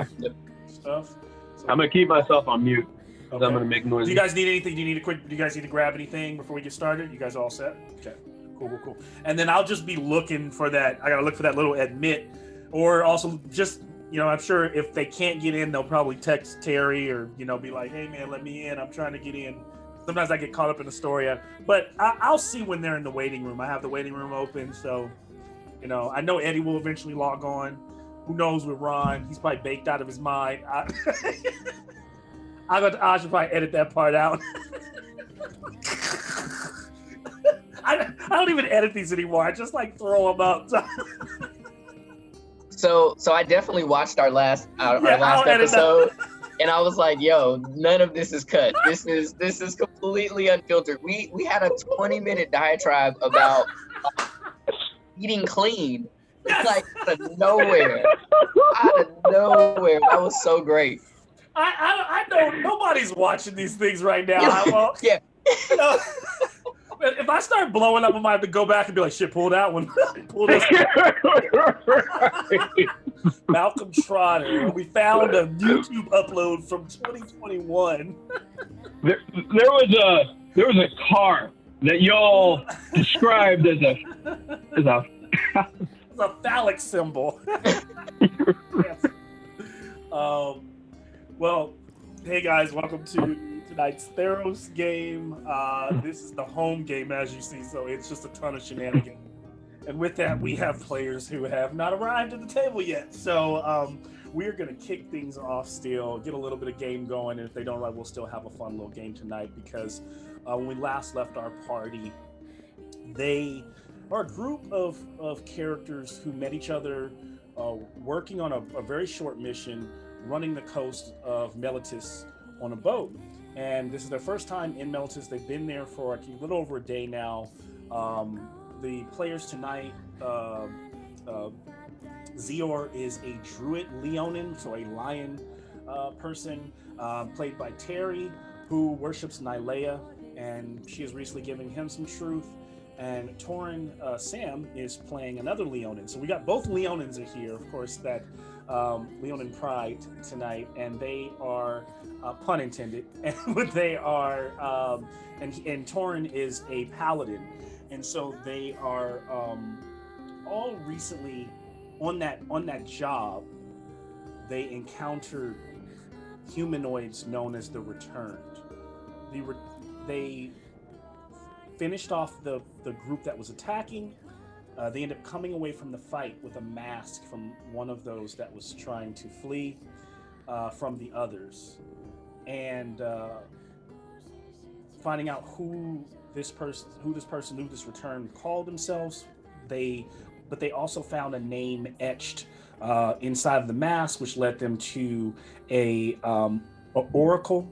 stuff. So, I'm gonna keep myself on mute because okay. I'm gonna make noise. Do you guys need anything? Do you guys need to grab anything before we get started? You guys all set? Okay. Cool. And then I'll just be looking for that. I gotta look for that little admit, or also just I'm sure if they can't get in, they'll probably text Terry or be like, "Hey man, let me in. I'm trying to get in." Sometimes I get caught up in the story, but I'll see when they're in the waiting room. I have the waiting room open, so I know Eddie will eventually log on. Who knows with Ron? He's probably baked out of his mind. I should probably edit that part out. I don't even edit these anymore. I just throw them up. So I definitely watched our last episode, and I was like, "Yo, none of this is cut. This is completely unfiltered." We had a 20-minute diatribe about eating clean, out of nowhere. That was so great. I know nobody's watching these things right now. Yeah. If I start blowing up, I might have to go back and be like, "Shit, pull that one." Pull this. Malcolm Trotter. We found a YouTube upload from 2021. There was a car that y'all described as a It's a phallic symbol. Yes. Well, hey guys, welcome to tonight's THEROS game. This is the home game, as you see, so it's just a ton of shenanigans. And with that, we have players who have not arrived at the table yet. So we're going to kick things off still, get a little bit of game going, and if they don't arrive, we'll still have a fun little game tonight because when we last left our party, they are a group of characters who met each other working on a very short mission, running the coast of Melitus on a boat. And this is their first time in Melitus. They've been there for a little over a day now. The players tonight, Zior is a druid Leonin, so a lion person, played by Terry, who worships Nylea, and she is recently giving him some truth. And Torin Sam is playing another Leonin. So we got both Leonins are here, of course, that Leonin Pride tonight, and they are, pun intended, but they are, and Torin is a paladin. And so they are all recently on that job. They encountered humanoids known as the Returned. They finished off the group that was attacking. They ended up coming away from the fight with a mask from one of those that was trying to flee from the others, and finding out who this Returned called themselves. But they also found a name etched inside of the mask, which led them to a oracle.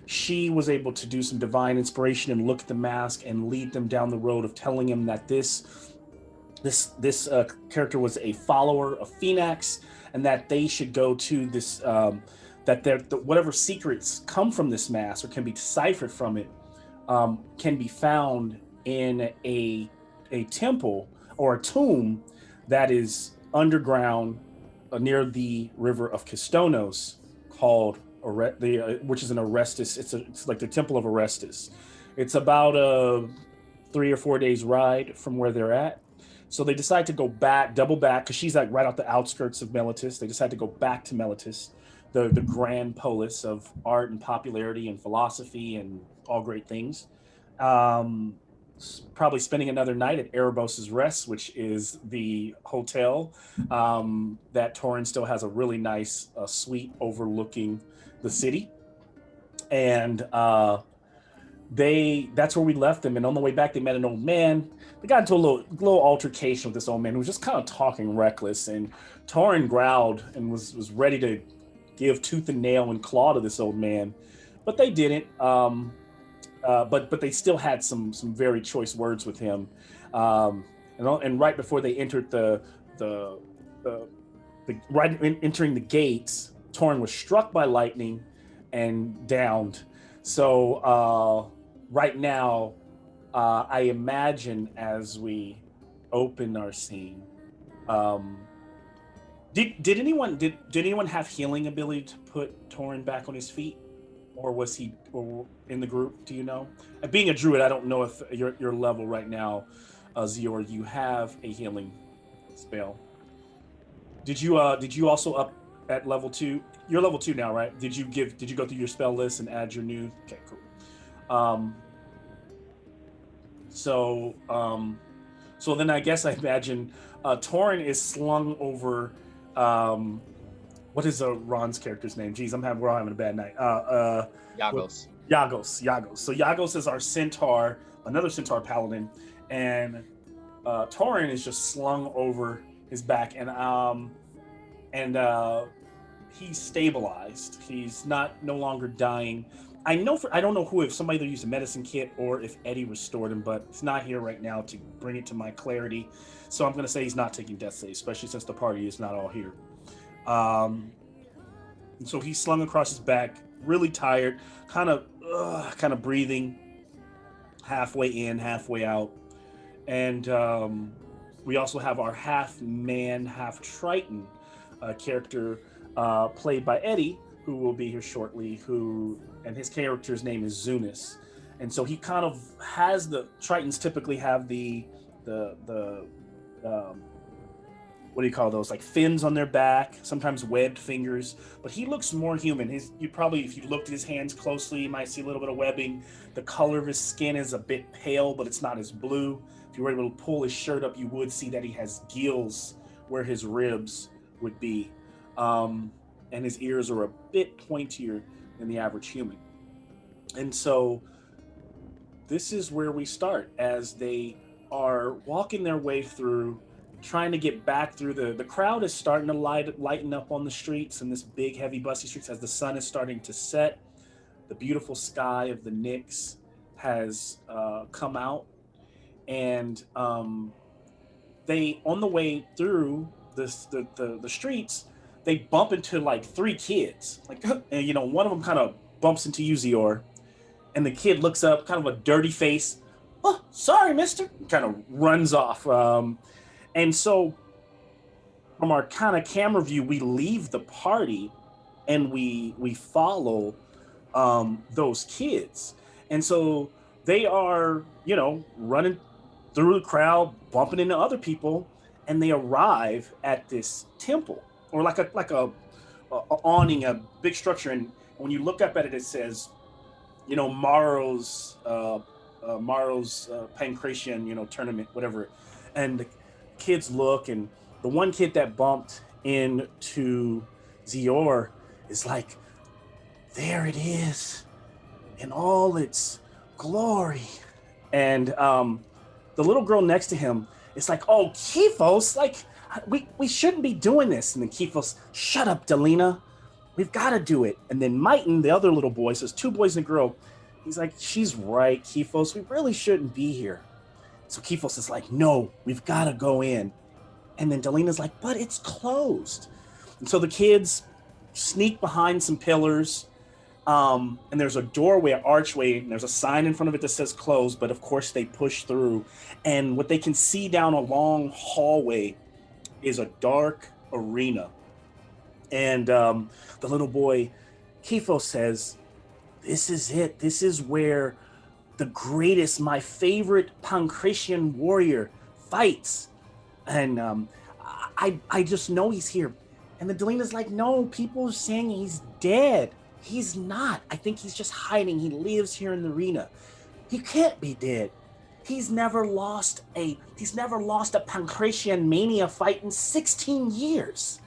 She was able to do some divine inspiration and look at the mask and lead them down the road of telling him that this character was a follower of Phoenix, and that they should go to this that whatever secrets come from this mask or can be deciphered from it can be found in a temple or a tomb that is underground near the river of Kistonos, called which is an Orestes. It's like the Temple of Orestes. It's about a 3 or 4 days ride from where they're at. So they decide to go back, double back, because she's like right off the outskirts of Melitus. They decide to go back to Melitus, the grand polis of art and popularity and philosophy and all great things. Probably spending another night at Erebos' Rest, which is the hotel that Torin still has a really nice suite overlooking the city. And that's where we left them. And on the way back, they met an old man. They got into a little altercation with this old man who was just kind of talking reckless. And Torin growled and was ready to give tooth and nail and claw to this old man, but they didn't. But they still had some very choice words with him. And right before they entered entering the gates, Torin was struck by lightning and downed. So right now, I imagine as we open our scene, Did anyone have healing ability to put Torin back on his feet, or was he or in the group? Do you know? Being a druid, I don't know if your level right now, Zior, you have a healing spell. Did you also up at level 2? You're level 2 now, right? Did you go through your spell list and add your new? Okay, cool. So so then I guess I imagine Torin is slung over. Um, what is Ron's character's name? Jeez, we're all having a bad night. Yagos. Yagos. So Yagos is our centaur, another centaur paladin, and Torin is just slung over his back, and he's stabilized. He's no longer dying. I don't know if somebody either used a medicine kit or if Eddie restored him, but it's not here right now to bring it to my clarity. So I'm gonna say he's not taking death saves, especially since the party is not all here. And so he's slung across his back, really tired, kind of breathing halfway in, halfway out. And we also have our half man, half Triton character played by Eddie, who will be here shortly, and his character's name is Zunis. And so he kind of has Tritons typically have the what do you call those, like fins on their back, sometimes webbed fingers, but he looks more human. If you looked at his hands closely, you might see a little bit of webbing. The color of his skin is a bit pale, but it's not as blue. If you were able to pull his shirt up, you would see that he has gills where his ribs would be. And his ears are a bit pointier than the average human. And so this is where we start, as they are walking their way through, trying to get back through the crowd is starting to lighten up on the streets, and this big, heavy, busty streets as the sun is starting to set. The beautiful sky of the Nyx has come out, and they, on the way through the streets, they bump into like 3 kids. Like, and one of them kind of bumps into you, Zior, and the kid looks up, kind of a dirty face. Oh, sorry, mister. Kind of runs off. And so from our kind of camera view, we leave the party and we follow those kids. And so they are, running through the crowd, bumping into other people, and they arrive at this temple, or like a awning, a big structure. And when you look up at it, it says, Maro's Pancration, tournament, whatever. And the kids look, and the one kid that bumped into Zior is like, there it is in all its glory. And the little girl next to him is like, oh, Kifos, like, we shouldn't be doing this. And then Kifos, shut up, Delina. We've got to do it. And then Mighton, the other little boy, so there's 2 boys and a girl. He's like, she's right, Kifos. We really shouldn't be here. So Kifos is like, no, we've got to go in. And then Delina's like, but it's closed. And so the kids sneak behind some pillars. And there's a doorway, an archway, and there's a sign in front of it that says closed. But of course, they push through. And what they can see down a long hallway is a dark arena. And the little boy, Kifos, says, this is it. This is where the greatest, my favorite Pancratian warrior fights. And I just know he's here. And then Delina's like, no, people are saying he's dead. He's not. I think he's just hiding. He lives here in the arena. He can't be dead. He's never lost a Pancratian mania fight in 16 years.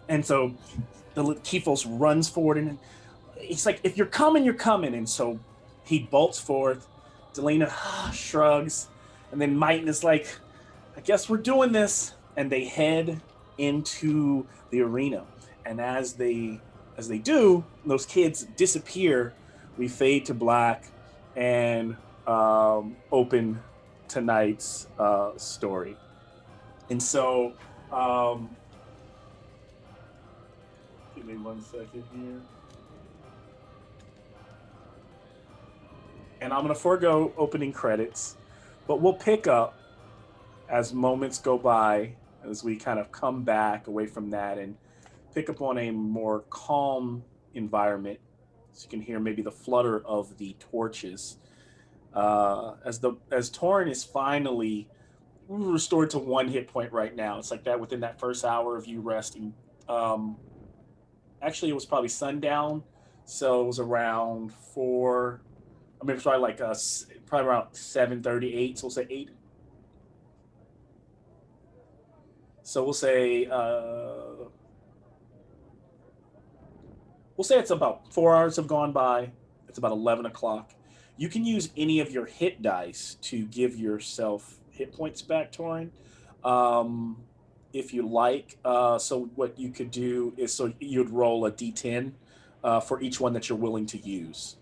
And so the Kifos runs forward, and he's like, if you're coming, you're coming. And so he bolts forth. Delina shrugs. And then Mighton is like, I guess we're doing this. And they head into the arena. And as they do, those kids disappear. We fade to black and open tonight's story. And so, give me 1 second here. And I'm going to forego opening credits, but we'll pick up as moments go by as we kind of come back away from that and pick up on a more calm environment. So you can hear maybe the flutter of the torches as Torin is finally restored to 1 hit point right now. It's like that within that first hour of you resting. Um, Actually, it was probably sundown, so it was around 4. I mean, it was probably like probably around 7:38. So we'll say 8. So we'll say it's about 4 hours have gone by. It's about 11 o'clock. You can use any of your hit dice to give yourself hit points back, Torin, um, if you like. So what you could do is so you'd roll a d10 for each one that you're willing to use,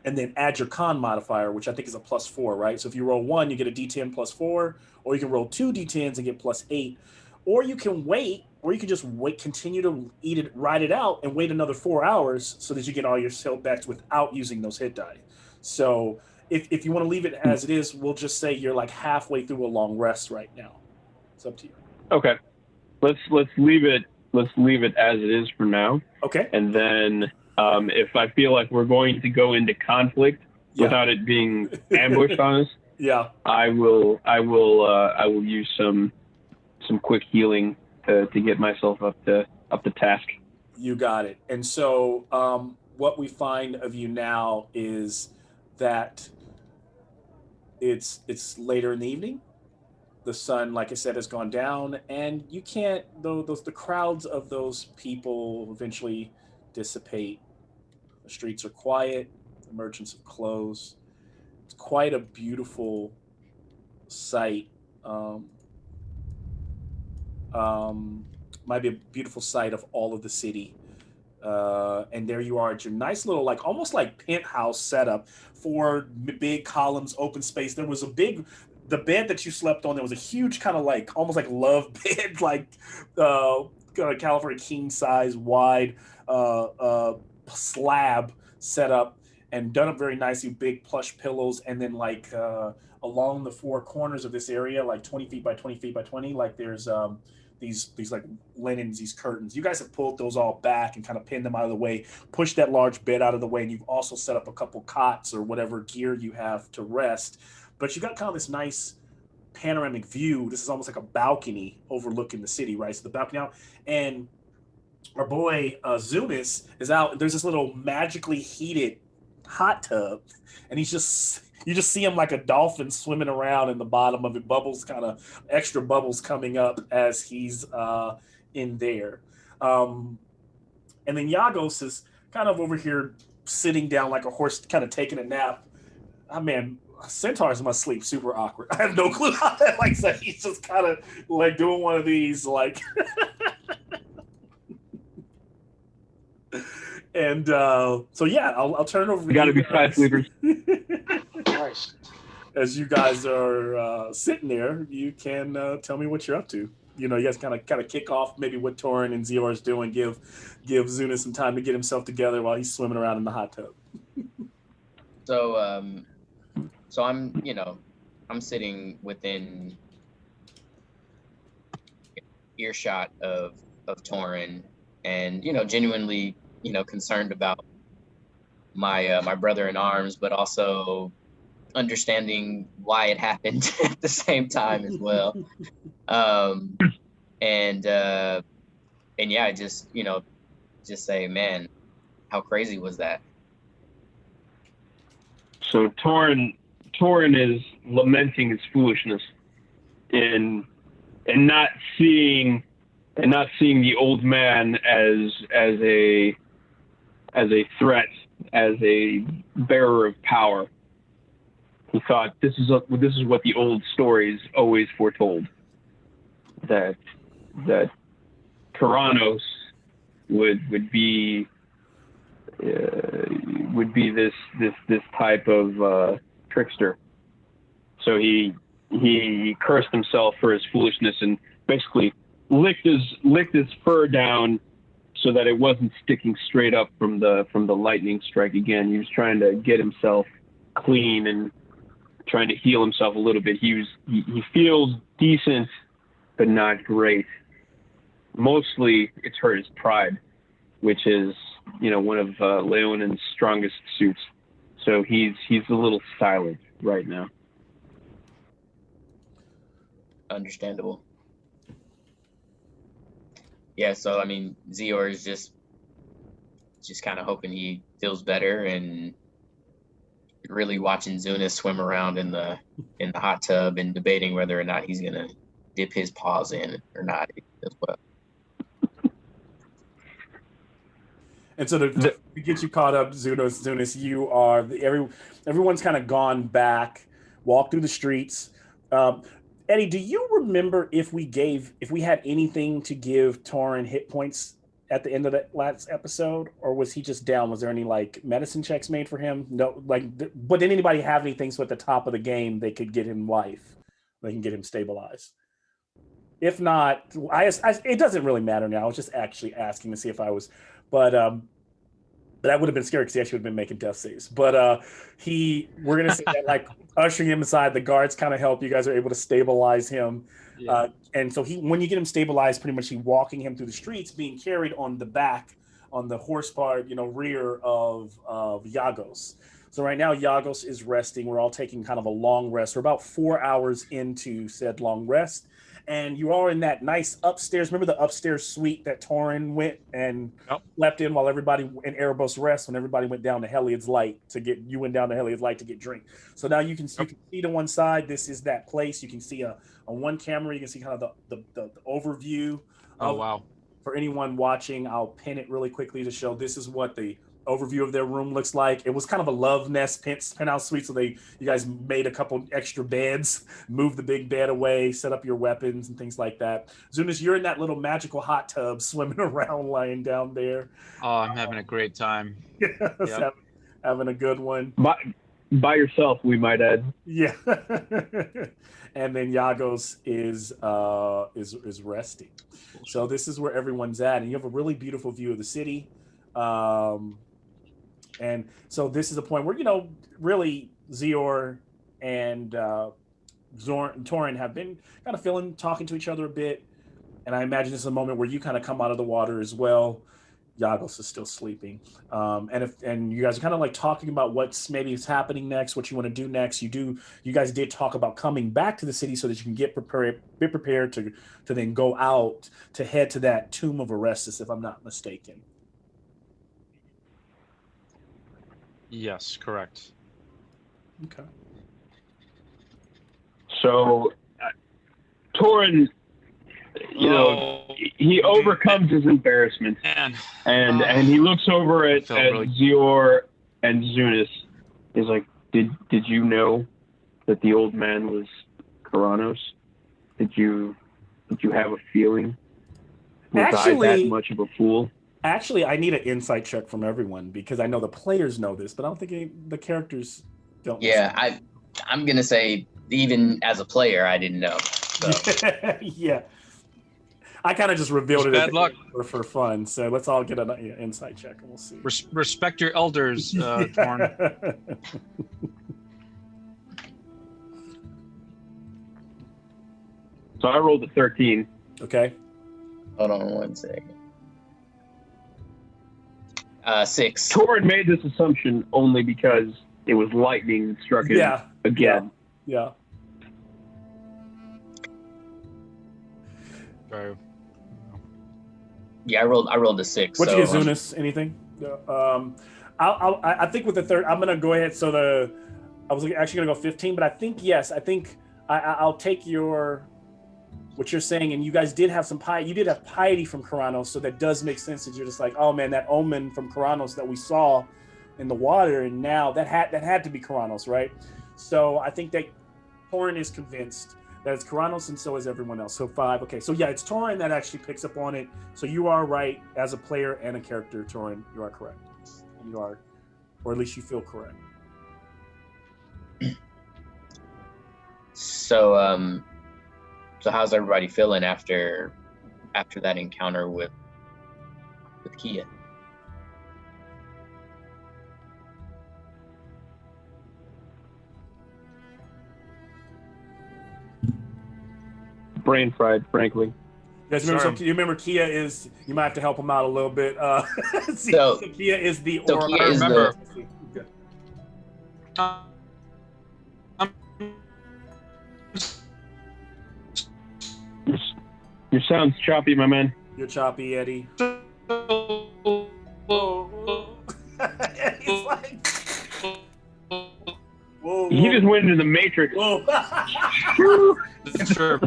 and then add your con modifier, which I think is a +4, right? So if you roll one, you get a d10 +4, or you can roll two d10s and get +8, or you can wait, or you can just wait, continue to ride it out, and wait another 4 hours so that you get all your backs without using those hit die. So if you want to leave it as it is, we'll just say you're like halfway through a long rest right now. It's up to you. Okay, let's leave it as it is for now. Okay. And then if I feel like we're going to go into conflict without it being ambushed on us, I will use some quick healing to get myself up to task. You got it. And so what we find of you now is that it's later in the evening. The sun, like I said, has gone down, and you can't, though, the crowds of those people eventually dissipate. The streets are quiet. The merchants have closed. It's quite a beautiful sight. Might be a beautiful sight of all of the city. And there you are at your nice little, like almost like penthouse setup, 4 big columns, open space. There was the bed that you slept on. There was a huge kind of like almost like love bed, like California king size wide slab set up and done up very nicely, big plush pillows, and then like along the 4 corners of this area, like 20 feet by 20 feet by 20, like there's these like linens, these curtains. You guys have pulled those all back and kind of pinned them out of the way, pushed that large bed out of the way, and you've also set up a couple cots or whatever gear you have to rest. But you got kind of this nice panoramic view. This is almost like a balcony overlooking the city, right? So the balcony out, and our boy Zunis is out. There's this little magically heated hot tub, and you just see him like a dolphin swimming around in the bottom of it, bubbles, kind of extra bubbles coming up as he's in there. And then Yagos is kind of over here sitting down like a horse, kind of taking a nap. Oh, man, centaurs must sleep super awkward. I have no clue how that, like, so he's just kind of like doing one of these, like, and so yeah, I'll turn it over. You got to be side sleepers. Nice. As you guys are sitting there, you can tell me what you're up to. You know, you guys kind of kick off maybe what Torin and Zior is doing. Give Zuna some time to get himself together while he's swimming around in the hot tub. So I'm sitting within earshot of Torin, and genuinely concerned about my brother in arms, but also understanding why it happened at the same time as well. And yeah, just say, man, how crazy was that? So Torin is lamenting his foolishness in not seeing the old man as a threat, as a bearer of power. He thought this is what the old stories always foretold, that Tyrannos would be this type of trickster. So he cursed himself for his foolishness and basically licked his fur down so that it wasn't sticking straight up from the lightning strike again. He was trying to get himself clean and trying to heal himself a little bit. He feels decent but not great. Mostly, it's hurt his pride, which is, one of Leonen's strongest suits. So he's a little silent right now. Understandable. Yeah, so I mean, Zior is just kind of hoping he feels better, and really watching Zunis swim around in the hot tub and debating whether or not he's gonna dip his paws in or not as well. And so to get you caught up, Zunis, you are everyone's kind of gone back, walked through the streets. Eddie, do you remember if we had anything to give Torin hit points at the end of that last episode, or was he just down? Was there any like medicine checks made for him? No, but did anybody have anything so at the top of the game they could get him life, they can get him stabilized? If not, it doesn't really matter now. I was just actually asking to see if I was, but that would have been scary because he actually would have been making death saves. But we're gonna say that like ushering him inside, the guards kind of help. You guys are able to stabilize him, and so when you get him stabilized, pretty much he walking him through the streets, being carried on the back, on the horse part, rear of Yagos. So right now Yagos is resting. We're all taking kind of a long rest. We're about 4 hours into said long rest. And you are in that nice upstairs. Remember the upstairs suite that Torin went and slept in while everybody in Erebos rest, when everybody went down to Heliod's Light to get drink. So now you can see to one side. This is that place. You can see on one camera. You can see kind of the overview. Oh wow! For anyone watching, I'll pin it really quickly to show. This is what the overview of their room looks like. It was kind of a love nest penthouse suite, so you guys made a couple extra beds, moved the big bed away, set up your weapons and things like that. Zunis, you're in that little magical hot tub swimming around, lying down there. Oh, I'm having a great time. Yes, having a good one. By yourself, we might add. Yeah. And then Yagos is resting. So this is where everyone's at, and you have a really beautiful view of the city. And so this is a point where, really Zior and Torin have been kind of talking to each other a bit. And I imagine this is a moment where you kind of come out of the water as well. Yagos is still sleeping. And you guys are kind of like talking about what's maybe is happening next, what you want to do next. You guys did talk about coming back to the city so that you can get prepared to then go out to head to that tomb of Orestes, if I'm not mistaken. Yes, correct. Okay. So, Torin, he overcomes his embarrassment, and he looks over at Zior and Zunis. He's like, "Did you know that the old man was Karanos? Did you have a feeling? Was I that much of a fool?" Actually, I need an insight check from everyone because I know the players know this, but I don't think the characters don't. Yeah, I'm gonna say even as a player, I didn't know. So. Yeah, I kind of just revealed it bad luck for fun. So let's all get an insight check and we'll see. Respect your elders, Torin. So I rolled a 13. Okay. Hold on 1 second. 6. Torin made this assumption only because it was lightning that struck him again. Yeah. Yeah, I rolled a 6. What you get, Zunis? Anything? I think with the third, I'm gonna go ahead. So I was actually gonna go 15, but I think yes. I think I'll take what you're saying, and you guys did have some piety. You did have piety from Karanos, so that does make sense. That you're just like, oh man, that omen from Karanos that we saw in the water, and now that had to be Karanos, right? So I think that Torin is convinced that it's Karanos, and so is everyone else. So 5. Okay, so yeah, it's Torin that actually picks up on it. So you are right as a player and a character, Torin. You are correct. You are, or at least you feel correct. So how's everybody feeling after that encounter with Kia? brain fried, frankly. You guys remember? Sorry. So you remember Kia is? You might have to help him out a little bit. See, So- Kia is the so aura. Kia I is remember. Okay. Your sound's choppy, my man. You're choppy, Eddie. Eddie's like, whoa, He just went into the Matrix. whoa. Sure.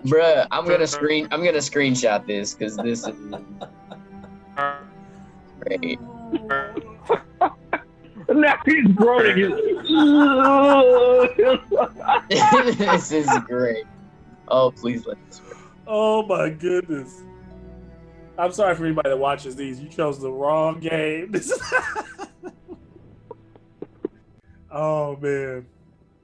Bruh, I'm gonna screenshot this because this is great. Now he's groaning. This is great. Oh, please let this work. Oh my goodness. I'm sorry for anybody that watches these. You chose the wrong game. This is oh man.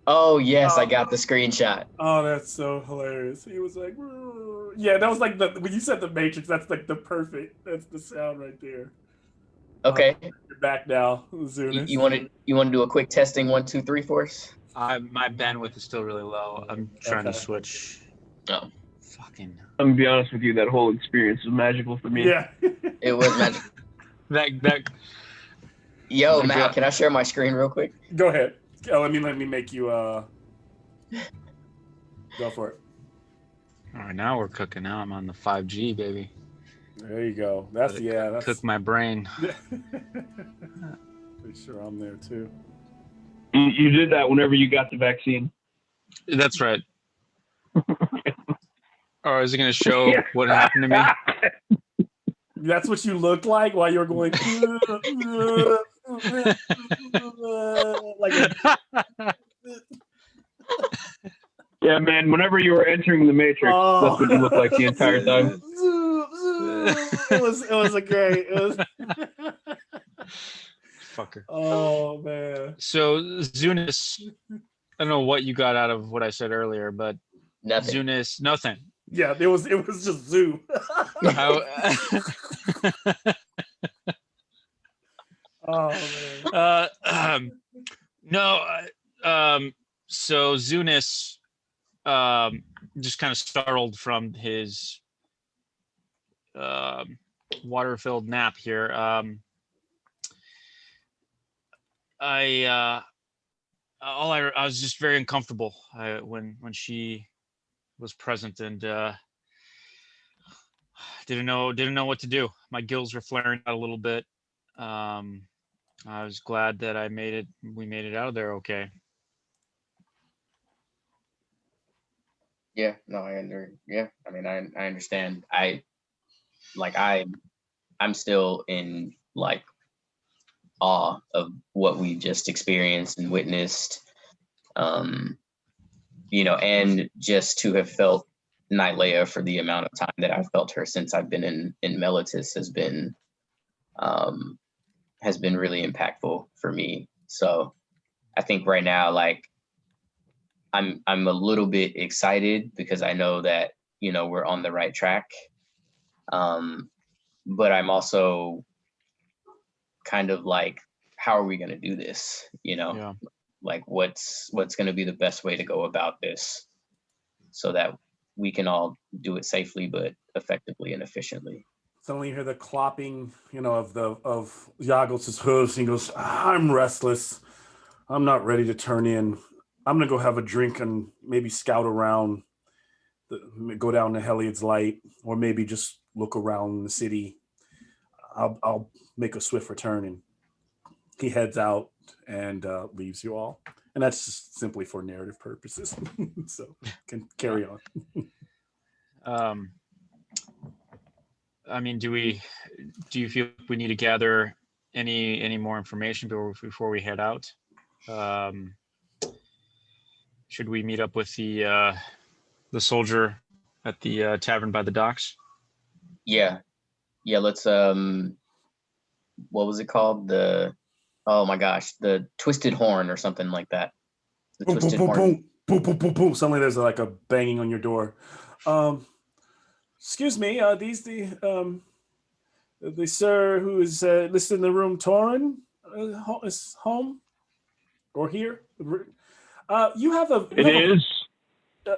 Oh yes, I got the screenshot. Oh, that's so hilarious. He was like, "Woo." Yeah, that was like when you said the Matrix, that's like that's the sound right there. Okay, You're back now, Zunis. you want to do a quick testing 1, 2, 3 for us? My bandwidth is still really low. I'm trying to Okay. switch. Oh. Fucking. I'm gonna be honest with you, that whole experience was magical for me. Yeah. It was magic. That. Yo, Matt, can I share my screen real quick? Go ahead. Let me make you go for it. All right, now we're cooking. Now I'm on the 5G, baby. There you go. That's Cook my brain. Pretty sure I'm there too. You did that whenever you got the vaccine. That's right. Or is it going to show what happened to me? That's what you looked like while you were going like Yeah, man. Whenever you were entering the Matrix, that's what you looked like the entire time. It was a great. It was. Fucker. Oh man. So Zunis, I don't know what you got out of what I said earlier, but Nothing. Zunis, nothing. Yeah, it was just zoo. Oh man. No. So Zunis, just kind of startled from his water-filled nap here. I was just very uncomfortable when she was present, and didn't know what to do. My gills were flaring out a little bit. I was glad that we made it out of there okay. Yeah, no, I mean, I understand. I'm still in like awe of what we just experienced and witnessed. And just to have felt Nylea for the amount of time that I've felt her since I've been in Melitus has been really impactful for me. So I think right now, like, I'm a little bit excited because I know that, we're on the right track. But I'm also kind of like, how are we going to do this? Yeah. Like what's going to be the best way to go about this so that we can all do it safely, but effectively and efficiently. Suddenly you hear the clopping, of Yagos' hooves. He goes, I'm restless. I'm not ready to turn in. I'm going to go have a drink and maybe scout around, go down to Heliod's Light, or maybe just look around the city. I'll make a swift return. And he heads out and leaves you all. And that's just simply for narrative purposes. So can carry on. I mean, do you feel we need to gather any more information before we head out? Should we meet up with the soldier at the tavern by the docks? Yeah, let's what was it called? Oh my gosh, the Twisted Horn or something like that. The boom, Twisted boom, Horn. boom, boom, boom, boom, boom. Suddenly there's like a banging on your door. Excuse me, these the sir who is listed in the room, Torin, is home or here? You have a It is.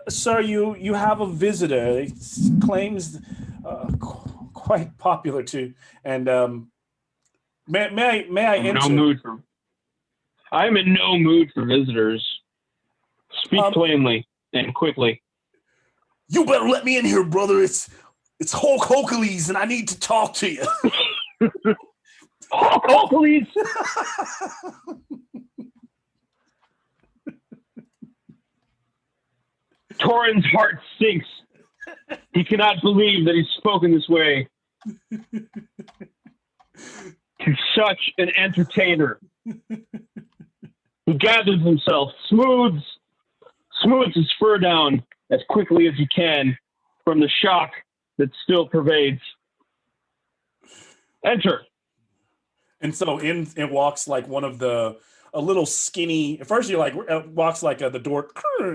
Sir, you have a visitor. It claims quite popular too. And may I I'm in no enter? mood for. I'm in no mood for visitors. Speak Um, plainly and quickly. you better let me in here, brother. It's Hulk Hokules, and I need to talk to you. Oh, please! Torin's heart sinks. He cannot believe that he's spoken this way to such an entertainer. He gathers himself, smooths his fur down as quickly as he can from the shock that still pervades. Enter. And so in walks like one of a little skinny. At first, you're like walks like the door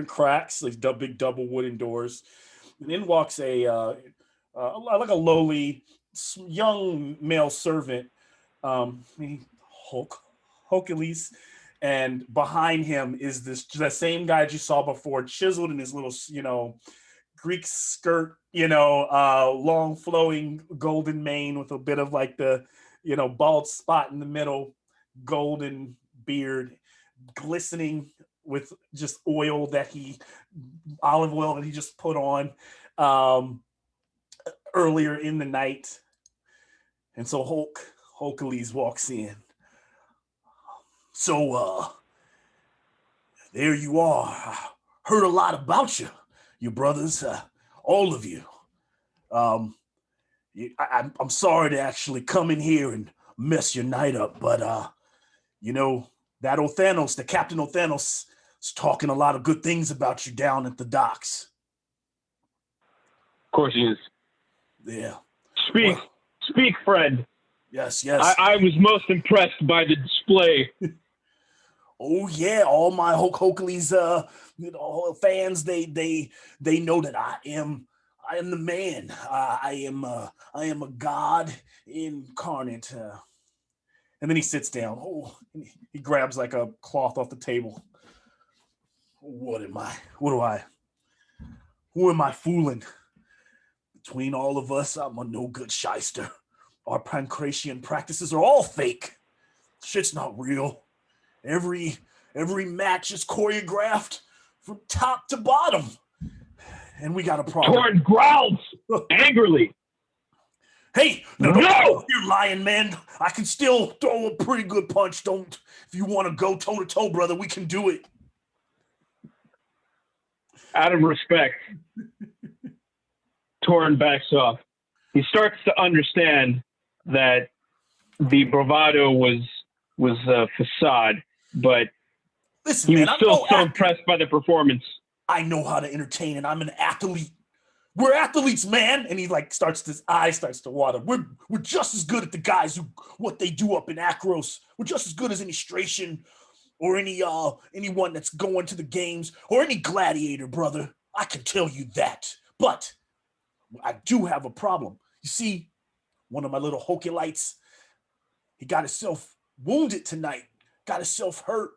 cracks, these big double wooden doors, and in walks like a lowly young male servant, Hulk Hercules, and behind him is the same guy that you saw before, chiseled in his little Greek skirt, long flowing golden mane with a bit of like the bald spot in the middle, golden beard, glistening with just olive oil that he just put on earlier in the night. And so Hercules walks in. So there you are. I heard a lot about you brothers, all of you. Um, I'm sorry to actually come in here and mess your night up, but that Othanos, the Captain Othanos, is talking a lot of good things about you down at the docks. Of course he is. Yeah. Speak, friend. Yes. I was most impressed by the display. Oh yeah, all my Hercules fans, they know that I am the man. I am a god incarnate. And then he sits down. Oh, he grabs like a cloth off the table. What am I? Who am I fooling? Between all of us, I'm a no good shyster. Our pancreatian practices are all fake. Shit's not real. Every match is choreographed from top to bottom. And we got a problem. Torin growls angrily. Hey, no! You're lying, man. I can still throw a pretty good punch. If you want to go toe to toe, brother, we can do it. Out of respect, Torin backs off. He starts to understand that the bravado was a facade, but listen, he man, was still so impressed by the performance. I know how to entertain, and I'm an athlete. We're athletes, man. And he like his eye starts to water. We're just as good at the guys what they do up in Akros. We're just as good as any Stratian or anyone that's going to the games or any gladiator, brother. I can tell you that. But I do have a problem. You see, one of my little Hokulites, he got himself wounded tonight, got himself hurt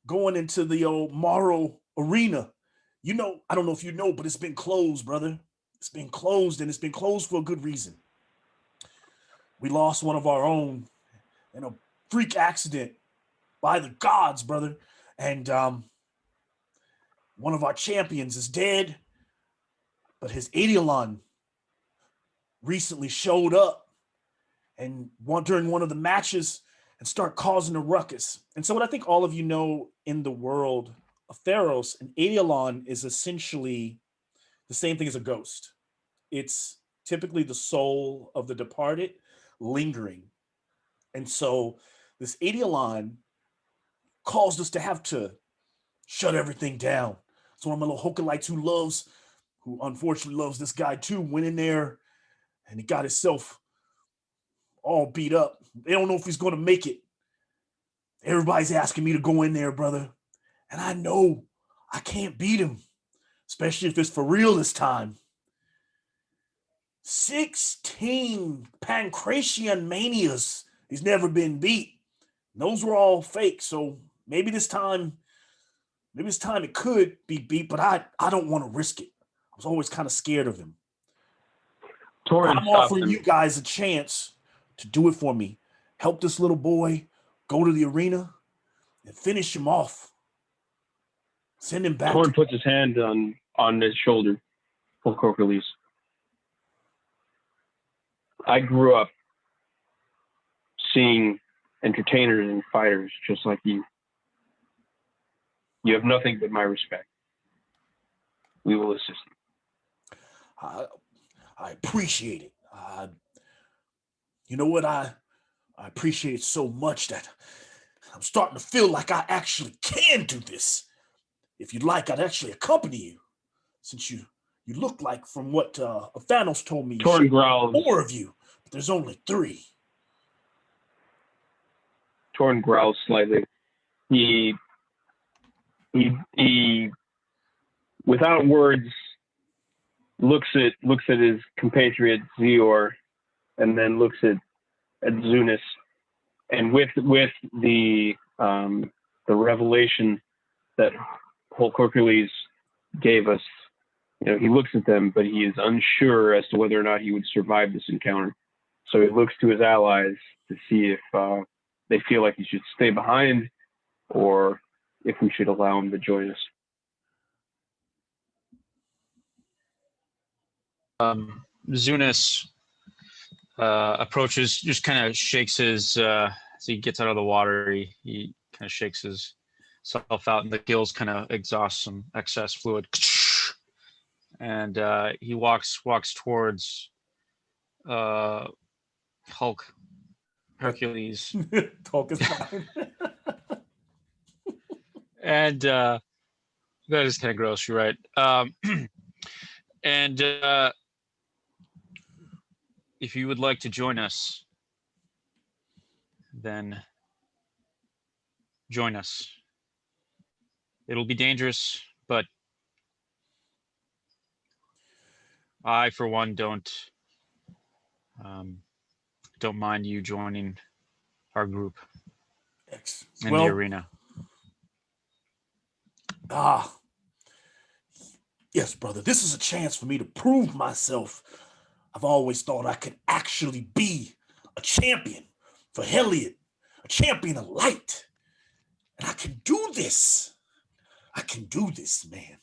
going into the old Morrow Arena. I don't know if you know, but it's been closed, brother. It's been closed, and it's been closed for a good reason. We lost one of our own in a freak accident by the gods, brother. And one of our champions is dead, but his Eidolon recently showed up and during one of the matches and start causing a ruckus. And so what I think all of you know in the world of THEROS, an Eidolon is essentially the same thing as a ghost. It's typically the soul of the departed lingering. And so this Eidolon caused us to have to shut everything down. So one of my little Hokulites who unfortunately loves this guy too, went in there and he got himself all beat up. They don't know if he's going to make it. Everybody's asking me to go in there, brother. And I know I can't beat him, especially if it's for real this time. 16 Pancratian manias. He's never been beat. Those were all fake. So maybe this time Maybe it's time it could be beat, but I don't want to risk it. I was always kind of scared of him. Torin I'm stops offering him. you guys a chance to do it for me. Help this little boy go to the arena and finish him off. Send him back. Torin puts his hand on his shoulder. Hulk Hercules. I grew up seeing entertainers and fighters just like you. You have nothing but my respect. We will assist you. I appreciate it. You know what? I appreciate it so much that I'm starting to feel like I actually can do this. If you'd like, I'd actually accompany you, since you look like, from what Thanos told me, Torin growls. 4 of you, but there's only 3. Torin growls slightly. He without words looks at his compatriot Zior, and then looks at Zunis, and with the revelation that Hulk Hercules gave us, you know, he looks at them, but he is unsure as to whether or not he would survive this encounter. So he looks to his allies to see if they feel like he should stay behind, or if we should allow him to join us. Zunis approaches, just kind of shakes his, as he gets out of the water, he kind of shakes his self out, and the gills kind of exhaust some excess fluid. And he walks towards Hulk Hercules. Hulk is fine. And that is kind of gross, you're right. And if you would like to join us, then join us. It'll be dangerous, but I, for one, don't mind you joining our group in the arena. Yes, brother. This is a chance for me to prove myself. I've always thought I could actually be a champion for Heliot, a champion of light. And I can do this. I can do this, man.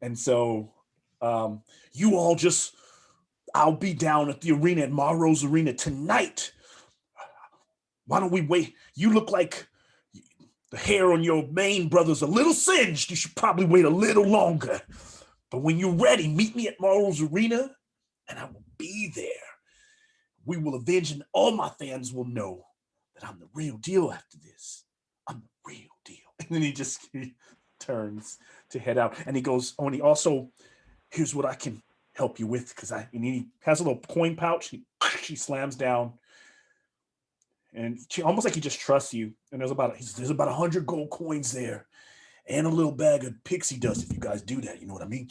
And so you all just, I'll be down at the arena, at Maro's arena tonight. Why don't we wait? You look like the hair on your main brother's a little singed. You should probably wait a little longer. But when you're ready, meet me at Maro's arena, and I will be there. We will avenge, and all my fans will know that I'm the real deal after this. I'm the real deal. And then he turns to head out, and he goes, oh, and he also, here's what I can help you with, and he has a little coin pouch. She slams down, and she, almost like he just trusts you. And there's about 100 gold coins there, and a little bag of pixie dust if you guys do that. You know what I mean?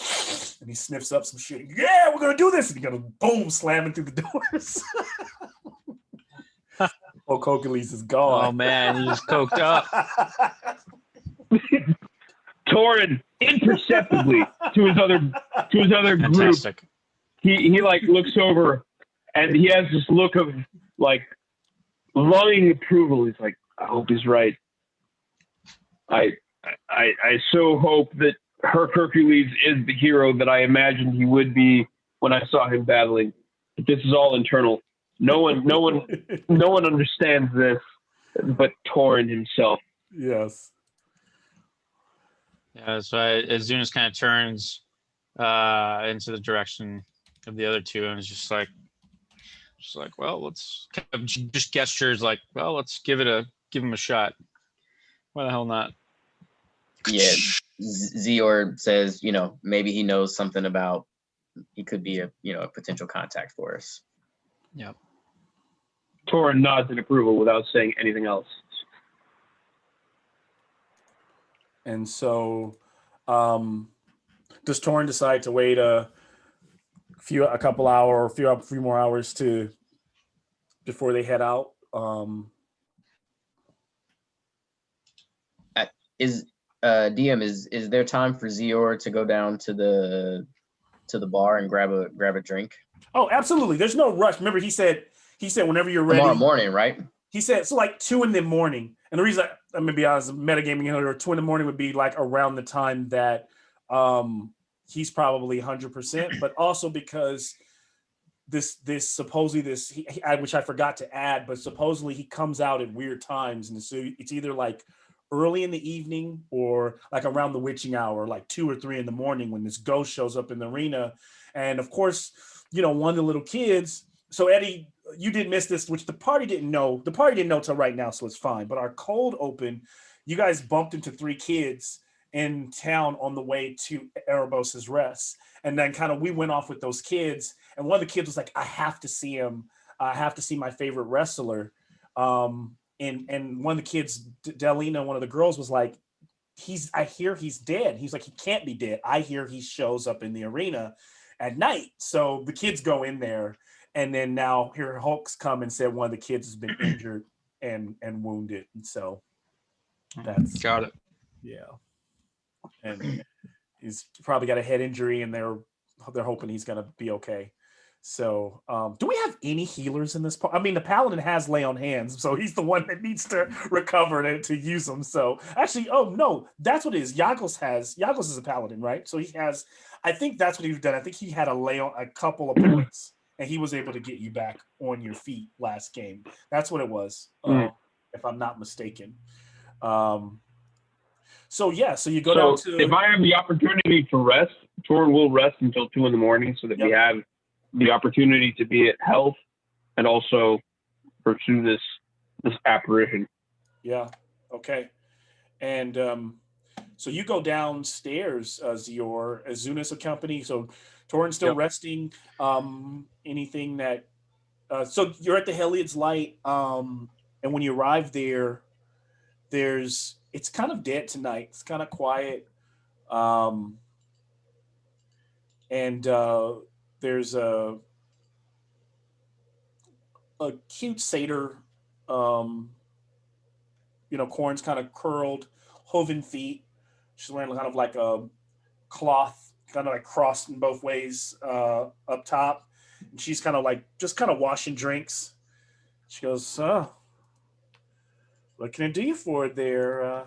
And he sniffs up some shit. Yeah, we're gonna do this. And he goes boom, slamming through the doors. Hulk Hercules is gone. Oh man, he's coked up. Torin imperceptibly to his other group. Fantastic. He like looks over, and he has this look of like longing approval. He's like, I hope he's right. I so hope that Hercules is the hero that I imagined he would be when I saw him battling. But this is all internal. No one understands this but Torin himself. Yes. Yeah, so as Zunis kind of turns into the direction of the other two, and is just like, well, let's kind of just gestures like, well, let's give him a shot. Why the hell not? Yeah, Zior says, maybe he knows something about, he could be a potential contact for us. Yep. Torin nods in approval without saying anything else. And so, does Torin decide to wait a few more hours before they head out? DM, is there time for Zior to go down to the bar and grab a drink? Oh, absolutely. There's no rush. Remember, he said whenever you're ready. Tomorrow morning, right? He said so like 2 a.m. And the reason I'm gonna be honest, metagaming or 2 a.m. would be like around the time that he's probably 100%, but also because this supposedly which I forgot to add, but supposedly he comes out at weird times, and so it's either like early in the evening or like around the witching hour, like 2 or 3 in the morning when this ghost shows up in the arena. And of course, one of the little kids. So Eddie, you did miss this, which the party didn't know. The party didn't know till right now, so it's fine. But our cold open, you guys bumped into 3 kids in town on the way to Erebos's rest. And then kind of we went off with those kids. And one of the kids was like, I have to see him. I have to see my favorite wrestler. And one of the kids, Delina, one of the girls, was like, I hear he's dead. He's like, he can't be dead. I hear he shows up in the arena at night. So the kids go in there. And then now here Hulk's come and said one of the kids has been injured and wounded. And so that's got it. Yeah. And he's probably got a head injury, and they're hoping he's gonna be okay. So do we have any healers in this part? I mean, the paladin has lay on hands, so he's the one that needs to recover to use them. So actually, oh no, that's what it is. Yagos is a paladin, right? So he has, I think that's what he's done. I think he had a lay on a couple of points, and he was able to get you back on your feet last game. That's what it was, if I'm not mistaken. So you go down to. If I have the opportunity to rest, Torin will rest until 2 a.m. so that we have the opportunity to be at health and also pursue this apparition. Yeah. Okay. And so you go downstairs, Zior, Azunas accompany. So Torin's still resting. Anything that so you're at the Heliod's Light, and when you arrive there, it's kind of dead tonight. It's kind of quiet. And there's a cute satyr, Corn's kind of curled, hoven feet. She's wearing kind of like a cloth, kind of like crossed in both ways up top. And she's kind of like, just kind of washing drinks. She goes, what can I do you for there,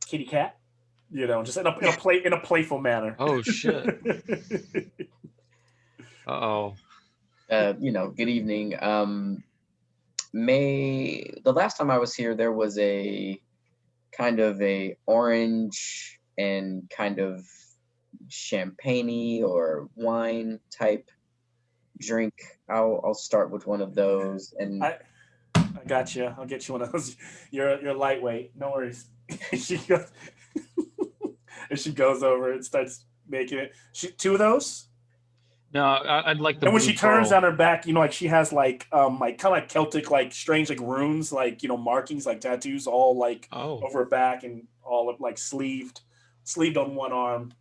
kitty cat? Just in a playful manner. Oh shit. Uh-oh. Good evening. The last time I was here, there was a kind of a orange and kind of champagne-y or wine type drink. I'll start with one of those. And I got you. I'll get you one of those. You're lightweight. No worries. She goes over and starts making it. 2 of those. No, I'd like the. And when she turns on her back, like she has like kind of like Celtic, like strange, like runes, like markings, like tattoos, all like over her back and all like sleeved on one arm.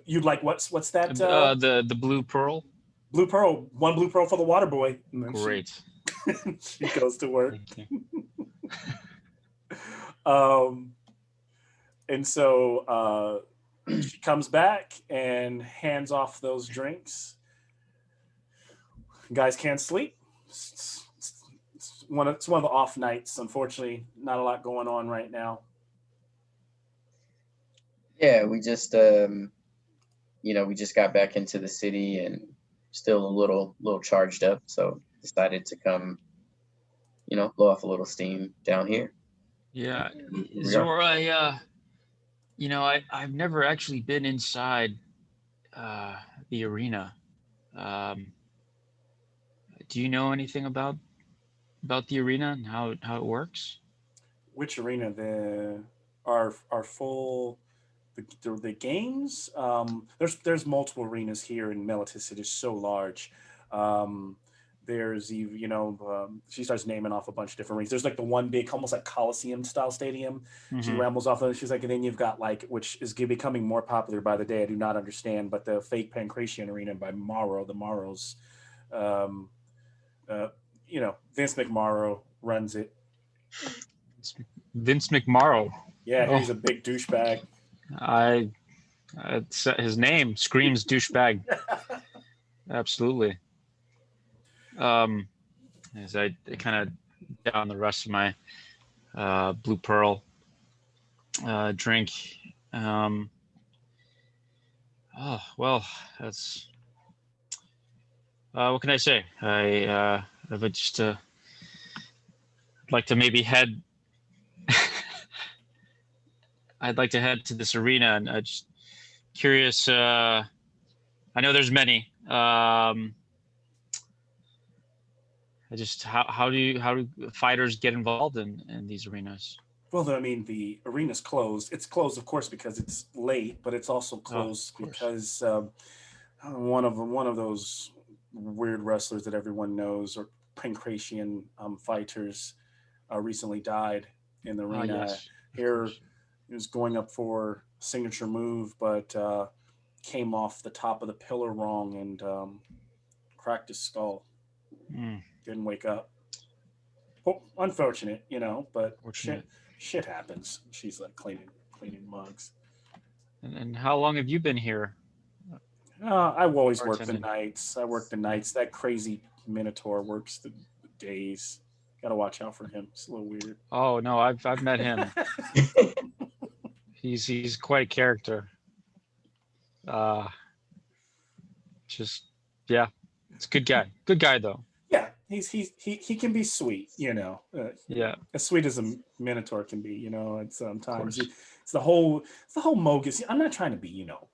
You'd like what's that? The blue pearl. Blue pearl. 1 blue pearl for the water boy. Great. She goes to work. And so she comes back and hands off those drinks. Guys can't sleep. It's one of the off nights. Unfortunately, not a lot going on right now. Yeah, we just we just got back into the city and still a little charged up, so decided to come, blow off a little steam down here. Yeah, Zora, I've never actually been inside the arena. Do you know anything about the arena and how it works? Which arena? Our full the games. There's multiple arenas here in Melitus. It is so large. There's she starts naming off a bunch of different rings. There's like the one big, almost like Coliseum style stadium. Mm-hmm. She rambles off of it. She's like, and then you've got like, which is becoming more popular by the day. I do not understand, but the fake Pancratian Arena by Morrow, the Morrows, Vince McMorrow runs it. It's Vince McMorrow. Yeah, Oh, he's a big douchebag. it's, his name screams douchebag. Absolutely. As I kind of down the rest of my Blue Pearl drink. Um, oh well, that's what can I say? I would just like to maybe head. I'd like to head to this arena, and I just curious. I know there's many. I just how do fighters get involved in these arenas? Well, I mean, the arena's closed. It's closed, of course, because it's late, but it's also Oh, of closed course. because one of those weird wrestlers that everyone knows, or pancratian fighters, recently died in the Ah, arena. yes, of Here, course. he was going up for a signature move, but came off the top of the pillar wrong and cracked his skull. Mm, Didn't wake up. Well, unfortunate, but fortunate. shit happens. She's like cleaning mugs. And how long have you been here I've always worked the bartending? nights. I work the nights. That crazy Minotaur works the days. Got to watch out for him. It's a little weird. Oh no, I've met him. He's quite a character. Uh, just yeah, it's a good guy. Good guy though. Yeah, he can be sweet. Yeah, As sweet as a Minotaur can be. And of sometimes course. it's the whole Mogus. I'm not trying to be you know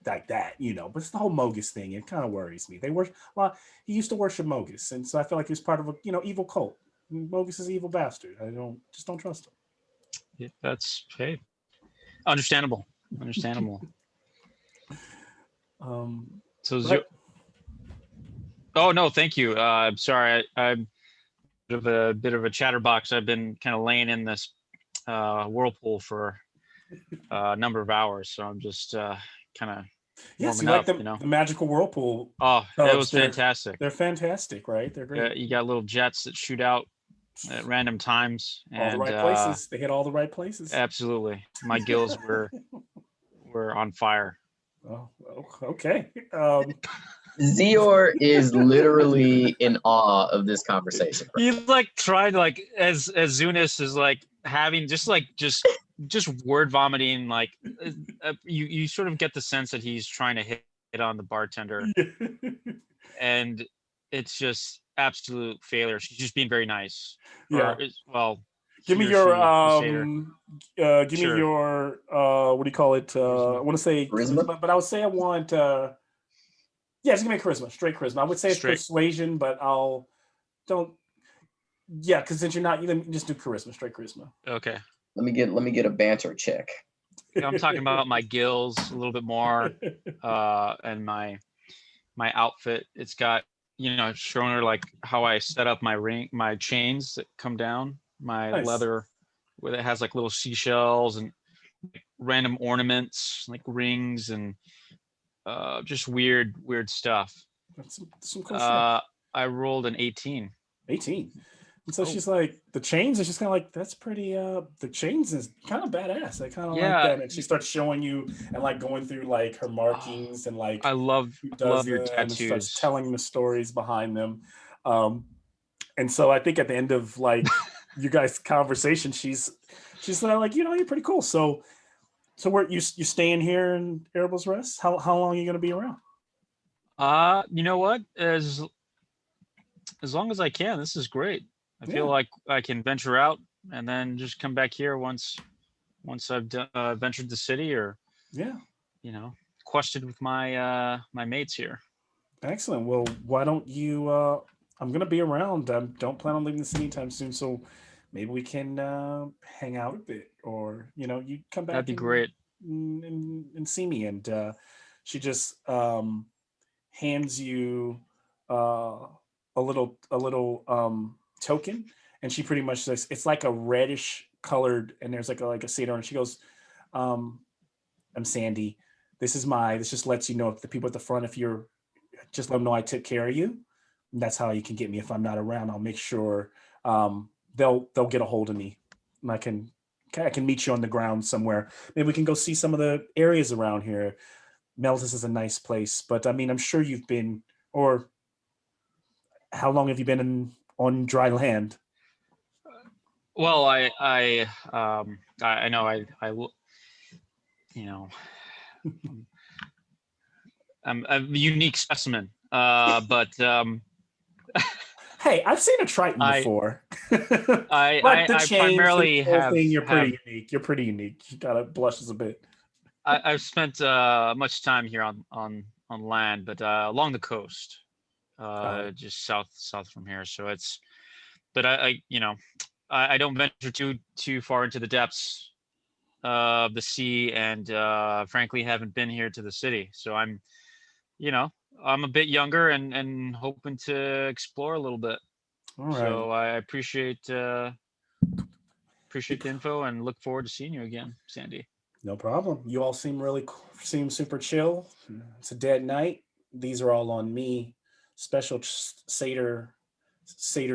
like that, but it's the whole Mogus thing. It kind of worries me. They worship. Well, he used to worship Mogus, and so I feel like he was part of a evil cult. Mogus is an evil bastard. I don't trust him. Yeah, that's hey, understandable. Understandable. So is your, But oh no, thank you. I'm sorry. I'm a bit of a chatterbox. I've been kind of laying in this whirlpool for a number of hours, so I'm just kind of yes, you warming like up. the magical whirlpool Oh, it tubs. was fantastic. They're fantastic, right? They're great. You got little jets that shoot out at random times, All the and right places. They hit all the right places. absolutely, my gills were on fire. Oh, okay. Zior is literally in awe of this conversation. He's like trying to like as Zunis is like having just word vomiting like you sort of get the sense that he's trying to hit on the bartender, and it's just absolute failure. She's just being very nice, Yeah. well, Give me he or your she, the satyr. give me Sure. your what do you call it? I Charisma. want to say Charisma? charisma, but I would say I want yeah, just give me charisma, straight charisma. I would say it's Straight. persuasion, but I'll don't yeah, because since you're not, you can just do charisma, straight charisma. Okay. Let me get a banter check. I'm talking about my gills a little bit more, and my outfit. It's got showing her like how I set up my chains that come down, my Nice. leather, where it has like little seashells and like, random ornaments, like rings and just weird stuff. That's some cool shit. I rolled an 18. 18. And so Oh. she's like, the chains is just kind of like, that's pretty, the chains is kind of badass. I kind of like Yeah. that. And she starts showing you and like going through like her markings and like I love your and starts tattoos. telling the stories behind them. And so I think at the end of like you guys' conversation, she's like, you're pretty cool. So where you staying here in Erebus Rest? How long are you gonna be around? You know what? As long as I can, this is great. I feel like I can venture out and then just come back here once I've ventured the city or quested with my my mates here. Excellent. Well, why don't you? I'm gonna be around. Don't plan on leaving the city anytime soon, so maybe we can hang out a bit, or you come back. That'd be great. And see me. And she just hands you a little token, and she pretty much says it's like a reddish colored, and there's like a cedar, and she goes, "I'm Sandy. This just lets you know if the people at the front, if you're just let them know I took care of you. And that's how you can get me if I'm not around. I'll make sure they'll get a hold of me, and I can meet you on the ground somewhere. Maybe we can go see some of the areas around here. Meltus is a nice place, but I mean, I'm sure you've been, or how long have you been on dry land? Well, I know you know, I'm a unique specimen. But Hey, I've seen a Triton I before. I But the I chains, the primarily whole thing, you're have pretty unique. You're pretty unique. You gotta blushes a bit. I've spent much time here on land, but along the coast, Oh, just south from here. So it's, but I don't venture too far into the depths of the sea, and frankly haven't been here to the city. So you know, I'm a bit younger and hoping to explore a little bit. all right. So I appreciate the info and look forward to seeing you again, Sandy. No problem. You all seem super chill. It's a dead night. These are all on me. Special Seder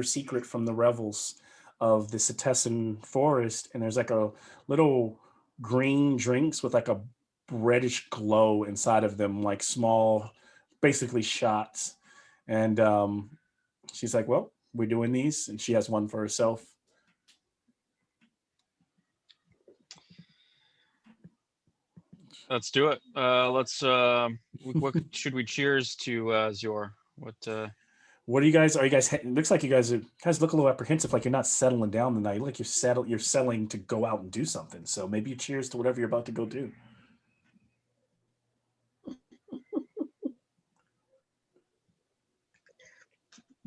secret from the revels of the Setessan forest, and there's like a little green drinks with like a reddish glow inside of them, like small, basically shots. And she's like, "Well, we're doing these," and she has one for herself. Let's do it. What should we cheers to, Zior? What are you guys? Are you guys? It looks like you guys look a little apprehensive, like you're not settling down the night. Like you're settling to go out and do something. So maybe you cheers to whatever you're about to go do.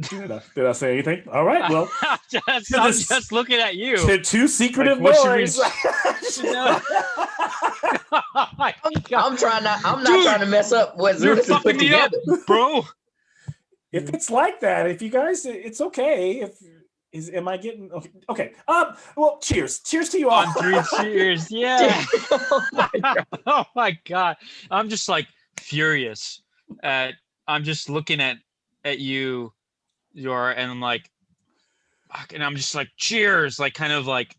Did I say anything? All right. Well, I'm just looking at you. to two secretive Like, what boys. I'm not Dude, trying to mess up what You're Zunis has put fucking me up, together. bro. If it's like that, if you guys, it's okay. Am I getting okay? Okay. Well, cheers to you all. On three cheers, yeah. Oh my God. Oh my god, I'm just like furious at. I'm just looking at you, and I'm like, fuck, and I'm just like, cheers, like kind of like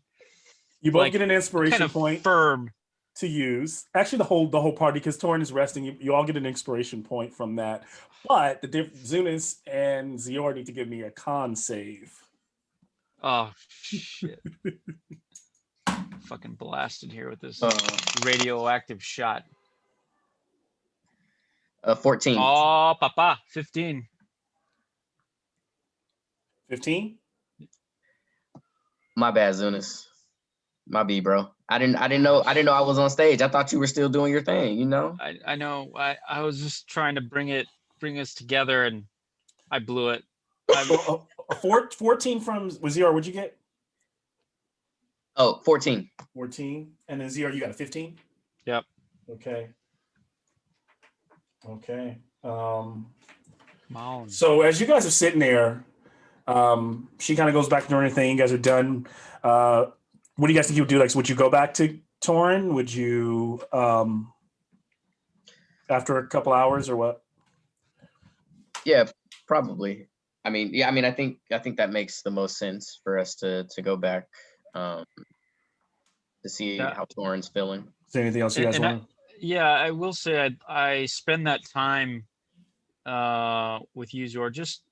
You both get an kind inspiration of point firm. to use. Actually, the whole party, because Torrin is resting. You all get an inspiration point from that. But Zunis and Zior need to give me a con save. Oh shit! Fucking blasted here with this Uh, radioactive shot. 14. Oh, papa, 15. 15? My bad, Zunis. My B, bro. I didn't know I was on stage. I thought you were still doing your thing, you know? I know. I was just trying to bring us together, and I blew it. So, 14 from Zior, what'd you get? Oh, 14. 14. And then Zior, you got a 15? Yep. Okay. Wow. So as you guys are sitting there, she kind of goes back to doing her thing. You guys are done. What do you guys think you would do? Like, would you go back to Torrin? Would you, after a couple hours or what? Yeah, probably. I mean, I think that makes the most sense for us to go back to see how Torrin's feeling. Is there anything else you guys want? Yeah, I will say I spend that time with you, Zor. Just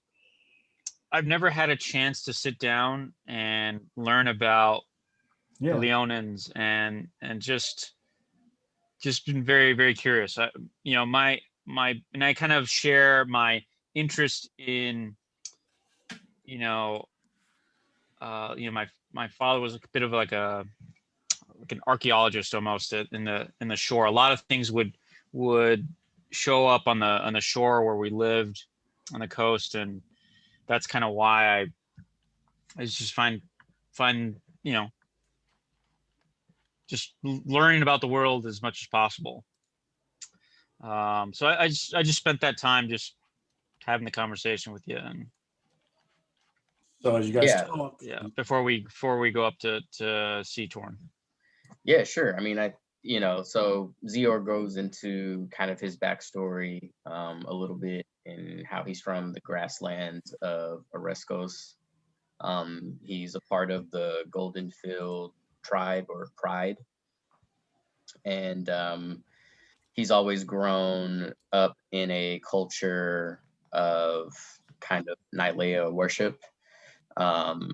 I've never had a chance to sit down and learn about the Leonins and just been very, very curious. My and I kind of share my interest in my father was a bit of like an archaeologist almost in the shore. A lot of things would show up on the shore where we lived on the coast, and that's kind of why I just find just learning about the world as much as possible. So I just spent that time just having the conversation with you, and so as you guys talk, before we go up to see Torn. Yeah, sure. I mean, so Zior goes into kind of his backstory a little bit and how he's from the grasslands of Oreskos. He's a part of the Golden Field tribe or pride, and he's always grown up in a culture of kind of Nylea worship. Um,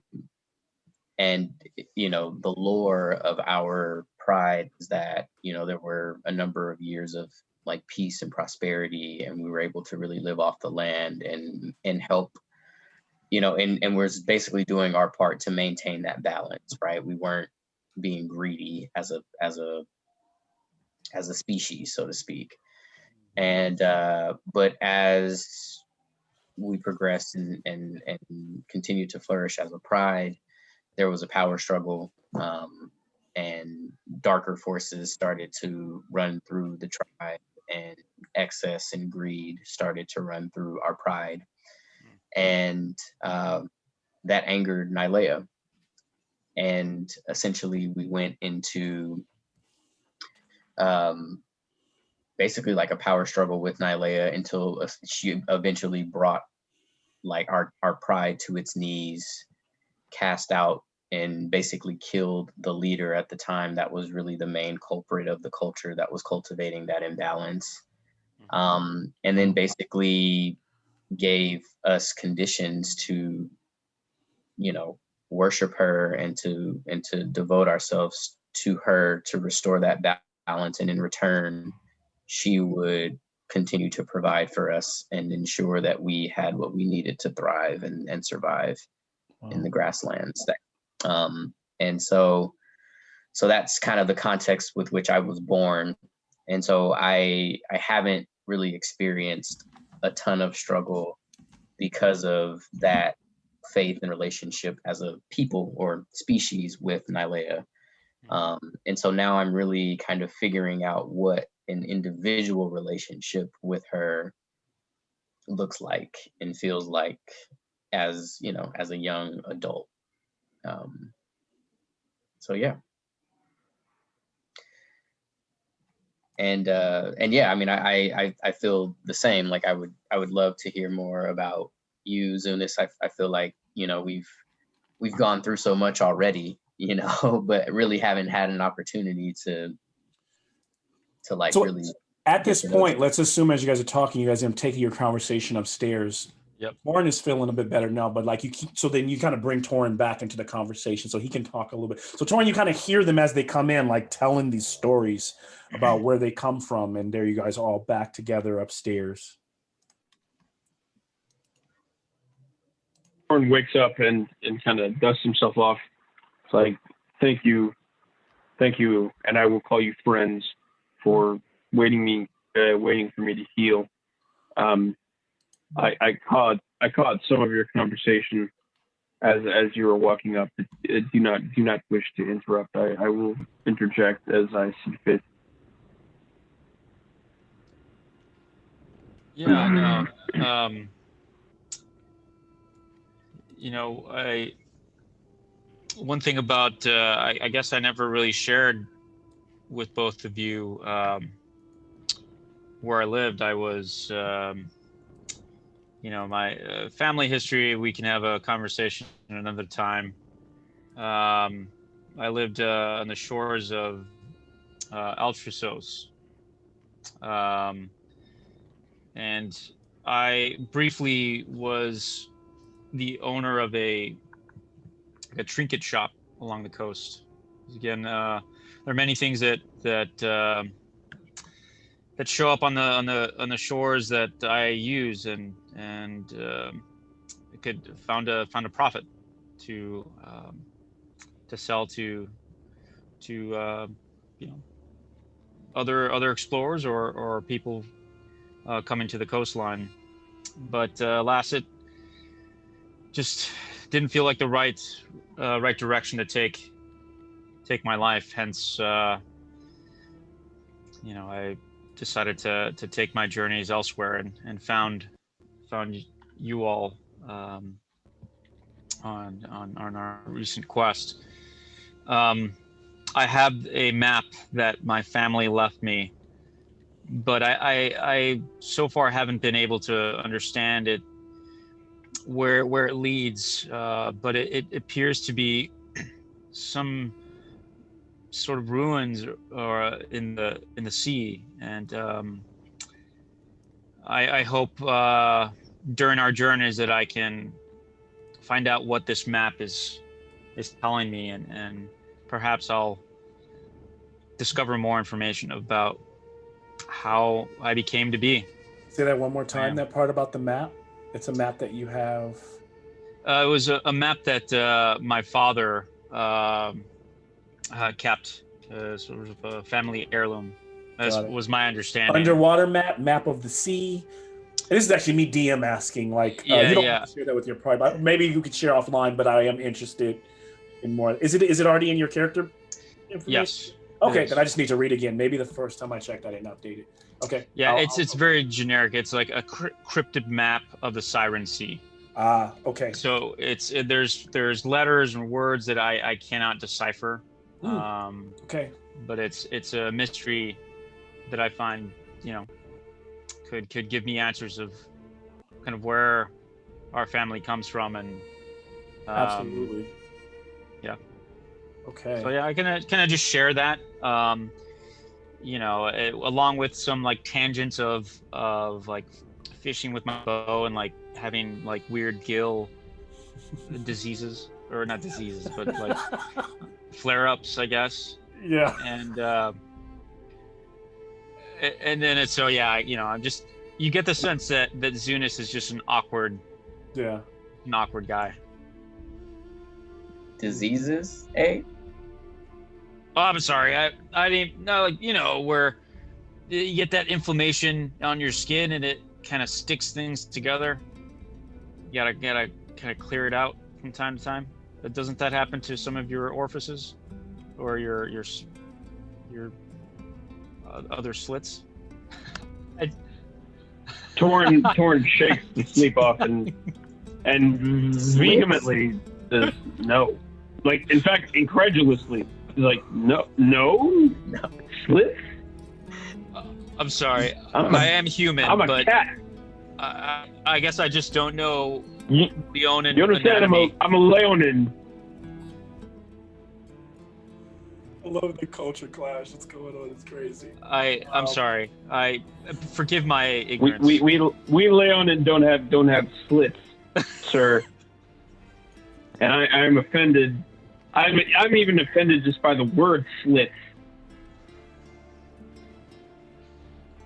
and the lore of our pride is that there were a number of years of like peace and prosperity, and we were able to really live off the land and help, and we're basically doing our part to maintain that balance, right? We weren't being greedy as a species, so to speak. And but as we progressed and continued to flourish as a pride, there was a power struggle, and darker forces started to run through the tribe, and excess and greed started to run through our pride, and that angered Nylea. And essentially, we went into um, basically like a power struggle with Nylea until she eventually brought like our pride to its knees, cast out and basically killed the leader at the time that was really the main culprit of the culture that was cultivating that imbalance. And then basically gave us conditions to, worship her and to devote ourselves to her to restore that balance. And in return, she would continue to provide for us and ensure that we had what we needed to thrive and survive in the grasslands. And so that's kind of the context with which I was born. And so I haven't really experienced a ton of struggle because of that faith and relationship as a people or species with Nylea. And so now I'm really kind of figuring out what an individual relationship with her looks like and feels like as a young adult. So yeah. And yeah, I mean, I feel the same. Like I would love to hear more about you, Zunis. I feel like we've gone through so much already, but really haven't had an opportunity to like So really. At this point, let's assume as you guys are talking, you guys are taking your conversation upstairs. Yep. Torin is feeling a bit better now, but like so then you kind of bring Torin back into the conversation so he can talk a little bit. So Torin, you kind of hear them as they come in, like telling these stories about where they come from, and there you guys are all back together upstairs. Torin wakes up and kind of dusts himself off. It's like, thank you, and I will call you friends for waiting for me to heal. I caught some of your conversation as you were walking up. Do not wish to interrupt. I will interject as I see fit. Yeah, no. One thing about I guess I never really shared with both of you where I lived. I was my family history, we can have a conversation another time. I lived on the shores of Altrisos, and I briefly was the owner of a trinket shop along the coast. Again, there are many things that show up on the shores that I use, and it found a profit to sell to other explorers or people coming to the coastline. But alas, it just didn't feel like the right direction to take my life. Hence, I decided to take my journeys elsewhere and found you all on our recent quest. I have a map that my family left me, but I so far haven't been able to understand it where it leads, but it appears to be some sort of ruins or in the sea, and I hope during our journeys that I can find out what this map is telling me, and perhaps I'll discover more information about how I became to be. Say that one more time, that part about the map. It's a map that you have. It was a map that my father kept, sort of a family heirloom. That was my understanding. Underwater map of the sea. And this is actually me DM asking, like, you don't have to share that with your pride, but maybe you could share offline, but I am interested in more. Is it already in your character information? Yes. Okay, then I just need to read again. Maybe the first time I checked, I didn't update it. Okay. Yeah, it's very generic. It's like a cryptid map of the Siren Sea. Okay. So there's letters and words that I cannot decipher. Okay. But it's a mystery that I find, could give me answers of kind of where our family comes from, and absolutely. Yeah. Okay. So yeah, I can just share that, along with some like tangents of like fishing with my bow and like having like weird gill diseases, or not diseases, but like flare-ups, I guess. Yeah. And then it's I'm just, you get the sense that Zunis is just an awkward guy. Diseases, eh? Oh, I'm sorry. I didn't know, like, where you get that inflammation on your skin and it kind of sticks things together. You gotta kind of clear it out from time to time. But doesn't that happen to some of your orifices or your other slits? Torn shakes the sleep off and vehemently says no. Like, in fact, incredulously. He's like, no, slits? I'm sorry. I am human, I'm a cat. I guess I just don't know Leonin. You understand? I'm a Leonin. I love the culture clash that's going on. It's crazy. I'm sorry. I forgive my ignorance. We Leonin don't have slits, sir. And I'm offended. I'm even offended just by the word slits.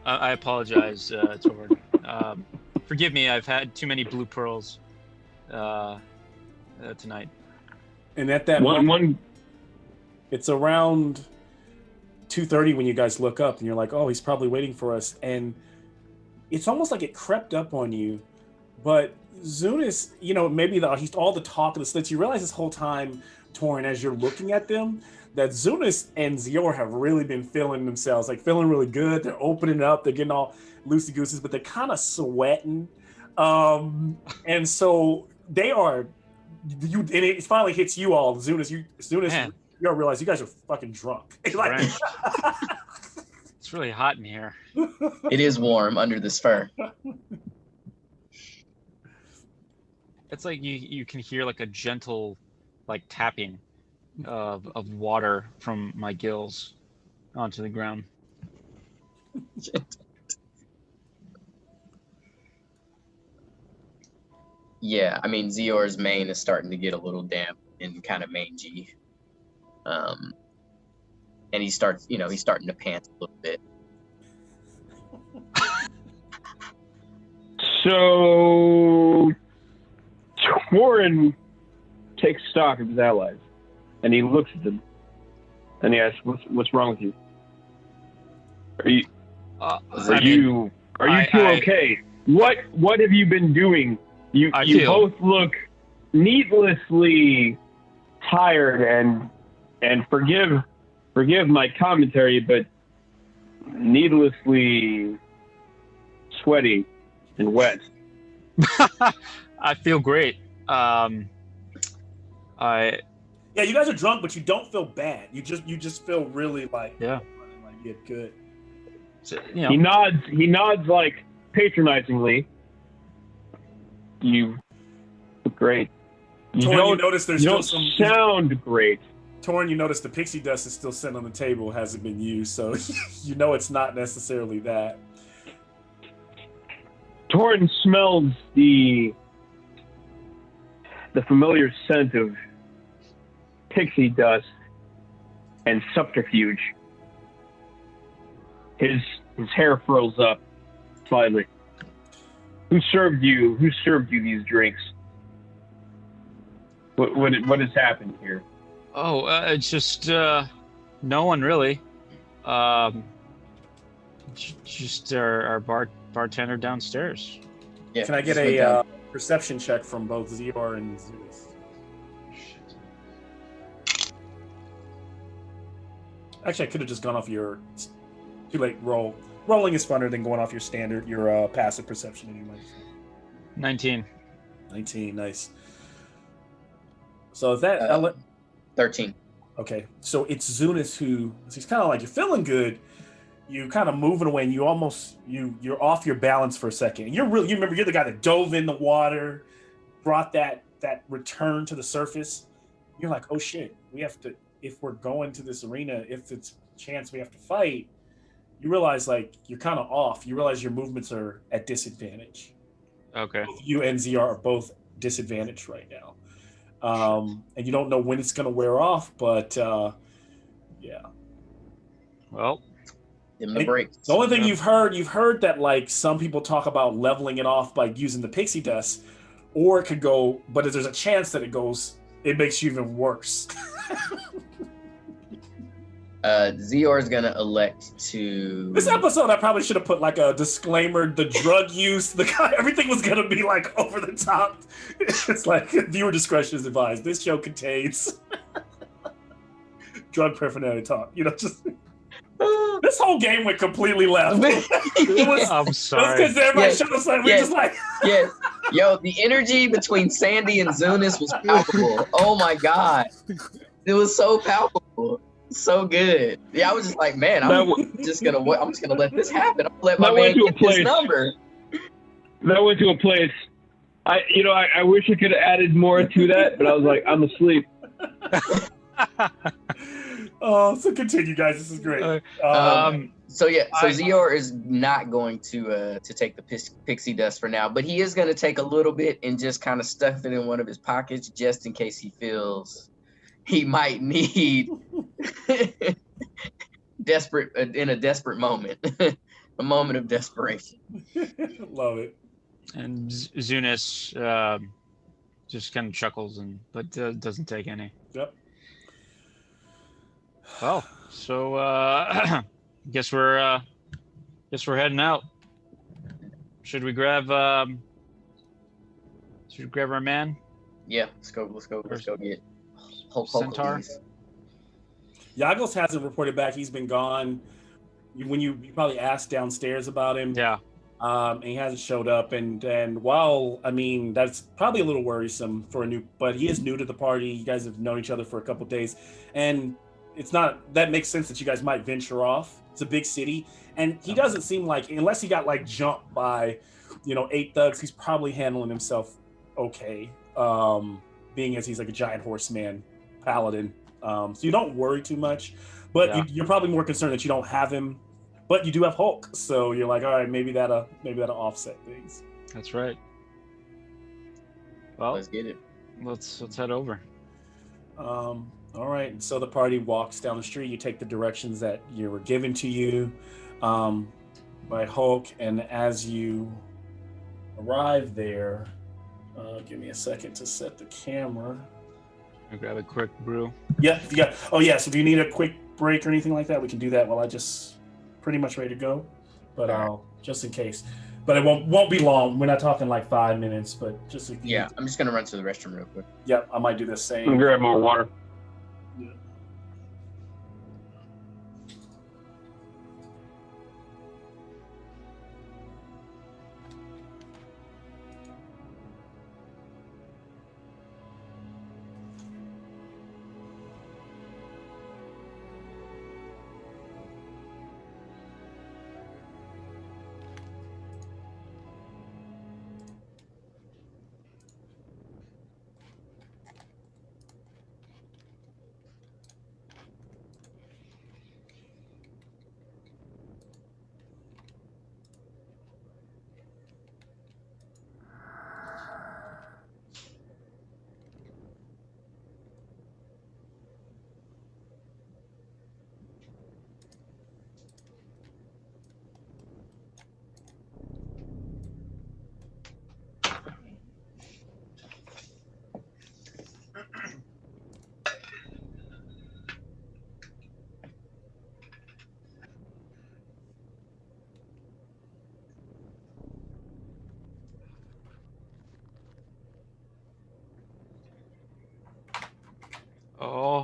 I apologize, Torn. Forgive me. I've had too many blue pearls tonight. And at that moment, it's around 2:30 when you guys look up, and you're like, "Oh, he's probably waiting for us." And it's almost like it crept up on you, but Zunis, maybe all the talk of the slits. You realize this whole time, Torrin, as you're looking at them, that Zunis and Zior have really been feeling themselves, like feeling really good. They're opening up, they're getting all loosey gooses, but they're kind of sweating, and so they are. And it finally hits you all, Zunis. You don't realize you guys are fucking drunk. Like, it's really hot in here. It is warm under this fur. It's like you can hear like a gentle, like tapping of water from my gills onto the ground. Yeah, I mean, Zior's mane is starting to get a little damp and kind of mangy. And he's starting to pant a little bit. So Warren takes stock of his allies, and he looks at them, and he asks, "What's wrong with you? Are you two okay? What have you been doing? You both look needlessly tired and forgive my commentary, but needlessly sweaty and wet." I feel great. Yeah, you guys are drunk, but you don't feel bad. You just feel really like good. So, He nods like patronizingly. You great. Torn, you notice there's you still don't some. sound great. Torn, you notice the pixie dust is still sitting on the table, hasn't been used, so you know it's not necessarily that. Torn smells the familiar scent of pixie dust and subterfuge. His hair furls up slightly. Who served you these drinks? What has happened here? Oh, it's just no one really. Just our bartender downstairs. Yeah. Can I get just went down. a perception check from both Zior and Zeus? Actually, I could have just gone off your too late roll. Rolling is funner than going off your standard, your passive perception anyway. 19. 19, nice. So is that 13. Okay, so it's Zunis who he's kind of like, you're feeling good, you kind of moving away, and you're off your balance for a second. You remember you're the guy that dove in the water, brought that return to the surface. You're like, oh shit, we have to, if we're going to this arena, if it's a chance we have to fight. You realize like you're kind of off. You realize your movements are at disadvantage. Okay. Both you and ZR are both disadvantaged right now. And you don't know when it's going to wear off, but yeah. Well, Give him the break. The only thing you've heard that like some people talk about leveling it off by using the pixie dust, or it could go, but if there's a chance that it makes you even worse. Zior is gonna elect to. This episode, I probably should have put like a disclaimer: the drug use, everything was gonna be like over the top. It's like viewer discretion is advised. This show contains drug paraphernalia talk. Just this whole game went completely left. I'm sorry. Because everybody showed us like we're just like. Yes. Yo, the energy between Sandy and Zunis was palpable. Oh my god, it was so palpable. So good. Yeah, I was just like, man, I'm just gonna let this happen. I'm gonna let my man get this number. That went to a place. I wish I could have added more to that, but I was like, I'm asleep. Oh, so continue, guys. This is great. So Zior is not going to take the pixie dust for now, but he is going to take a little bit and just kind of stuff it in one of his pockets just in case he feels he might need in a desperate moment, a moment of desperation. Love it. And Zunis just kind of chuckles but doesn't take any. Yep. Well, so guess we're heading out. Should we grab our man? Yeah, let's go get Centaur. Yagos hasn't reported back. He's been gone. When you probably asked downstairs about him. Yeah. And he hasn't showed up. And while, I mean, that's probably a little worrisome but he is new to the party. You guys have known each other for a couple of days. And that makes sense that you guys might venture off. It's a big city. And he doesn't seem like, unless he got like jumped by, 8 thugs, he's probably handling himself okay. Being as he's like a giant horseman paladin. So you don't worry too much, but you're probably more concerned that you don't have him, but you do have Hulk. So you're like, all right, maybe that'll offset things. That's right. Well, let's get it. Let's head over. All right. And so the party walks down the street. You take the directions that you were given to you by Hulk. And as you arrive there, give me a second to set the camera. I'll grab a quick brew. Yeah. Oh, yes. If you need a quick break or anything like that, we can do that while I just pretty much ready to go. But just in case. But it won't be long. We're not talking like 5 minutes, but just if you I'm just gonna run to the restroom real quick. Yep, I might do the same. I'm gonna grab more water. Yeah.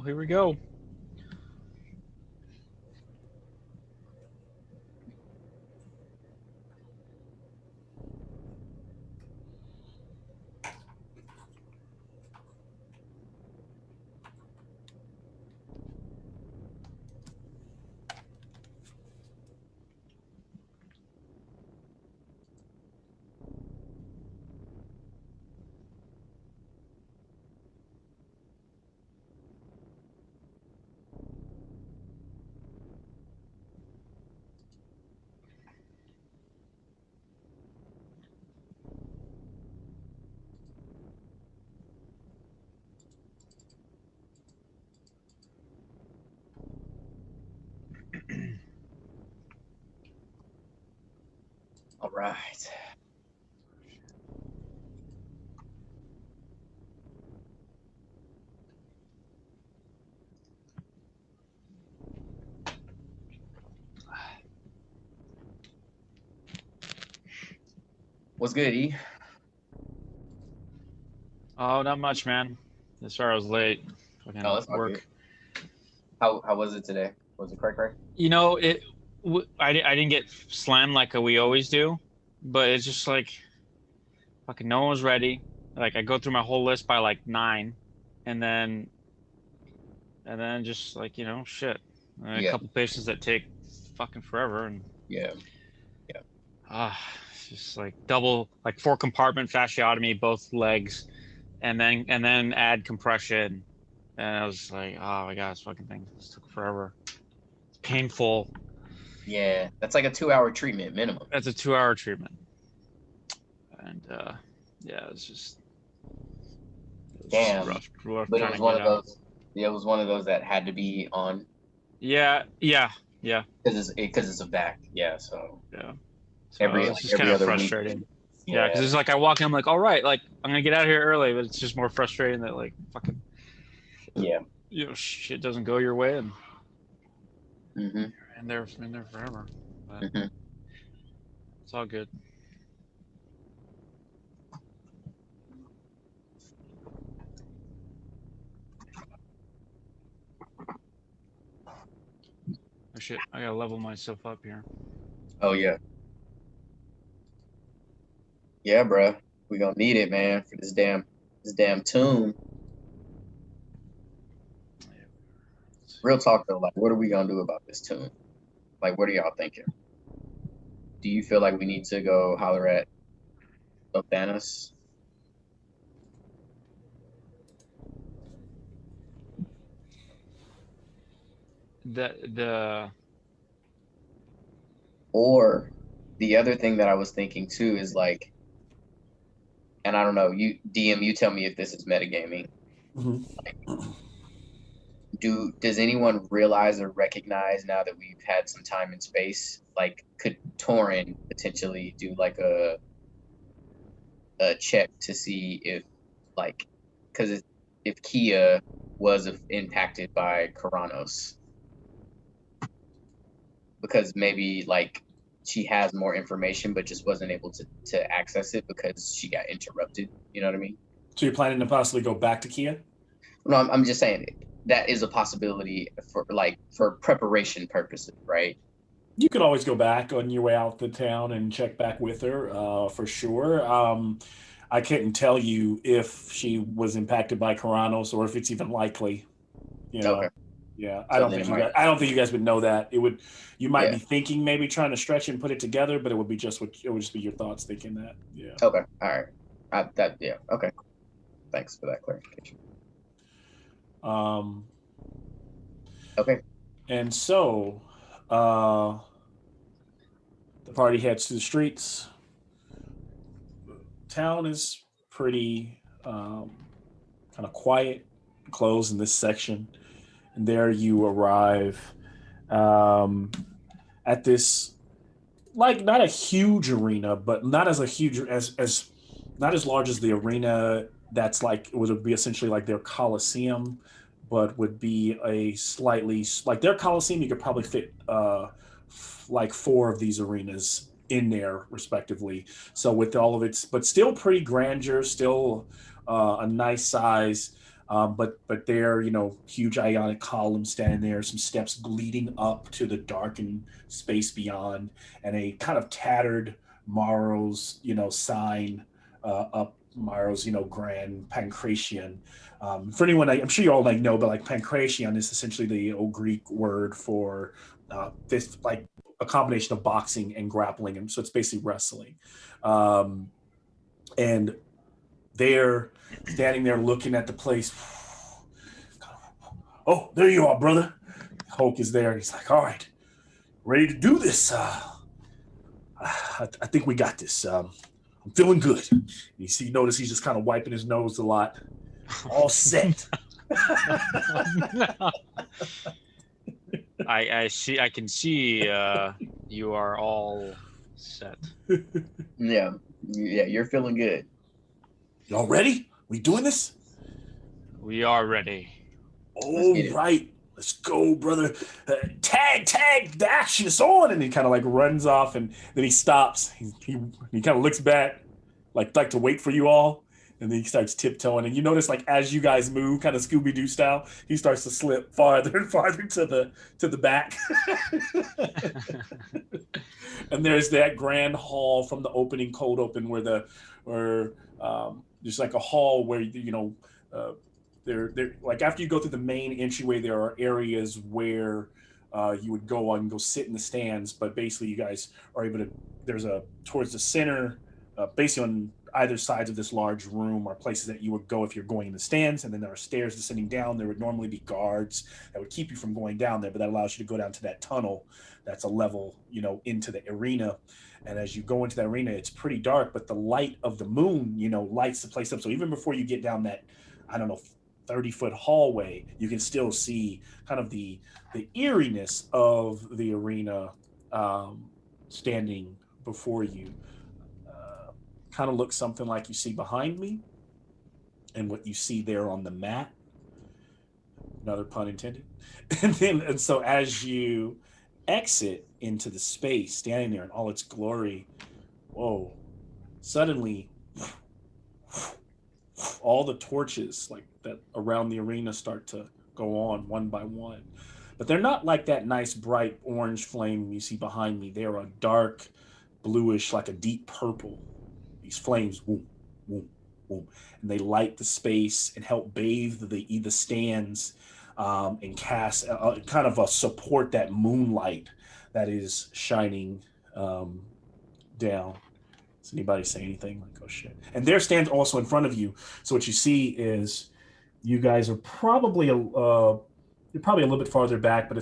here we go. All right. What's good, E? Oh, not much, man. Sorry I was late. Fucking Oh, that's all work. good. How was it today? Was it cray? You know, I didn't get slammed like we always do, but it's just like fucking no one was ready. Like I go through my whole list by like 9, and then just like shit, a Yeah. couple patients that take fucking forever, and Yeah. it's just like double, like 4-compartment fasciotomy, both legs, and then add compression, and I was like, oh my god, this fucking thing this took forever. It's painful. Yeah. That's like a 2-hour treatment minimum. That's a 2-hour treatment, and yeah, it was Damn. rough But it trying was to one get of out. those. Yeah, it was one of those that had to be on Yeah. because it's a back. Yeah. So So every it's just kind of other week. frustrating. Yeah, because it's like I walk in, I'm like, all right, like I'm gonna get out of here early, but it's just more frustrating that like fucking Yeah. shit doesn't go your way, and Mm-hmm. and they're in there forever. But Mm-hmm. it's all good. Oh shit, I gotta level myself up here. Oh yeah. Yeah, bro. We gonna need it, man, for this damn tune. Real talk though, like, what are we gonna do about this tune? Like, what are y'all thinking? Do you feel like we need to go holler at THEROS? The Or the other thing that I was thinking too is like, and I don't know, you DM, you tell me if this is metagaming. Mm-hmm. Does anyone realize or recognize now that we've had some time and space, like could Torin potentially do like a check to see if like, because if Kia was impacted by Karanos, because maybe like she has more information but just wasn't able to access it because she got interrupted, you know what I mean? So you're planning to possibly go back to Kia? No, I'm just saying that is a possibility for preparation purposes, right? You could always go back on your way out the town and check back with her, for sure. I couldn't tell you if she was impacted by Karanos or if it's even likely. You know, Okay. yeah. So then it might. I don't think you guys would know that. It would. You might Yeah. be thinking maybe trying to stretch and put it together, but it would be just what it would just be your thoughts thinking that. Yeah. Okay. All right. Yeah. Okay. Thanks for that clarification. Okay. And so, the party heads to the streets. Town is pretty kind of quiet, closed in this section. And there you arrive at this, like, not a huge arena, but not as a huge as not as large as the arena that's like it would be essentially like their Coliseum, but would be a slightly like their Coliseum. You could probably fit like 4 of these arenas in there respectively. So with all of its, but still pretty grandeur, still a nice size. But there, huge ionic columns standing there, some steps leading up to the darkened space beyond, and a kind of tattered Maro's, sign up Maro's, Grand Pancration. For anyone, I'm sure you all know, but like Pancration is essentially the old Greek word for this, like a combination of boxing and grappling, and so it's basically wrestling. And they're standing there looking at the place. Oh, there you are, brother. Hulk is there. He's like, all right, ready to do this. I think we got this. I'm feeling good. You notice he's just kind of wiping his nose a lot. All set. I can see you are all set. Yeah, you're feeling good. Y'all ready? We doing this? We are ready. All right. Let's go, brother. Tag, the action is on. And he kind of like runs off, and then he stops. He kind of looks back, like to wait for you all. And then he starts tiptoeing. And you notice, like, as you guys move, kind of Scooby-Doo style, he starts to slip farther and farther to the back. And there's that grand hall from the opening cold open where there's like a hall where, there like after you go through the main entryway, there are areas where you would go on and go sit in the stands. But basically you guys are able to, towards the center, basically on either sides of this large room are places that you would go if you're going in the stands, and then there are stairs descending down. There would normally be guards that would keep you from going down there, but that allows you to go down to that tunnel that's a level, into the arena. And as you go into that arena, it's pretty dark, but the light of the moon, lights the place up. So even before you get down that, 30-foot hallway, you can still see kind of the eeriness of the arena standing before you. Kind of looks something like you see behind me and what you see there on the mat. Another pun intended. And so as you exit into the space, standing there in all its glory, whoa, suddenly all the torches like that around the arena start to go on one by one. But they're not like that nice bright orange flame you see behind me. They're a dark bluish, like a deep purple. These flames, boom, boom, boom, and they light the space and help bathe the stands and cast kind of support that moonlight that is shining down. Does anybody say anything? Like, oh shit! And their stands also in front of you. So what you see is you guys are probably you're probably a little bit farther back, but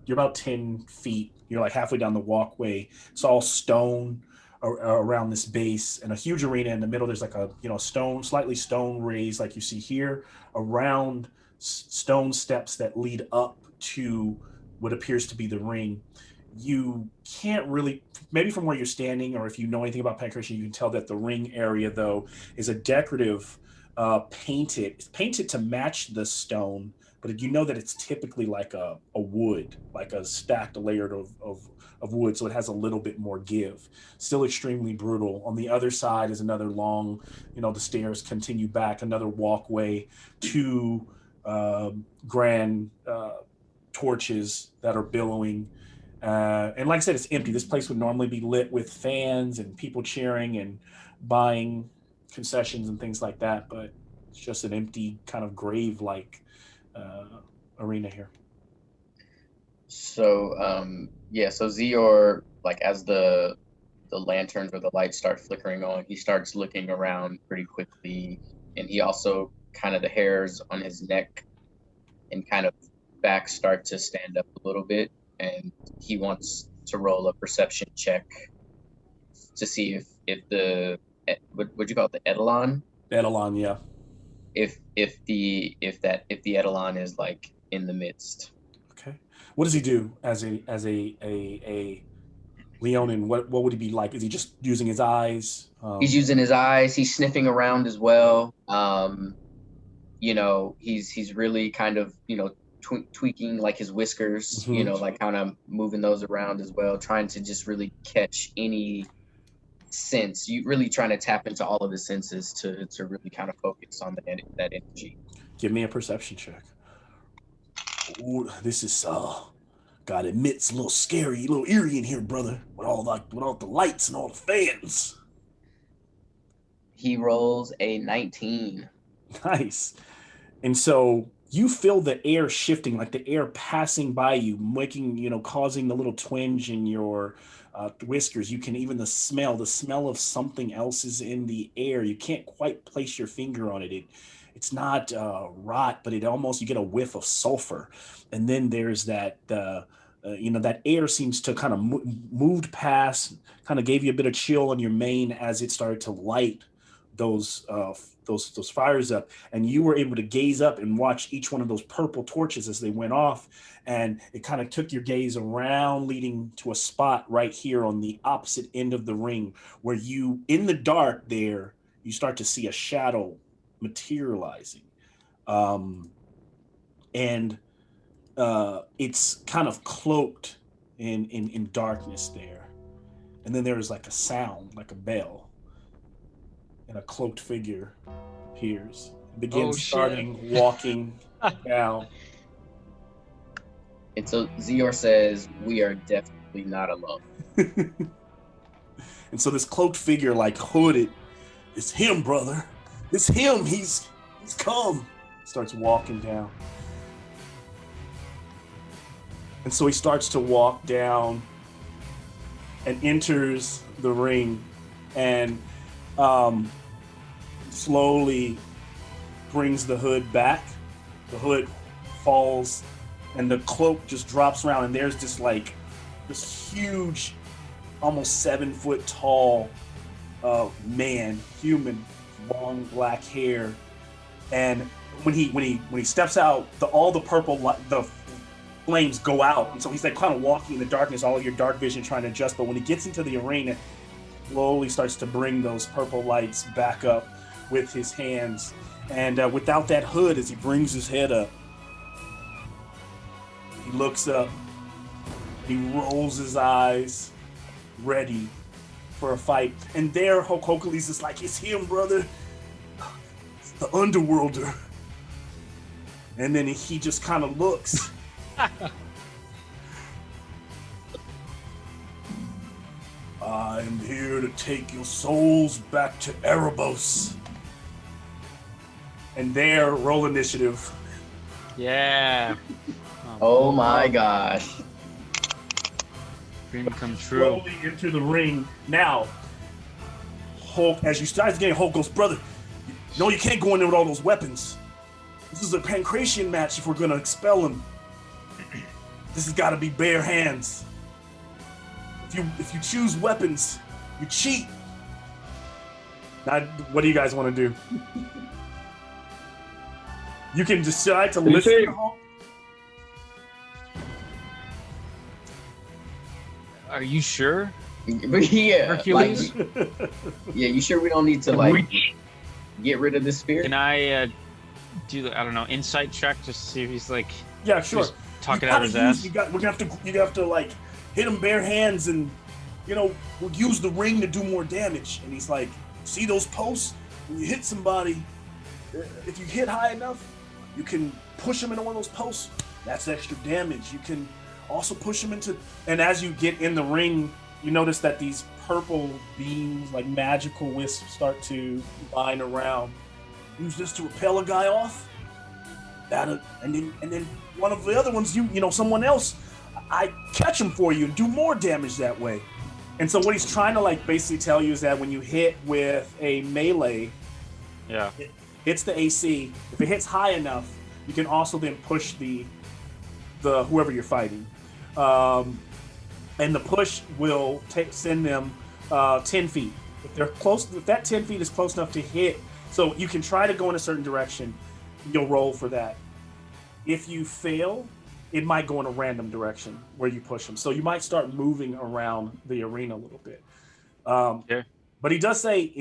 you're about 10 feet. You're like halfway down the walkway. It's all stone around this base, and a huge arena in the middle. There's like a slightly stone raised like you see here, around stone steps that lead up to what appears to be the ring. You can't really, maybe from where you're standing, or if you know anything about Pancration, you can tell that the ring area though is a decorative painted to match the stone, but you know that it's typically like a wood, like a stacked layer of wood, so it has a little bit more give. Still extremely brutal. On the other side is another long, the stairs continue back, another walkway to grand torches that are billowing. And like I said, it's empty. This place would normally be lit with fans and people cheering and buying concessions and things like that, but it's just an empty kind of grave-like arena here. So so Zior, like as the lanterns or the lights start flickering on, he starts looking around pretty quickly, and he also kind of, the hairs on his neck and kind of back start to stand up a little bit, and he wants to roll a perception check to see if the what you call it, the etalon? Etalon, yeah. If the etalon is like in the midst. Okay. What does he do as a Leonin? What would he be like? Is he just using his eyes? He's using his eyes. He's sniffing around as well. He's really kind of tweaking like his whiskers. Mm-hmm. Like kind of moving those around as well, trying to just really catch any sense. You really trying to tap into all of his senses to really kind of focus on that energy. Give me a perception check. Ooh, this is gotta admit, it's a little scary, a little eerie in here, brother. With all the lights and all the fans. He rolls a 19. Nice. And so you feel the air shifting, like the air passing by you, making, causing the little twinge in your whiskers. You can even the smell of something else is in the air. You can't quite place your finger on it. It's not rot, but it almost, you get a whiff of sulfur. And then there's that, that air seems to kind of moved past, kind of gave you a bit of chill on your mane as it started to light those fires up, and you were able to gaze up and watch each one of those purple torches as they went off, and it kind of took your gaze around, leading to a spot right here on the opposite end of the ring, where you, in the dark there, you start to see a shadow materializing, and it's kind of cloaked in darkness there, and then there's like a sound, like a bell, and a cloaked figure appears, begins starting walking down. And so Zior says, "We are definitely not alone." And so this cloaked figure, like hooded, it's him, brother. It's him. He's come. Starts walking down. And so he starts to walk down and enters the ring, and slowly brings the hood back. The hood falls and the cloak just drops around, and there's this huge, almost 7 foot tall man, human, long black hair. And when he steps out, all the purple the flames go out, and so he's like kind of walking in the darkness, all of your dark vision trying to adjust. But when he gets into the arena, slowly starts to bring those purple lights back up with his hands, and without that hood, as he brings his head up, he looks up, he rolls his eyes, ready for a fight. And there, Hokuli's is like, "It's him, brother. It's the Underworlder." And then he just kind of looks. "I am here to take your souls back to Erebos." And there, roll initiative. Yeah. Oh my gosh. Dream come true. Slowly enter the ring. Now, Hulk, as you start getting, Hulk goes, "Brother, no, you can't go in there with all those weapons. This is a Pancratian match if we're going to expel him. This has got to be bare hands. If you choose weapons, you cheat." Now, what do you guys want to do? You can decide to listen to Hulk. Are you sure? Yeah, Hercules? yeah. You sure we don't need to get rid of this spirit? Can I do the, I don't know, insight check just to see if he's like, Yeah, sure. just talking out of his ass? You have to like hit him bare hands, and we'll use the ring to do more damage. And he's like, "See those posts? When you hit somebody, if you hit high enough, you can push him into one of those posts. That's extra damage. You can also push him into..." And as you get in the ring, you notice that these purple beams, like magical wisps, start to line around. "Use this to repel a guy off. And then one of the other ones, someone else, I catch him for you and do more damage that way." And so what he's trying to basically tell you is that when you hit with a melee, Yeah. it hits the AC. If it hits high enough, you can also then push the whoever you're fighting. And the push will send them 10 feet. If they're close, if that 10 feet is close enough to hit, so you can try to go in a certain direction, you'll roll for that. If you fail, it might go in a random direction where you push them. So you might start moving around the arena a little bit. Yeah. But he does say,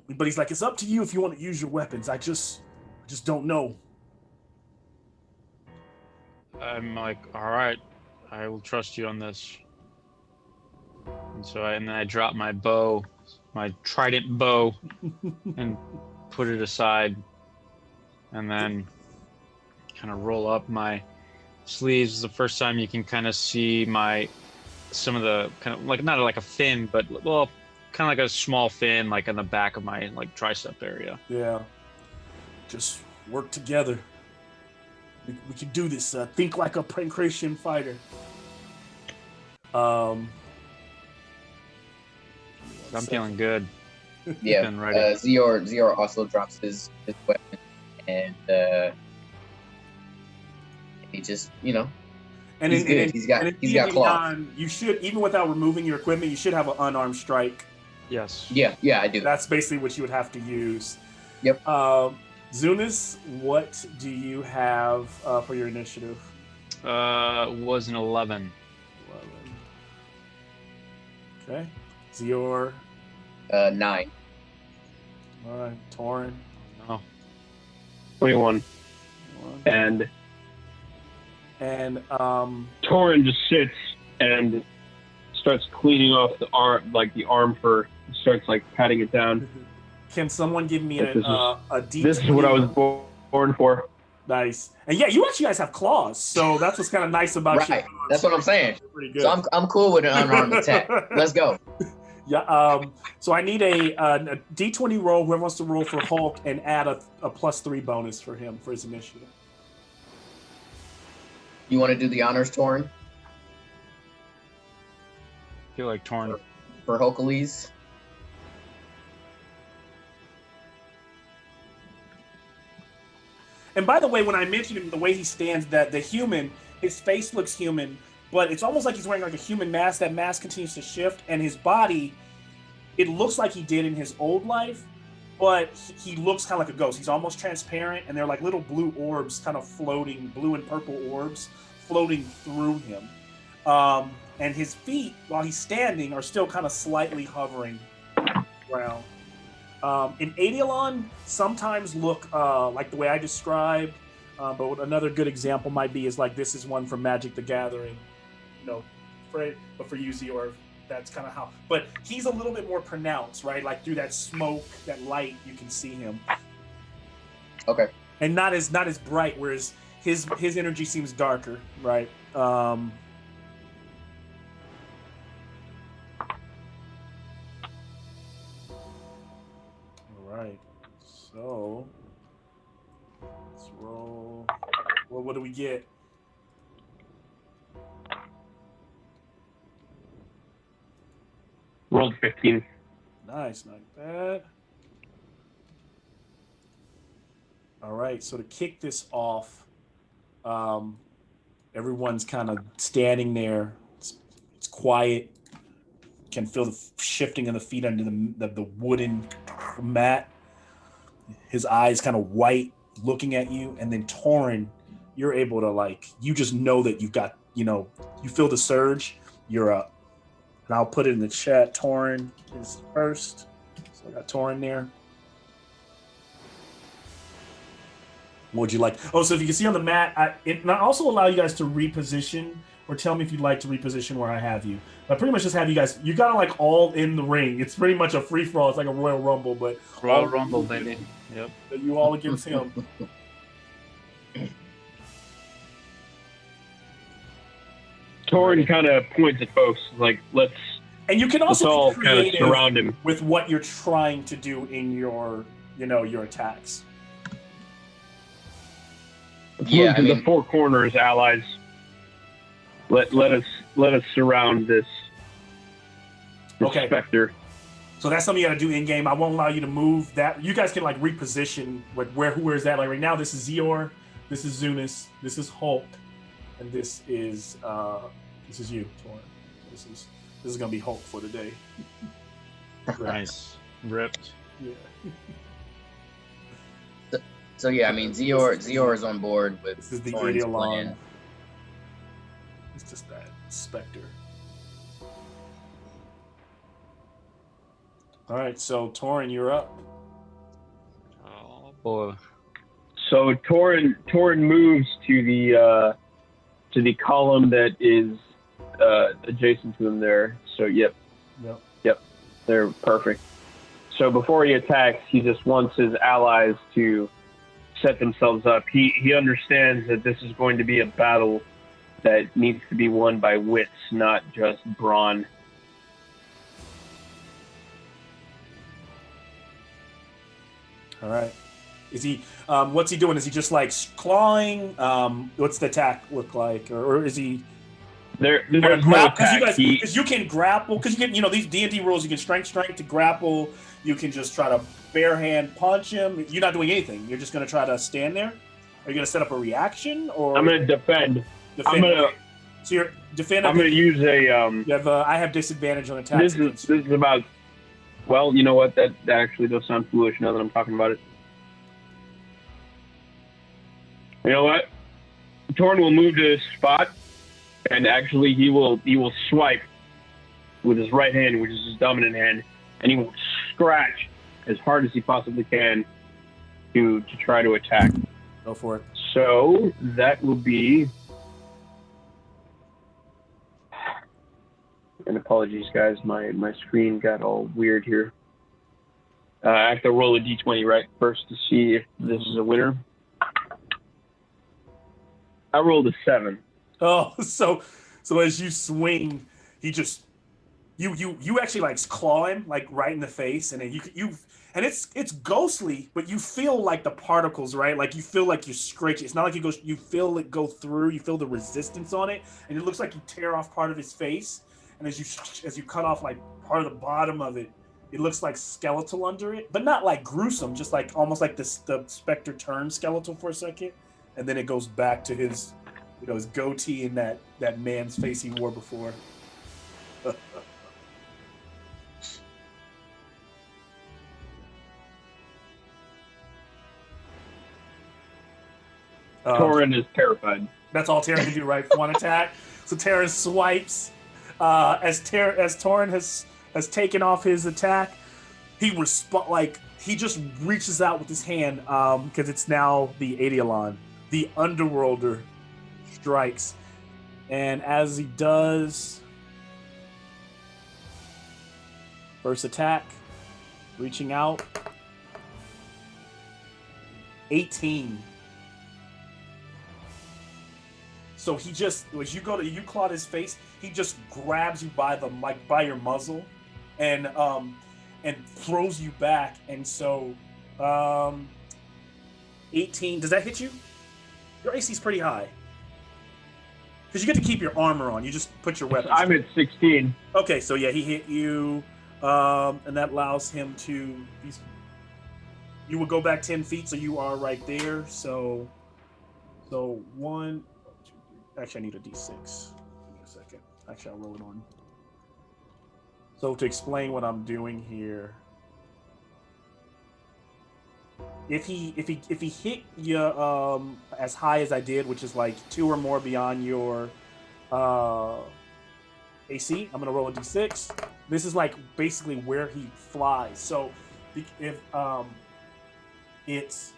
but he's like, "It's up to you if you want to use your weapons. I just don't know." I'm like, all right, I will trust you on this. And so then I drop my bow, my trident bow, and put it aside. And then kind of roll up my sleeves. The first time you can kind of see some of the kind of like, not like a fin, but well, kind of like a small fin, like on the back of my like tricep area. Yeah. Just work together. We can do this. Think like a pancration fighter. I'm feeling good. Yeah. Feeling ready. Zior also drops his weapon, and he just, And he's good. He's got D&D claws. 9, you should, even without removing your equipment, you should have an unarmed strike. Yes. Yeah, I do. That's basically what you would have to use. Yep. Zunis, what do you have for your initiative? Was an 11. 11. Okay. Zior. 9. All right. Torin. No. 21. And Torin just sits and starts cleaning off the arm fur. Starts like patting it down. Can someone give me a D20? This is what I was born for. Nice. And yeah, you actually guys have claws, so that's what's kind of nice about you. Right. That's what I'm saying. Pretty good. So I'm cool with an unarmed attack. Let's go. Yeah. So I need a D20 roll. Whoever wants to roll for Hulk and add a +3 bonus for him for his initiative. You want to do the honors, Torin? I feel like Torin. For Hercules? And by the way, when I mentioned him, the way he stands, that the human, his face looks human, but it's almost like he's wearing like a human mask. That mask continues to shift, and his body, it looks like he did in his old life, but he looks kind of like a ghost. He's almost transparent, and they're like little blue orbs kind of floating, blue and purple orbs floating through him. And his feet, while he's standing, are still kind of slightly hovering around. In Adialon, sometimes look like the way I described, but what another good example might be is like this is one from Magic the Gathering, but for you, Zior, that's kind of how. But he's a little bit more pronounced, right? Like through that smoke, that light, you can see him. Okay. And not as bright, whereas his energy seems darker, right? Right. So let's roll. Well, what do we get? Rolled 15. Nice, not bad. All right, so to kick this off, everyone's kind of standing there. It's quiet. Can feel the shifting of the feet under the wooden mat. His eyes kind of white, looking at you, and then Torin, you're able to you just know that you've got, you feel the surge. You're up, and I'll put it in the chat. Torin is first, so I got Torin there. What would you like? Oh, so if you can see on the mat, it also allow you guys to reposition, or tell me if you'd like to reposition where I have you. I pretty much just have you guys. You got all in the ring. It's pretty much a free for all. It's like a Royal Rumble, but Royal Rumble, baby. Yep. You all against him. Torin kind of points at folks like, let's. And you can also all be creative kind of surround him with what you're trying to do in your, your attacks. Yeah, I mean, the four corners, allies. Let us surround this Okay. specter. So that's something you got to do in game. I won't allow you to move that. You guys can reposition where's that? Like right now, this is Zior, this is Zunis, this is Hulk, and this is you, Torin. This is gonna be Hulk for today. Nice. Ripped. Yeah. So yeah, I mean, Zior is on board with This is the Torin's Adialon. plan. It's just that specter. All right, so Torin, you're up. Oh boy. So Torin moves to the column that is adjacent to them there. So yep, they're perfect. So before he attacks, he just wants his allies to set themselves up. He understands that this is going to be a battle that needs to be won by wits, not just brawn. All right. Is he? What's he doing? Is he just like clawing? What's the attack look like, or is he? There's no attack. Because you can grapple. Because you can, these D&D rules. You can strength to grapple. You can just try to bare hand punch him. You're not doing anything. You're just going to try to stand there. Are you going to set up a reaction, or I'm going to defend. Okay. So you're defend. I'm going to use a. You have. I have disadvantage on attacks. This is about. Well, you know what? That actually does sound foolish now that I'm talking about it. You know what? Torn will move to his spot, and actually he will swipe with his right hand, which is his dominant hand, and he will scratch as hard as he possibly can to try to attack. Go for it. So that will be. And apologies, guys. My screen got all weird here. I have to roll a d20 right first to see if this is a winner. I rolled a 7. Oh, so as you swing, he just you actually like claw him like right in the face, and then you and it's ghostly, but you feel like the particles, right? Like you feel like you're scratching. It's not like you feel it go through. You feel the resistance on it, and it looks like you tear off part of his face. And as you cut off like part of the bottom of it, it looks like skeletal under it, but not like gruesome, just like almost like the Spectre turns skeletal for a second, and then it goes back to his, his goatee and that man's face he wore before. Torin is terrified. That's all Taran can do, right? For one attack. So Taran swipes. As Torin has taken off his attack, he just reaches out with his hand because it's now the Aedialon, the Underworlder, strikes, and as he does, first attack, reaching out, 18. So he just, as you claw his face, he just grabs you by your muzzle, and throws you back. And so, 18. Does that hit you? Your AC is pretty high because you get to keep your armor on. You just put your weapons. I'm at 16. Okay, so yeah, he hit you, and that allows him to. You would go back 10 feet, so you are right there. So 1. Actually, I need a d6. Give me a second. Actually, I'll roll it on. So to explain what I'm doing here, if he hit you as high as I did, which is like 2 or more beyond your AC, I'm gonna roll a d6. This is like basically where he flies. So if it's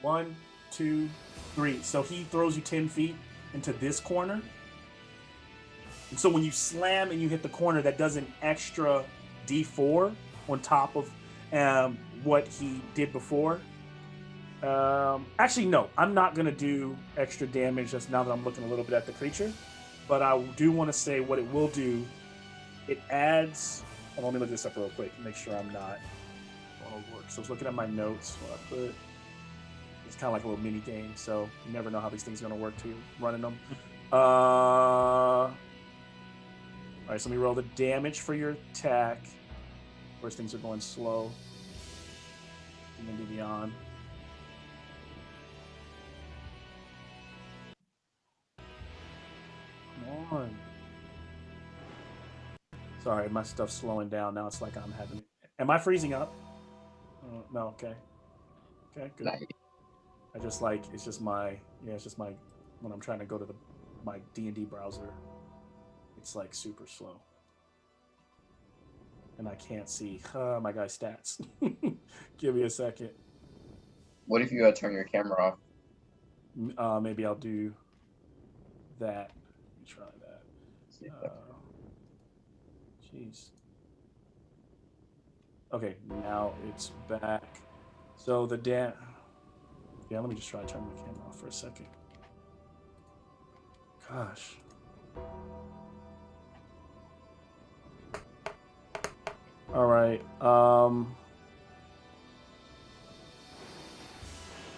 1, 2, 3, so he throws you 10 feet into this corner, and so when you slam and you hit the corner, that does an extra d4 on top of what he did before. Actually, no, I'm not gonna do extra damage just now that I'm looking a little bit at the creature, but I do want to say what it will do. It adds. Let me look this up real quick and make sure I'm not going to work. So I was looking at my notes. What I put. It's kind of like a little mini game, so you never know how these things are going to work too, running them. All right, so let me roll the damage for your attack. Of course, things are going slow. And then beyond. Come on. Sorry, my stuff's slowing down now. It's like I'm having. Am I freezing up? No. Okay. Okay. Good. I just like it's just my when I'm trying to go to my D&D browser, it's like super slow, and I can't see my guy's stats. Give me a second. What if you turn your camera off? Maybe I'll do that. Let me try that. Jeez. Okay, now it's back. So the Yeah, let me just try to turn my camera off for a second. Gosh. All right.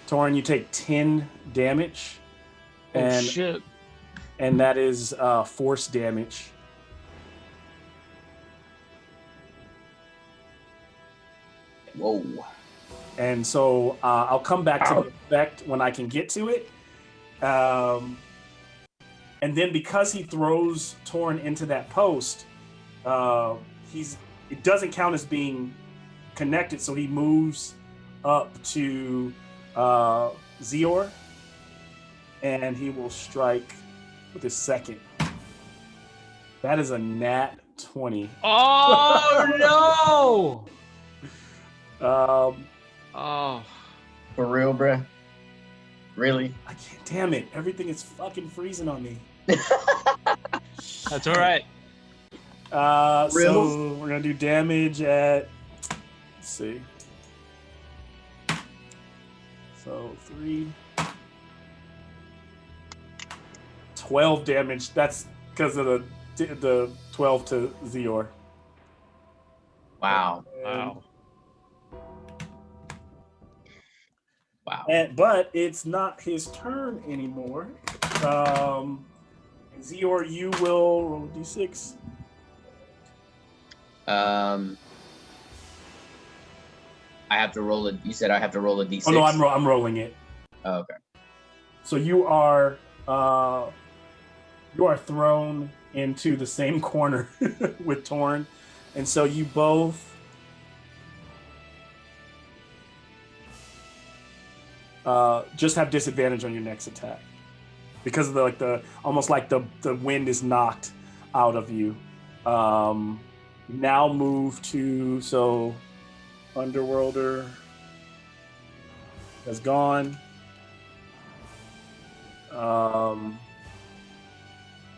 Torin, you take 10 damage. Oh shit. And that is force damage. Whoa. And so I'll come back to the effect when I can get to it. And then because he throws Torin into that post, it doesn't count as being connected, so he moves up to Zior, and he will strike with his second. That is a nat 20. Oh no! Oh, For real, bruh? Really? I can't. Damn it! Everything is fucking freezing on me. That's all right. So we're gonna do damage at. Let's see. So 12 damage. That's because of the 12 to Zior. Wow. Wow. Wow. But it's not his turn anymore. Zior, you will roll a d6. I have to roll it. You said I have to roll a d6. Oh no, I'm rolling it. Oh, okay. So you are thrown into the same corner with Torin, and so you both just have disadvantage on your next attack because of the almost like the wind is knocked out of you. Now move to Underworlder has gone.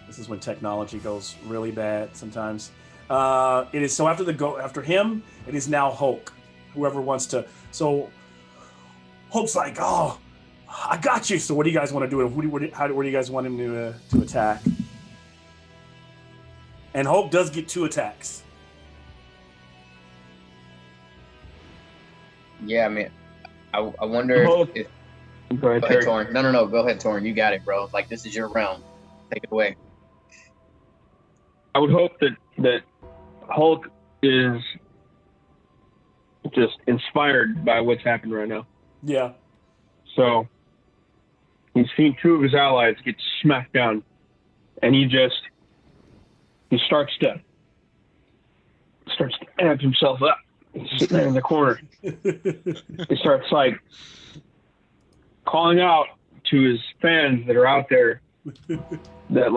This is when technology goes really bad sometimes. It is so after him, it is now Hulk. Whoever wants to. So Hulk's like, oh, I got you. So what do you guys want to do? What do you guys want him to attack? And Hulk does get 2 attacks. Yeah, I mean, I wonder if. Go ahead, Torin. No. Go ahead, Torin. You got it, bro. Like, this is your realm. Take it away. I would hope that Hulk is just inspired by what's happened right now. Yeah. So he's seen 2 of his allies get smacked down, and he starts to amp himself up. He's sitting there in the corner. He starts like calling out to his fans that are out there that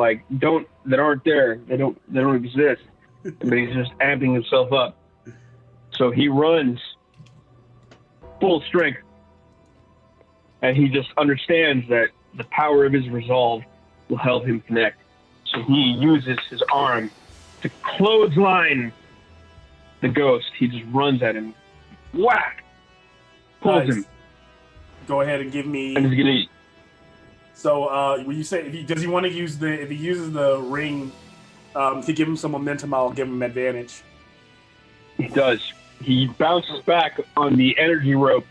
aren't there. They don't exist. But he's just amping himself up. So he runs full strength, and he just understands that the power of his resolve will help him connect. So he uses his arm to clothesline the ghost. He just runs at him. Whack! Pulls him. Go ahead and give me. And he's gonna eat. So when you say if he uses the ring to give him some momentum, I'll give him advantage. He does. He bounces back on the energy rope.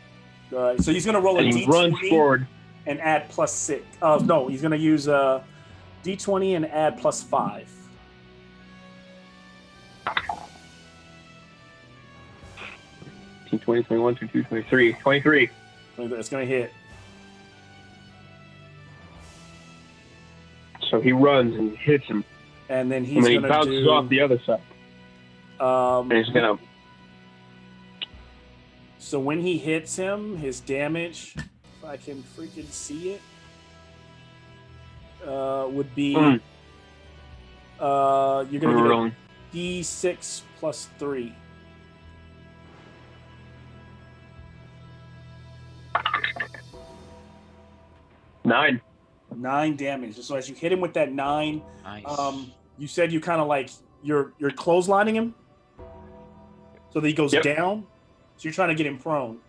So he's gonna roll a D20 runs forward and add +6. No, he's gonna use a D20 and add +5. 20, 21, 22, 23. 23. It's going to hit. So he runs and hits him. And then he bounces off the other side. And he's going to... So when he hits him, his damage, if I can freaking see it, would be... you're going to get a D6 +3. Nine 9 damage. So as you hit him with that 9, Nice. you said you kind of like you're clotheslining him, so that he goes down. So you're trying to get him prone.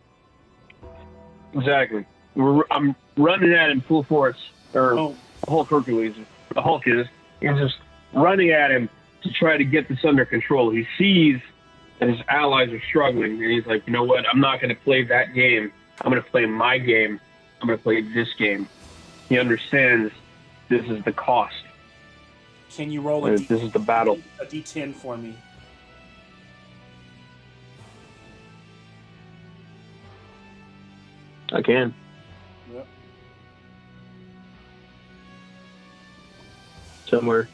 Exactly. I'm running at him full force, or Oh, Hulk Hercules, the Hulk is. He's just running at him to try to get this under control. He sees that his allies are struggling, and he's like, you know what? I'm not going to play that game. I'm going to play my game. I'm going to play this game. He understands this is the cost. can you roll This is the battle. a D10 for me? I can. Yep. Somewhere.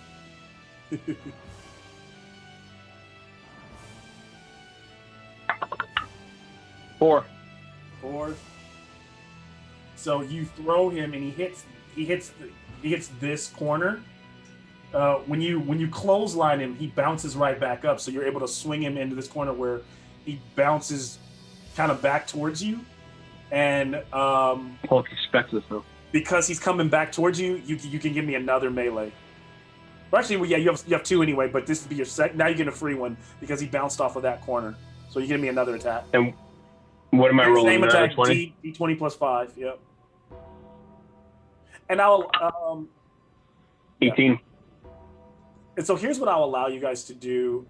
Four. 4. So you throw him, and he hits this corner. When you clothesline him, he bounces right back up. So you're able to swing him into this corner where he bounces kind of back towards you, and Hulk expects this though. because he's coming back towards you, you can give me another melee. Well, actually, well, yeah, you have 2 anyway, but this would be your second. Now you get a free one because he bounced off of that corner. So you give me another attack. And what am I rolling? Same attack, 20? D20 plus 5. Yep. And I'll 18. And so here's what I'll allow you guys to do.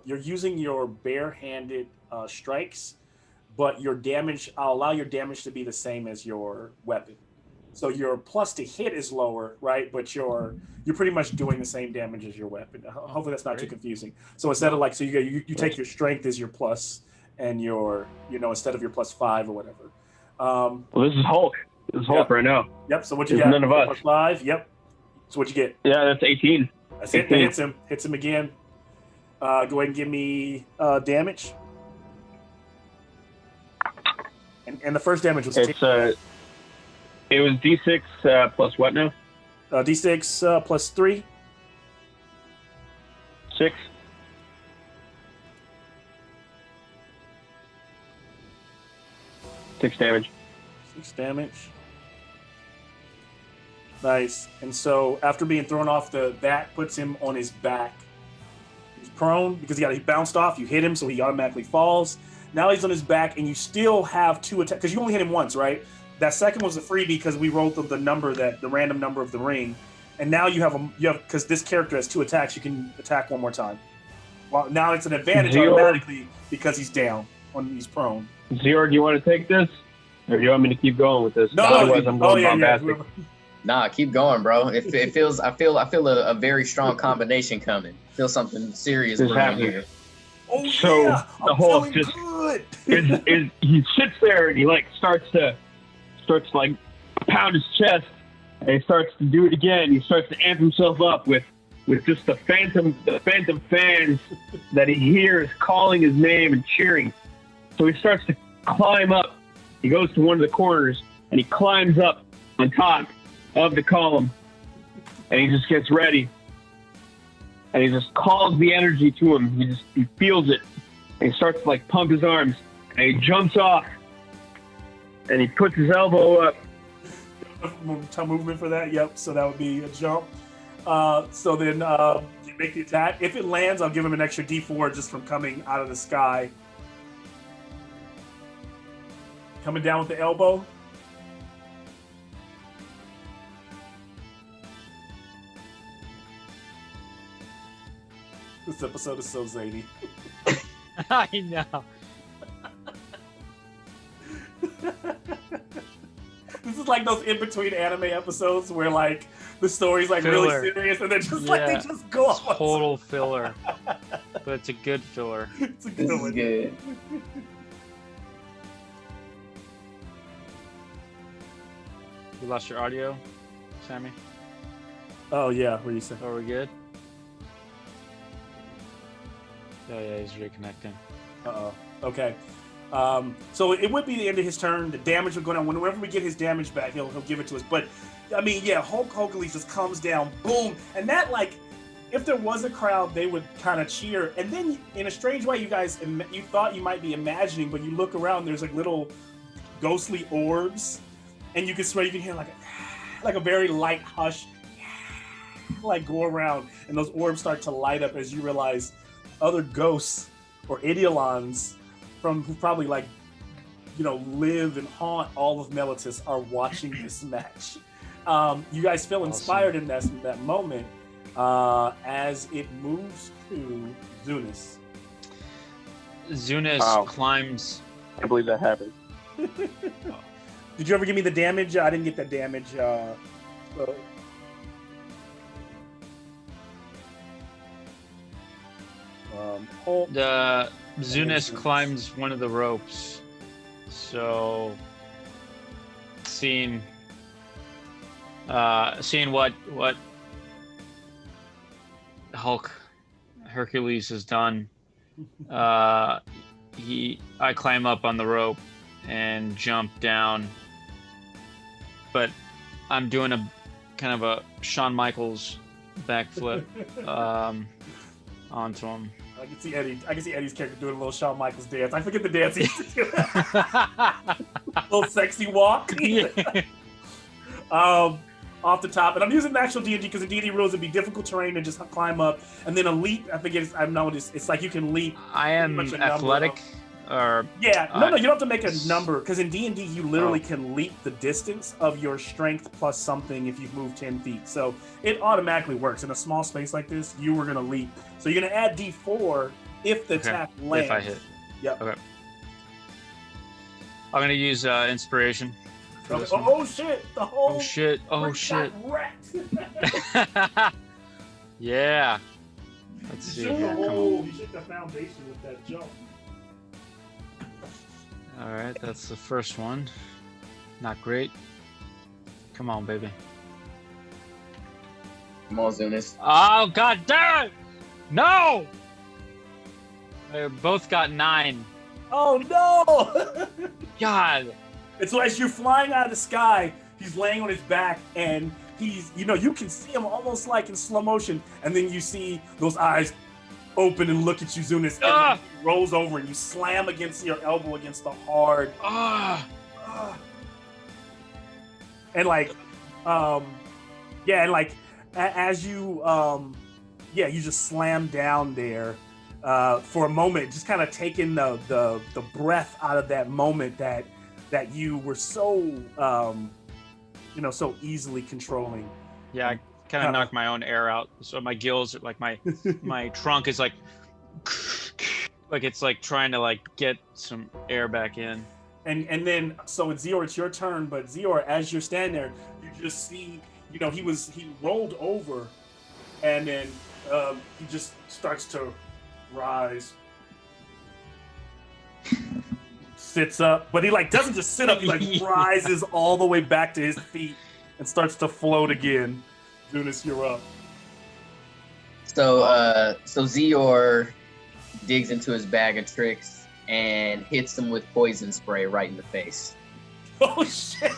You're using your barehanded strikes, but your damage, I'll allow your damage to be the same as your weapon. So your plus to hit is lower, right? But you're pretty much doing the same damage as your weapon. Hopefully that's not too confusing. So instead of like, so you take your strength as your plus, and your, instead of your plus 5 or whatever. Well, this is Hulk. This is Hulk Yep. right now. Yep. So what you It's got? none of us. Plus 5. Yep. So what you get? Yeah, that's 18. That's it. That hits him. Hits him again. Go ahead and give me damage. And the first damage was It's it was D6 plus what now? D6 plus 3. 6. 6 damage. 6 damage. Nice. And so after being thrown off, that puts him on his back. He's prone because he bounced off. You hit him, so he automatically falls. Now he's on his back, and you still have 2 attacks because you only hit him once, right? That second was a freebie because we rolled the random number of the ring, and now you have because this character has 2 attacks. You can attack one more time. Well, now it's an advantage automatically because he's down he's prone. Zero, do you want to take this, or do you want me to keep going with this? No, Otherwise, I'm going yeah. bombastic. Nah, keep going, bro. It feels. I feel a very strong combination coming. Feel something serious This brewing happening. here. Oh So, yeah, the I'm Hulk feeling just- good. He sits there and he like starts to pound his chest, and he starts to do it again. He starts to amp himself up with just the phantom fans that he hears calling his name and cheering. So he starts to climb up. He goes to one of the corners and he climbs up on top of the column, and he just gets ready. And he just calls the energy to him. He feels it. And he starts to like pump his arms. And he jumps off. And he puts his elbow up. Time movement for that. Yep. So that would be a jump. So then you make the attack. If it lands, I'll give him an extra D4 just from coming out of the sky. Coming down with the elbow. This episode is so zany. I know. This is like those in-between anime episodes where like the story's like Filler. really serious and then just Yeah. like they just go off. on Total filler. But it's a good filler. It's a good This is one. good. You lost your audio, Sammy? Oh yeah, what do you say? Are we good? Oh yeah, he's reconnecting. Uh-oh. Okay. So it would be the end of his turn. The damage would go down. Whenever we get his damage back, he'll give it to us. But I mean, yeah, Hulk Hogan just comes down, boom, and that like, if there was a crowd, they would kind of cheer. And then, in a strange way, you thought you might be imagining, but you look around, there's like little ghostly orbs, and you can swear you can hear like a very light hush, like go around, and those orbs start to light up as you realize other ghosts or Idiolons who probably like live and haunt all of Melitus are watching this match. You guys feel inspired in that moment as it moves to Zunis. Zunis climbs. I can't believe that happened. Did you ever give me the damage? I didn't get that damage. The Zunis climbs one of the ropes. So seeing what Hercules has done, I climb up on the rope and jump down, but I'm doing a kind of a Shawn Michaels backflip onto him. I can see Eddie's character doing a little Shawn Michaels dance. I forget the dance he used to do. Little sexy walk. Yeah. Off the top, and I'm using the actual D&D because the D&D rules would be difficult terrain to just climb up, and then a leap. I think it's like you can leap. I am athletic, or you don't have to make a number because in D&D you literally can leap the distance of your strength plus something if you've moved 10 feet. So it automatically works in a small space like this. You were gonna leap, so you're gonna add D4 if the attack lands. If I hit. Yep. Okay. I'm gonna use inspiration. Okay. Oh shit! The whole. Oh shit! Yeah. Let's see here. Come on. You shook the foundation with that jump. All right, that's the first one. Not great. Come on, baby. Come on, Zunis. Oh, god damn it! No! They both got 9. Oh no! God. And so as you're flying out of the sky, he's laying on his back, and he's, you can see him almost like in slow motion, and then you see those eyes open and look at you, Zunis, and he rolls over, and you slam against your elbow against the hard. And as you, you just slam down there for a moment, just kind of taking the breath out of that moment that you were so so easily controlling. Yeah, I kind of knocked my own air out. So my gills, like my trunk is like it's like trying to get some air back in. And then so with Zior, it's your turn. But Zior, as you're standing there, you just see, he rolled over, and then he just starts to rise. Sits up, but he doesn't just sit up, he rises all the way back to his feet and starts to float again. Zunis, you're up. So Zior digs into his bag of tricks and hits him with poison spray right in the face. Oh shit!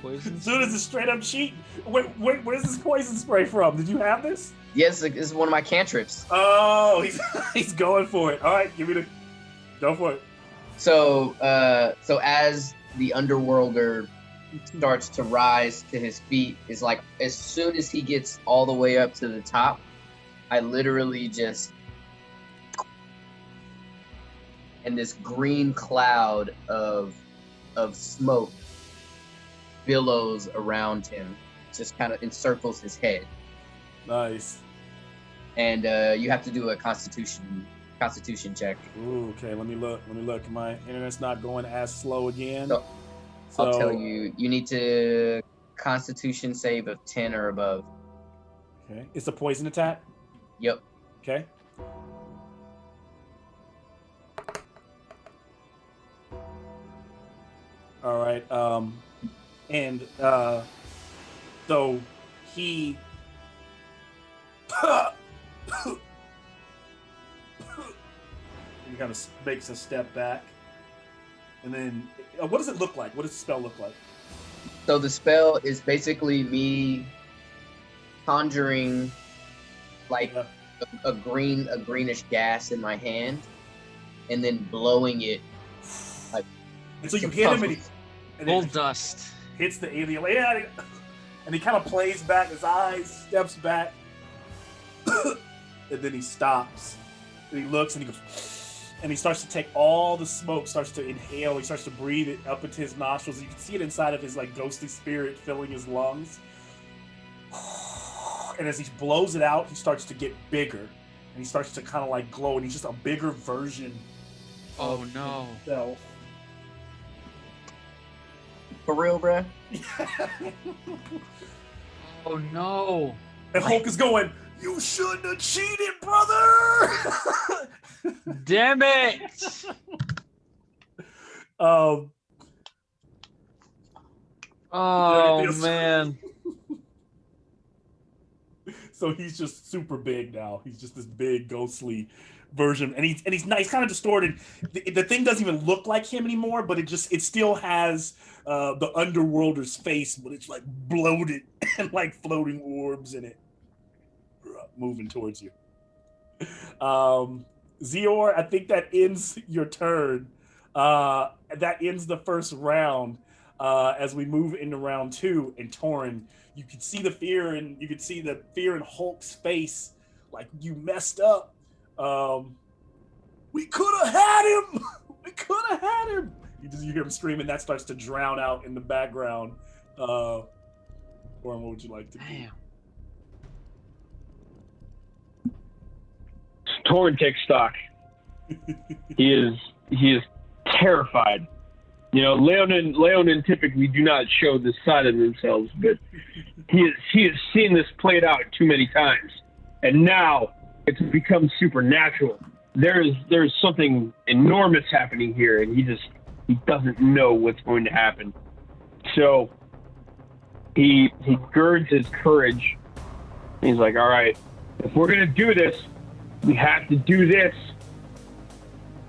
Poison? Zunis is straight up cheating. Wait, where's this poison spray from? Did you have this? Yes, this is one of my cantrips. Oh, he's going for it. All right, go for it. So as the underworlder starts to rise to his feet, is like as soon as he gets all the way up to the top, I literally just, and this green cloud of smoke billows around him, just kind of encircles his head. Nice. And you have to do a constitution check. Ooh, okay, let me look. My internet's not going as slow again. So I'll tell you, you need to constitution save of 10 or above. Okay. It's a poison attack? Yep. Okay. All right. And so he he kind of makes a step back, and then what does it look like? What does the spell look like? So the spell is basically me conjuring a greenish gas in my hand, and then blowing it. And so you hit him, and gold dust hits the alien, and he kind of plays back. His eyes steps back, and then he stops. And he looks, and he goes, and he starts to take all the smoke, starts to inhale, he starts to breathe it up into his nostrils. You can see it inside of his like ghostly spirit filling his lungs. And as he blows it out, he starts to get bigger, and he starts to kind of like glow, and he's just a bigger version Oh no. himself. For real, bruh? Oh no. And Hulk is going, "You shouldn't have cheated, brother!" Damn it. um, Oh else? man. So he's just super big now. He's just this big ghostly version, and he's nice, kind of distorted. The thing doesn't even look like him anymore, but it still has the Underworlder's face, but it's like bloated and like floating orbs in it, moving towards you. Zior, I think that ends your turn. That ends the first round. As we move into round 2, and Torin, you can see the fear, and you can see the fear in Hulk's face. Like, you messed up. We could have had him. We could have had him. You hear him screaming. That starts to drown out in the background. Torin, what would you like to do? Damn. Torin takes stock. He is terrified. You know, Leonin typically do not show this side of themselves, but he has seen this played out too many times, and now it's become supernatural. There's something enormous happening here, and he doesn't know what's going to happen. So he girds his courage. He's like, all right, if we're gonna do this, we have to do this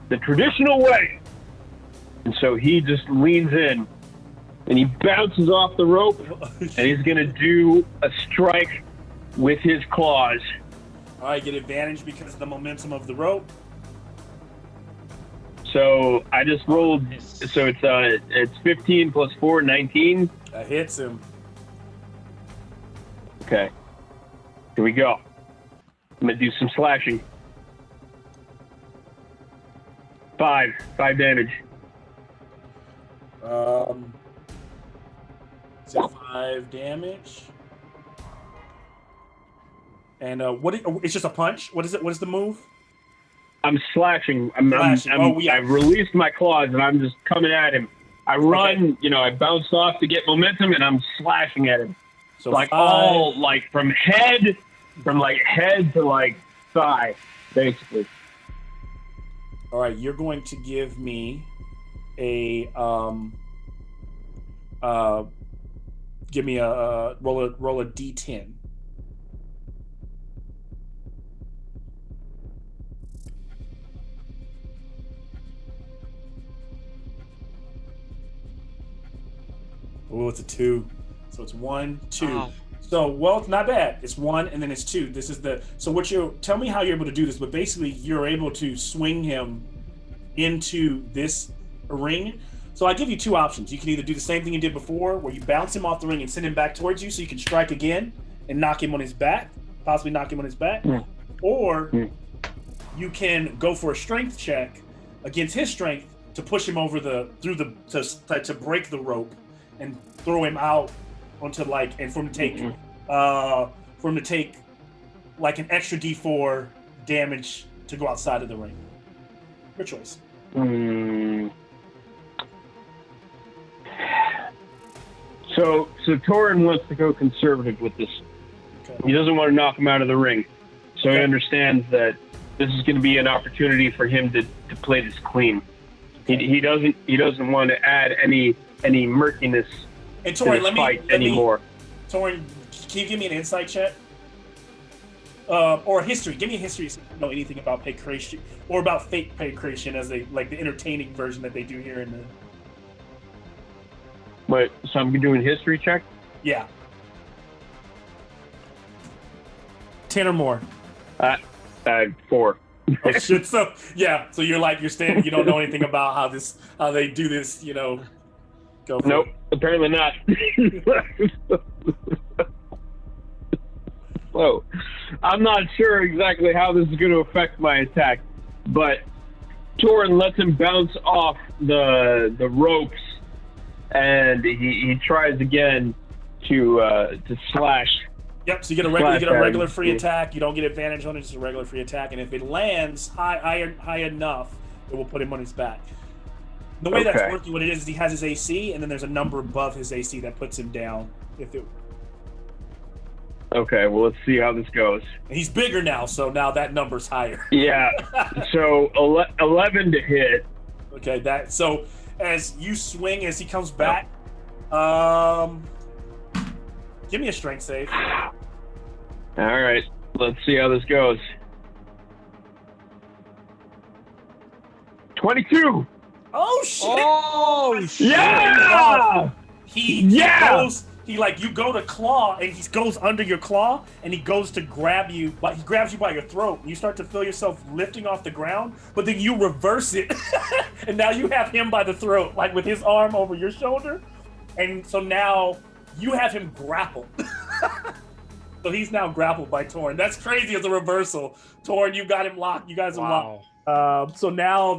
the traditional way. And so he just leans in, and he bounces off the rope, and he's going to do a strike with his claws. All right, get advantage because of the momentum of the rope. So I just rolled, so it's 15 plus 4, 19. That hits him. Okay, here we go. I'm going to do some slashing. 5 damage. Is it 5 damage? And it's just a punch? What is it? What is the move? I'm slashing. Slashing. I've released my claws, and I'm just coming at him. I run, Okay. I bounce off to get momentum, and I'm slashing at him. So Like 5, all, like from head to like thigh, basically. All right, you're going to give me a roll a d10. Oh, it's a 2. So it's 1, 2. Oh. So, well, it's not bad. It's 1 and then it's 2. This is tell me how you're able to do this, but basically you're able to swing him into this ring. So I give you 2 options. You can either do the same thing you did before, where you bounce him off the ring and send him back towards you so you can strike again and knock him on his back, possibly knock him on his back. Or you can go for a strength check against his strength to push him over to break the rope and throw him out onto for him to take like an extra D4 damage to go outside of the ring. Your choice. So Torin wants to go conservative with this. Okay. He doesn't want to knock him out of the ring. So Okay. he understands that this is going to be an opportunity for him to play this clean. Okay. He doesn't want to add any murkiness And to Torin, this fight anymore. Torin, can you give me an insight check? Or a history. Give me a history if you know anything about pancreation or about fake pancreation as the entertaining version that they do here in the. Wait, so I'm doing history check? Yeah. 10 or more. 4. Oh shit! So you're standing. You don't know anything about how they do this. Go. For Nope, it. apparently not. So, I'm not sure exactly how this is going to affect my attack, but Torin lets him bounce off the ropes, and he tries again to slash. Yep. So you get a regular free attack. You don't get advantage on it. Just a regular free attack, and if it lands high enough, it will put him on his back. The way that's working, what it is he has his AC, and then there's a number above his AC that puts him down. Okay, well, let's see how this goes. He's bigger now, so now that number's higher. Yeah, so 11 to hit. Okay, so as you swing, as he comes back, give me a strength save. All right, let's see how this goes. 22! Oh, shit! Oh, shit! Yeah! You go to claw, and he goes under your claw, and he goes to grab you, but he grabs you by your throat, and you start to feel yourself lifting off the ground, but then you reverse it, and now you have him by the throat, like with his arm over your shoulder, and so now you have him grappled. So he's now grappled by Torin. That's crazy as a reversal. Torin, you got him locked. You guys are locked. So now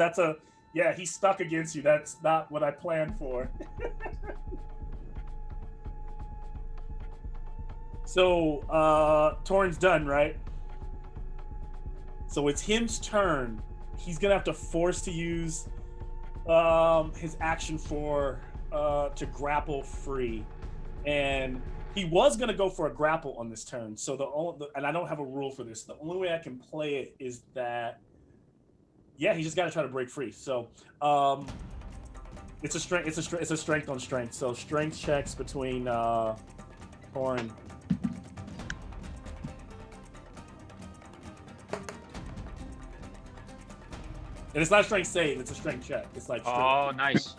he's stuck against you. That's not what I planned for. So, Torin's done, right? So it's him's turn. He's gonna have to force to use his action to grapple free, and he was gonna go for a grapple on this turn. So and I don't have a rule for this. The only way I can play it is that, he's just gotta try to break free. So, it's a strength on strength. So strength checks between Torin. And it's not a strength save, it's a strength check. It's like strength. Oh, nice.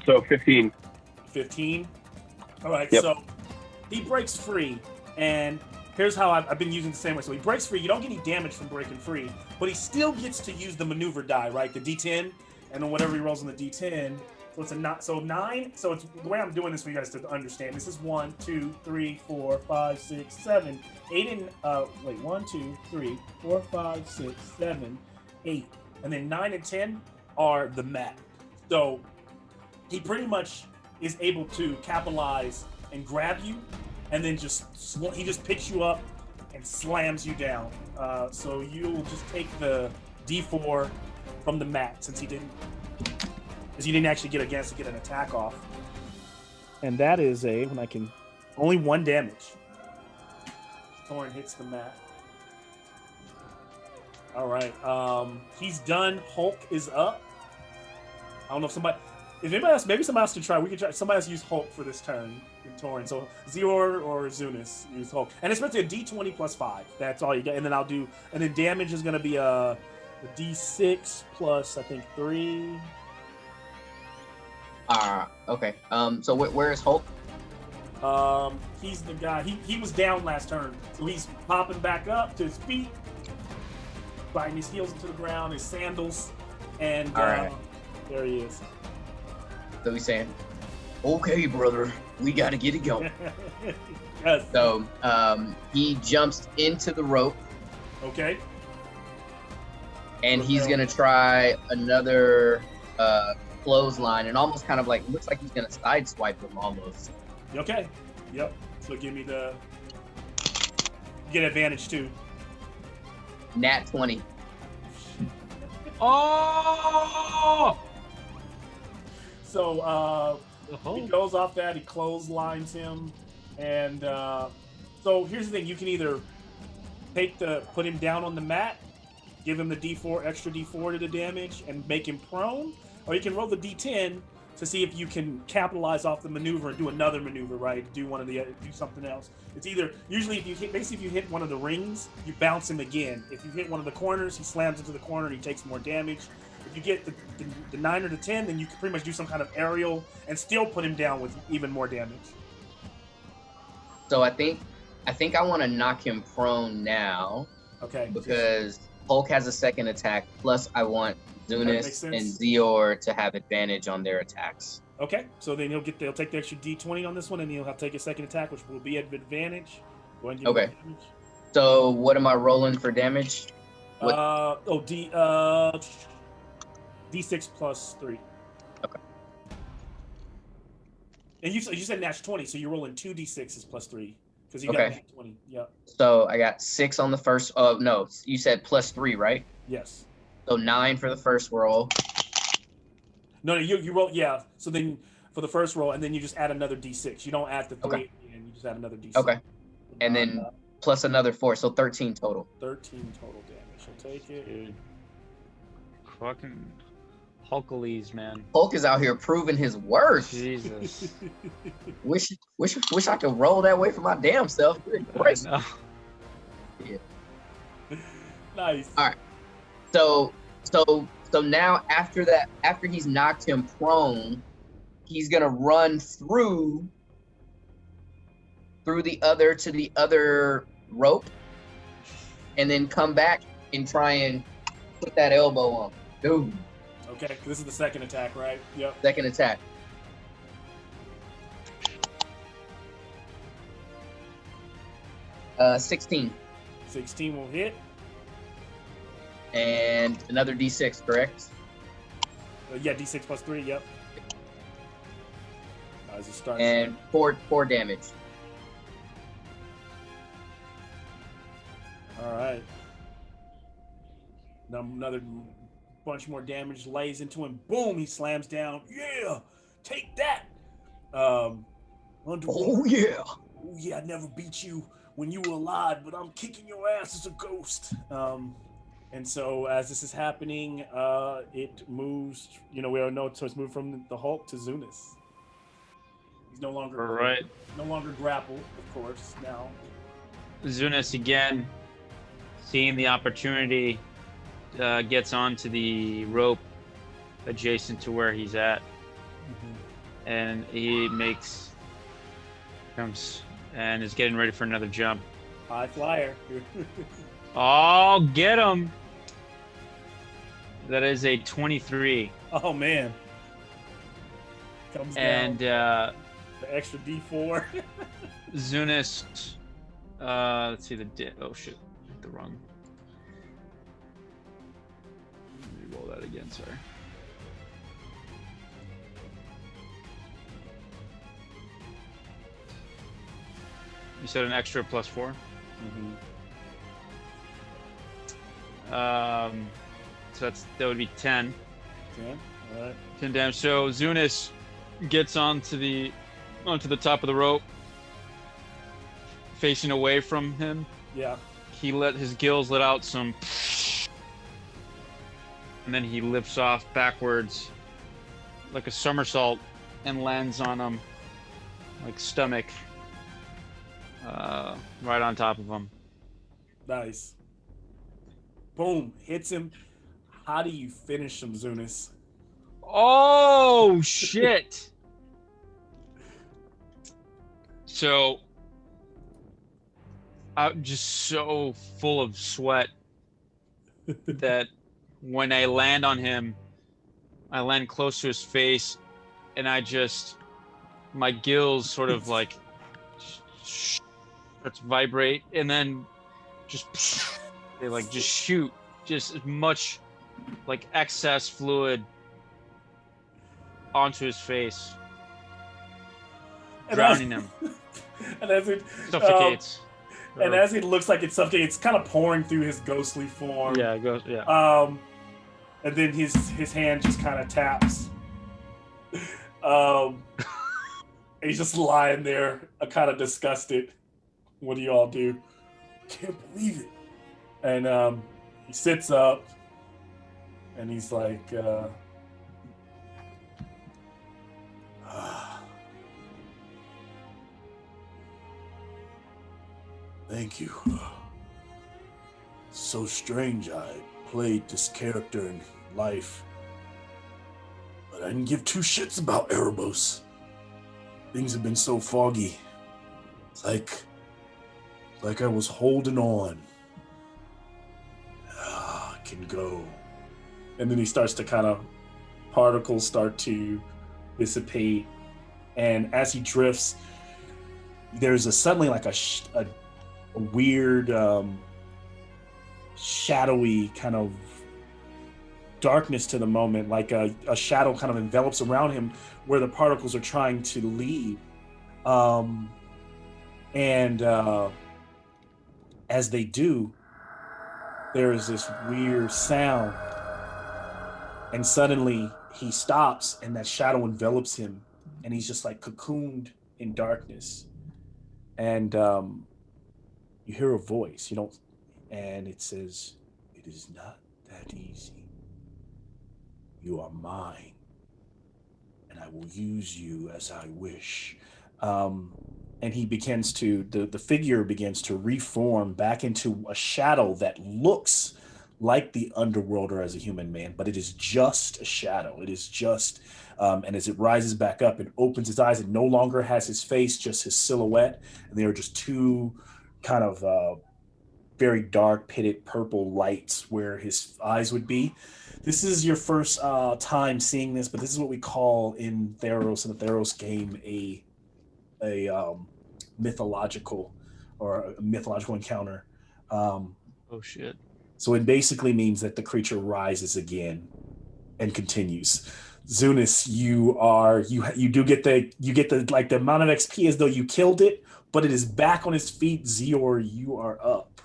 So 15. 15? All right, yep. So he breaks free, and here's how I've been using the same way. So he breaks free, you don't get any damage from breaking free, but he still gets to use the maneuver die, right? The D10, and then whatever he rolls on the D10. So it's 9. So it's the way I'm doing this for you guys to understand. This is 1, 2, 3, 4, 5, 6, 7, 8, and 1, 2, 3, 4, 5, 6, 7, 8, and then 9 and 10 are the mat. So he pretty much is able to capitalize and grab you, and then he just picks you up and slams you down. So you'll just take the D4 from the mat since he didn't actually get to get an attack off. And that is only 1 damage. Torin hits the mat. All right, he's done. Hulk is up. I don't know if anybody else, maybe somebody else can try. We can try. Somebody else use Hulk for this turn in Torin. So Zior or Zunis use Hulk, and it's basically a D20 plus 5. That's all you get. And then and then damage is going to be a D6 plus I think 3. Okay. So where is Hulk? He's the guy. He was down last turn, so he's popping back up to his feet, biting his heels into the ground, his sandals, and right. There he is. So he's saying, "Okay, brother, we got to get it going." Yes. So he jumps into the rope. Okay. And he's gonna try another clothesline, and almost kind of looks like he's gonna sideswipe him almost. Okay. Yep. So give me you get advantage too. Nat 20. Oh! So he goes off that, he clotheslines him, and so here's the thing: you can either put him down on the mat, give him the D4, extra D4 to the damage, and make him prone, or you can roll the D10 to see if you can capitalize off the maneuver and do another maneuver, right? Do something else. It's either usually if you hit one of the rings, you bounce him again. If you hit one of the corners, he slams into the corner and he takes more damage. If you get the 9 or the 10, then you can pretty much do some kind of aerial and still put him down with even more damage. So I think I want to knock him prone now. Okay. Because Hulk has a second attack. Plus, I want Zunis and Zior to have advantage on their attacks. Okay. So then they'll take the extra D20 on this one, and he'll have to take a second attack, which will be at advantage. Go ahead and give him damage. So what am I rolling for damage? What? D6 plus 3. Okay. And you said natural 20, so you're rolling 2 D6s plus 3 because you got Okay. natural 20. Yep. So I got 6 on the first. Oh no, you said plus 3, right? Yes. So 9 for the first roll. No, you roll. Yeah. So then for the first roll, and then you just add another D6. You don't add the 3 Okay. at the end. You just add another D6. Okay. And then plus another 4, so 13 total. 13 total damage. I'll take it. Dude. Fucking Hulkleys, man. Hulk is out here proving his worth. Jesus. Wish I could roll that way for my damn self. Good Christ. No. Nice. All right. So now after he's knocked him prone, he's gonna run through the other rope, and then come back and try and put that elbow on. Dude. Okay, this is the second attack, right? Yep. Second attack. Uh, 16. 16 will hit. And another D6, correct? Yeah, D6 plus 3, yep. As it starts. And four damage. All right. Now another bunch more damage lays into him. Boom! He slams down. Yeah, take that. Oh yeah. Oh yeah, I never beat you when you were alive, but I'm kicking your ass as a ghost. And so as this is happening, it moves. You know, we all know. So it's moved from the Hulk to Zunis. He's no longer Right. no longer grappled, of course. Now. Zunis again, seeing the opportunity, gets onto the rope adjacent to where he's at, and he comes and is getting ready for another jump. High flyer. Oh, get him! That is a 23. Oh man. Comes And down. The extra D4. Zunis, let's see oh shit, hit the wrong. Let me roll that again, sorry. You said an extra plus 4? So that would be 10. 10. All right. 10 damage. So Zunis gets onto the top of the rope, facing away from him. Yeah. He let his gills let out some, and then he lifts off backwards like a somersault and lands on him like stomach, right on top of him. Nice. Boom. Hits him. How do you finish him, Zunis? Oh shit! So I'm just so full of sweat that when I land on him, I land close to his face, and my gills sort of like starts to vibrate, and then they like just shoot just as much like excess fluid onto his face, drowning him. And as it Suffocates. and as it looks like it's suffocating, it's kind of pouring through his ghostly form. Yeah, it goes. Yeah. And then his hand just kind of taps. He's just lying there, kind of disgusted. What do you all do? Can't believe it. And he sits up, and he's like, thank you. So strange, I played this character in life, but I didn't give two shits about Erebos. Things have been so foggy. It's like I was holding on. I can go. And then he starts to kind of, particles start to dissipate. And as he drifts, there's suddenly like a weird shadowy kind of darkness to the moment, like a shadow kind of envelops around him where the particles are trying to leave. And as they do, there is this weird sound, and suddenly he stops, and that shadow envelops him, and he's just like cocooned in darkness. And you hear a voice, and it says, "It is not that easy. You are mine, and I will use you as I wish." And he begins to, the figure begins to reform back into a shadow that looks like the underworlder as a human man, but it is just a shadow. It is just, and as it rises back up and opens his eyes, it no longer has his face, just his silhouette. And there are just two kind of very dark, pitted purple lights where his eyes would be. This is your first time seeing this, but this is what we call in Theros, in the Theros game, a mythological or a mythological encounter. Oh shit. So it basically means that the creature rises again and continues. Zunis, you do get the like the amount of XP as though you killed it, but it is back on its feet. Zior, you are up.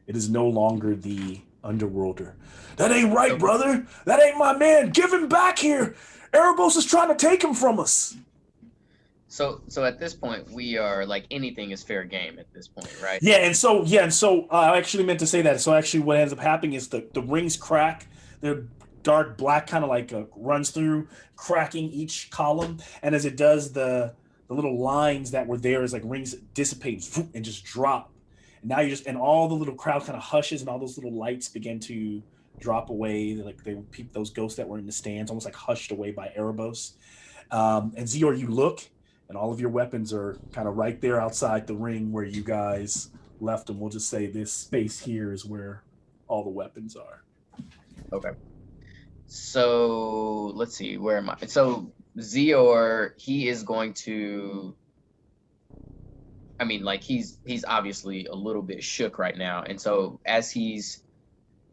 It is no longer the underworlder. That ain't right, brother. That ain't my man. Give him back here. Erebos is trying to take him from us. So at this point, we are like, anything is fair game at this point, right? Yeah, and so I actually meant to say that. So actually, what ends up happening is the rings crack. They're dark black, kind of like runs through, cracking each column, and as it does, the little lines that were there as like rings dissipate and just drop. And now and all the little crowd kind of hushes, and all those little lights begin to drop away. Like they would peep, those ghosts that were in the stands, almost like hushed away by Erebos. And Zior, you look, and all of your weapons are kind of right there outside the ring where you guys left them. We'll just say this space here is where all the weapons are. Okay. So let's see, where am I? So Zior, he is going to, I mean, like he's obviously a little bit shook right now. And so as he's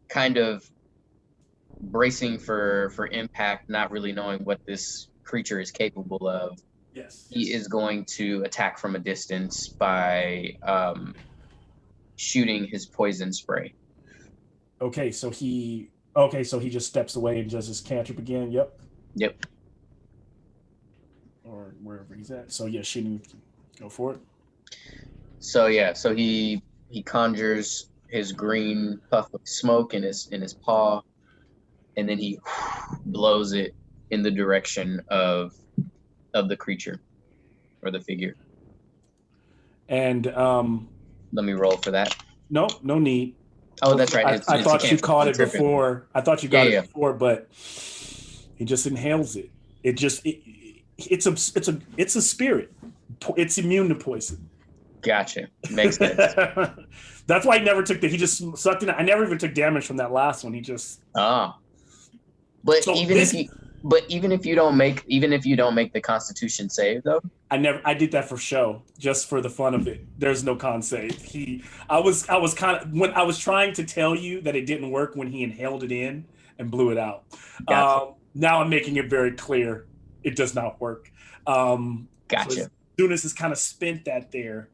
kind of bracing for impact, not really knowing what this creature is capable of, Yes. he is going to attack from a distance by shooting his poison spray. Okay, so he just steps away and does his cantrip again. Yep. Or wherever he's at. So yeah, shooting. Go for it. So yeah, so he conjures his green puff of smoke in his paw, and then he blows it in the direction of the creature or the figure. And let me roll for that. No need. Oh, that's right. I thought you caught it before. I thought you got it before, but he just inhales it. It's a spirit. It's immune to poison. Gotcha. Makes sense. That's why he never took he just sucked it. I never even took damage from that last one. He just But so even if you don't make the Constitution save though. I did that for show, just for the fun of it. There's no con save. I was kind of, when I was trying to tell you that it didn't work when he inhaled it in and blew it out. Gotcha. Now I'm making it very clear it does not work. Gotcha. So as soon as it's kind of spent that there,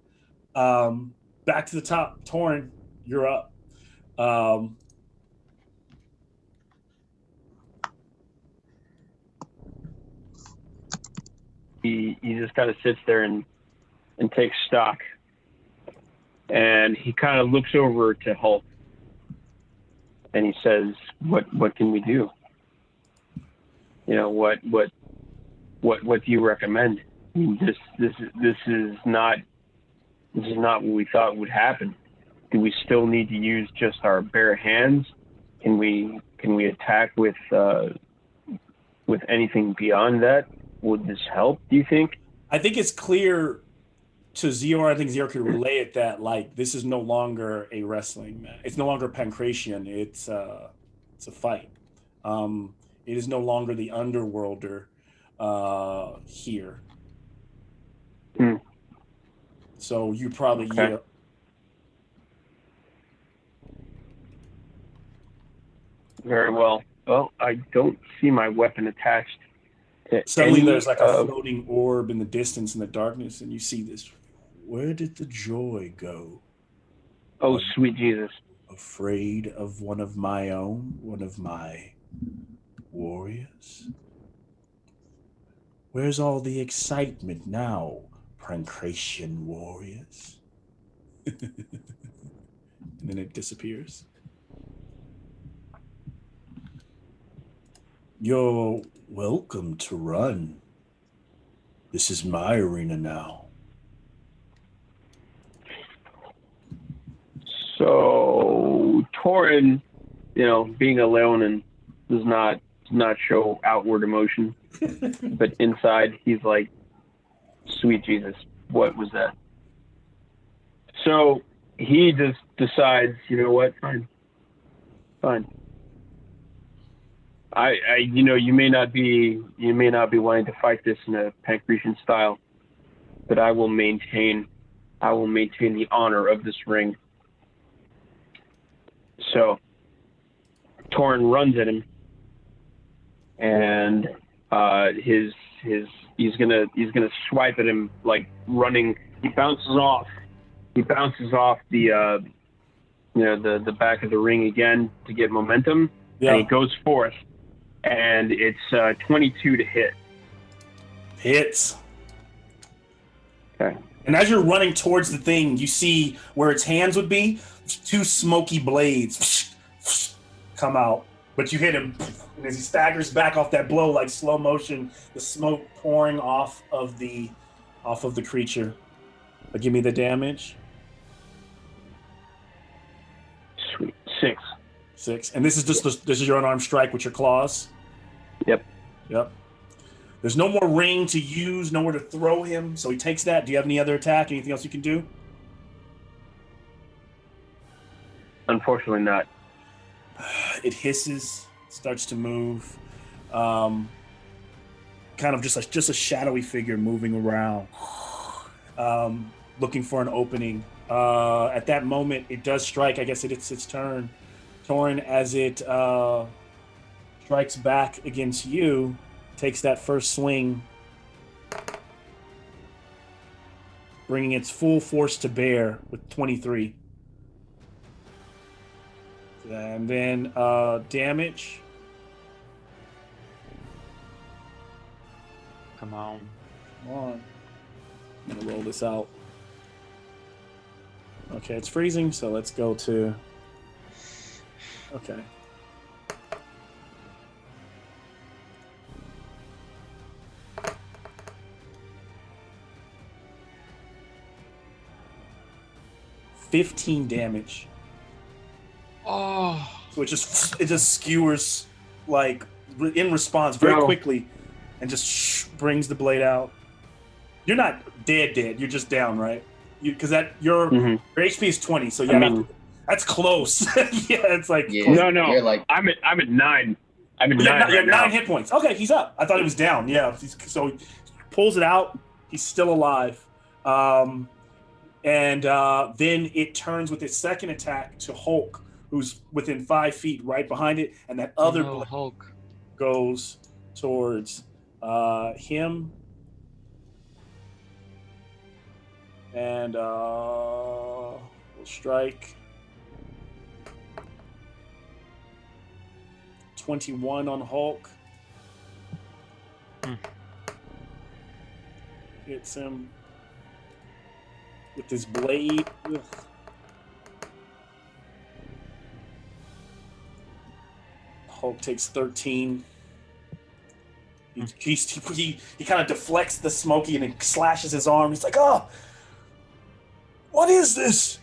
back to the top. Torrin, you're up. He just kind of sits there and takes stock, and he kind of looks over to Hulk, and he says, "What can we do? You know, what do you recommend? I mean, this is not what we thought would happen. Do we still need to use just our bare hands? Can we attack with anything beyond that? Would this help, do you think?" I think it's clear to Zior. I think Zior could relay it that, like, this is no longer a wrestling match. It's no longer pancration. It's a fight. It is no longer the underworlder here. So you probably Very well. Well, I don't see my weapon attached to Suddenly, any there's like a of. floating orb in the distance in the darkness, and you see this. Where did the joy go? Oh, sweet Jesus! Afraid of one of my own, one of my warriors? Where's all the excitement now, Pancratian warriors? And then it disappears. You're welcome to run. This is my arena now. So Torin, being a Leonin, does not show outward emotion, but inside he's like, "Sweet Jesus, what was that?" So he just decides, you know what? Fine. You may not be wanting to fight this in a Pancratian style, but I will maintain the honor of this ring. So Torin runs at him, and he's gonna swipe at him like running. He bounces off the the back of the ring again to get momentum, Yeah. and he goes forth, and it's 22 to hit. Hits. Okay. And as you're running towards the thing, you see where its hands would be, two smoky blades come out. But you hit him, and as he staggers back off that blow, like slow motion, the smoke pouring off of the creature. But give me the damage. Sweet. 6. 6. And this is your unarmed strike with your claws. Yep. There's no more ring to use, nowhere to throw him, so he takes that. Do you have any other attack? Anything else you can do? Unfortunately not. It hisses, starts to move. Kind of just a shadowy figure moving around, looking for an opening. At that moment, it does strike. I guess it's its turn. Torin, as it strikes back against you, takes that first swing, bringing its full force to bear with 23. And then damage. Come on. I'm gonna roll this out. Okay, it's freezing, so let's go to... Okay. $15 damage. Oh. So it just skewers like in response very quickly, and just brings the blade out. You're not dead. You're just down, right? Because your HP is 20, so yeah, that's close. Yeah, it's like Yeah. close. You're like, I'm at 9. I'm at 9. You have Right 9 hit points. Okay, he's up. I thought he was down. Yeah, so he pulls it out. He's still alive. And then it turns with its second attack to Hulk, who's within 5 feet right behind it, and that other blade Hulk goes towards him. And we'll strike 21 on Hulk. Hits him with his blade. Ugh. Hulk takes 13. He kind of deflects the smoky and it slashes his arm. He's like, "Oh, what is this?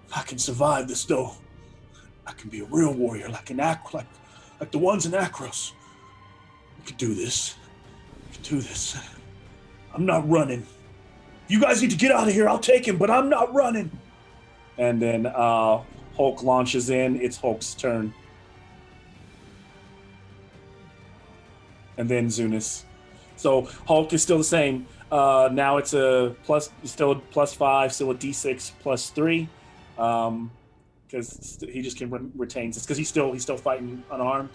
If I can survive this, though, I can be a real warrior, like the ones in Akros. We can do this. We can do this. I'm not running. You guys need to get out of here. I'll take him, but I'm not running." And then Hulk launches in. It's Hulk's turn. And then Zunis. So Hulk is still the same. Now it's still a +5, still a D6 +3. because he just can retain this because he's still fighting unarmed.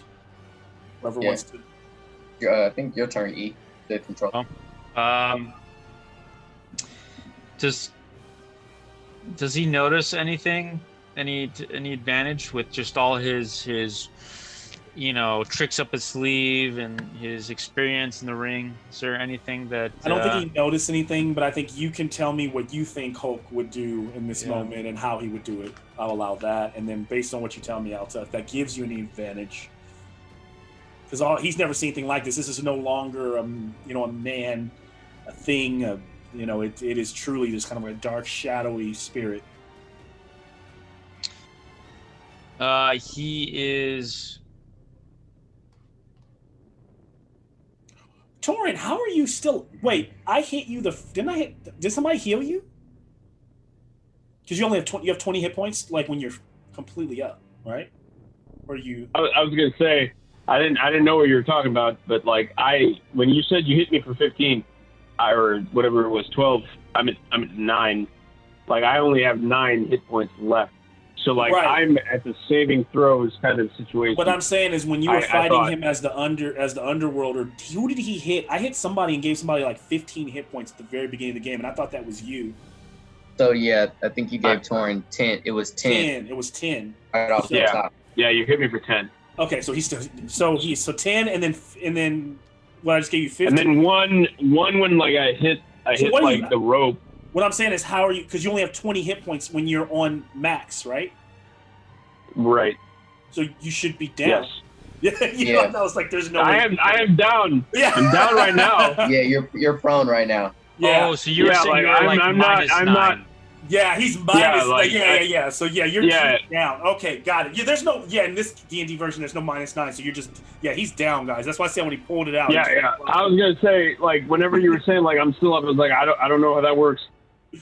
Whoever wants to. I think your turn, E. The control. Does he notice anything? Any advantage with just all his tricks up his sleeve and his experience in the ring? Is there anything that I don't think he noticed anything, but I think you can tell me what you think Hulk would do in this Yeah. moment and how he would do it. I'll allow that, and then based on what you tell me, I'll tell if that gives you any advantage. Because he's never seen anything like this. This is no longer a man, a thing. It is truly just kind of like a dark, shadowy spirit. He is. Torin, how are you still? Wait, I hit you. Did somebody heal you? Because you only have 20. You have 20 hit points, like when you're completely up, right? Or you? I was gonna say I didn't know what you were talking about, but like when you said you hit me for 15, or whatever it was, 12. I'm at 9. Like I only have 9 hit points left. So like right. I'm at the saving throws kind of situation. What I'm saying is when you were fighting him as the underworlder, who did he hit? I hit somebody and gave somebody like 15 hit points at the very beginning of the game, and I thought that was you. So yeah, I think you gave Torin 10. It was 10. It was 10. Right off the top. Yeah, you hit me for 10. Okay, so he's 10, and then what I just gave you 15. And then one when like I hit like the rope. What I'm saying is, how are you? Because you only have 20 hit points when you're on max, right? Right. So you should be down. Yes. Yeah. I was like, there's no way. I am down. Yeah. I'm down right now. Yeah, you're prone right now. Yeah. Oh, so you're saying you're like I'm -9. not. Yeah, he's minus. Yeah. So yeah, you're down. Okay, got it. Yeah, there's no. Yeah, in this D&D version, there's no -9. So you're just. Yeah, he's down, guys. That's why I said when he pulled it out. Yeah. I was gonna say like whenever you were saying like I'm still up, I was like I don't know how that works.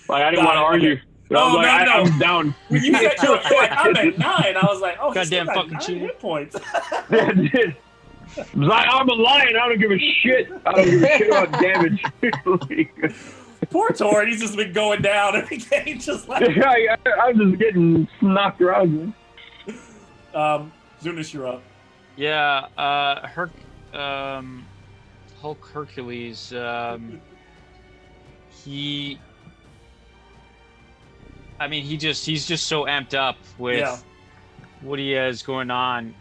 Like I didn't want to argue. Okay. But I was like, I'm down. When you said you're like, I'm at 9, I was like, oh, goddamn he's fucking 9 cheater. hit points. I was like, I'm a lion. I don't give a shit. I don't give a shit about damage. Poor Torin, he's just been going down every game, just like. I'm just getting knocked around. Zunis, you're up. Yeah, Hulk Hercules. He's just so amped up with what he has going on.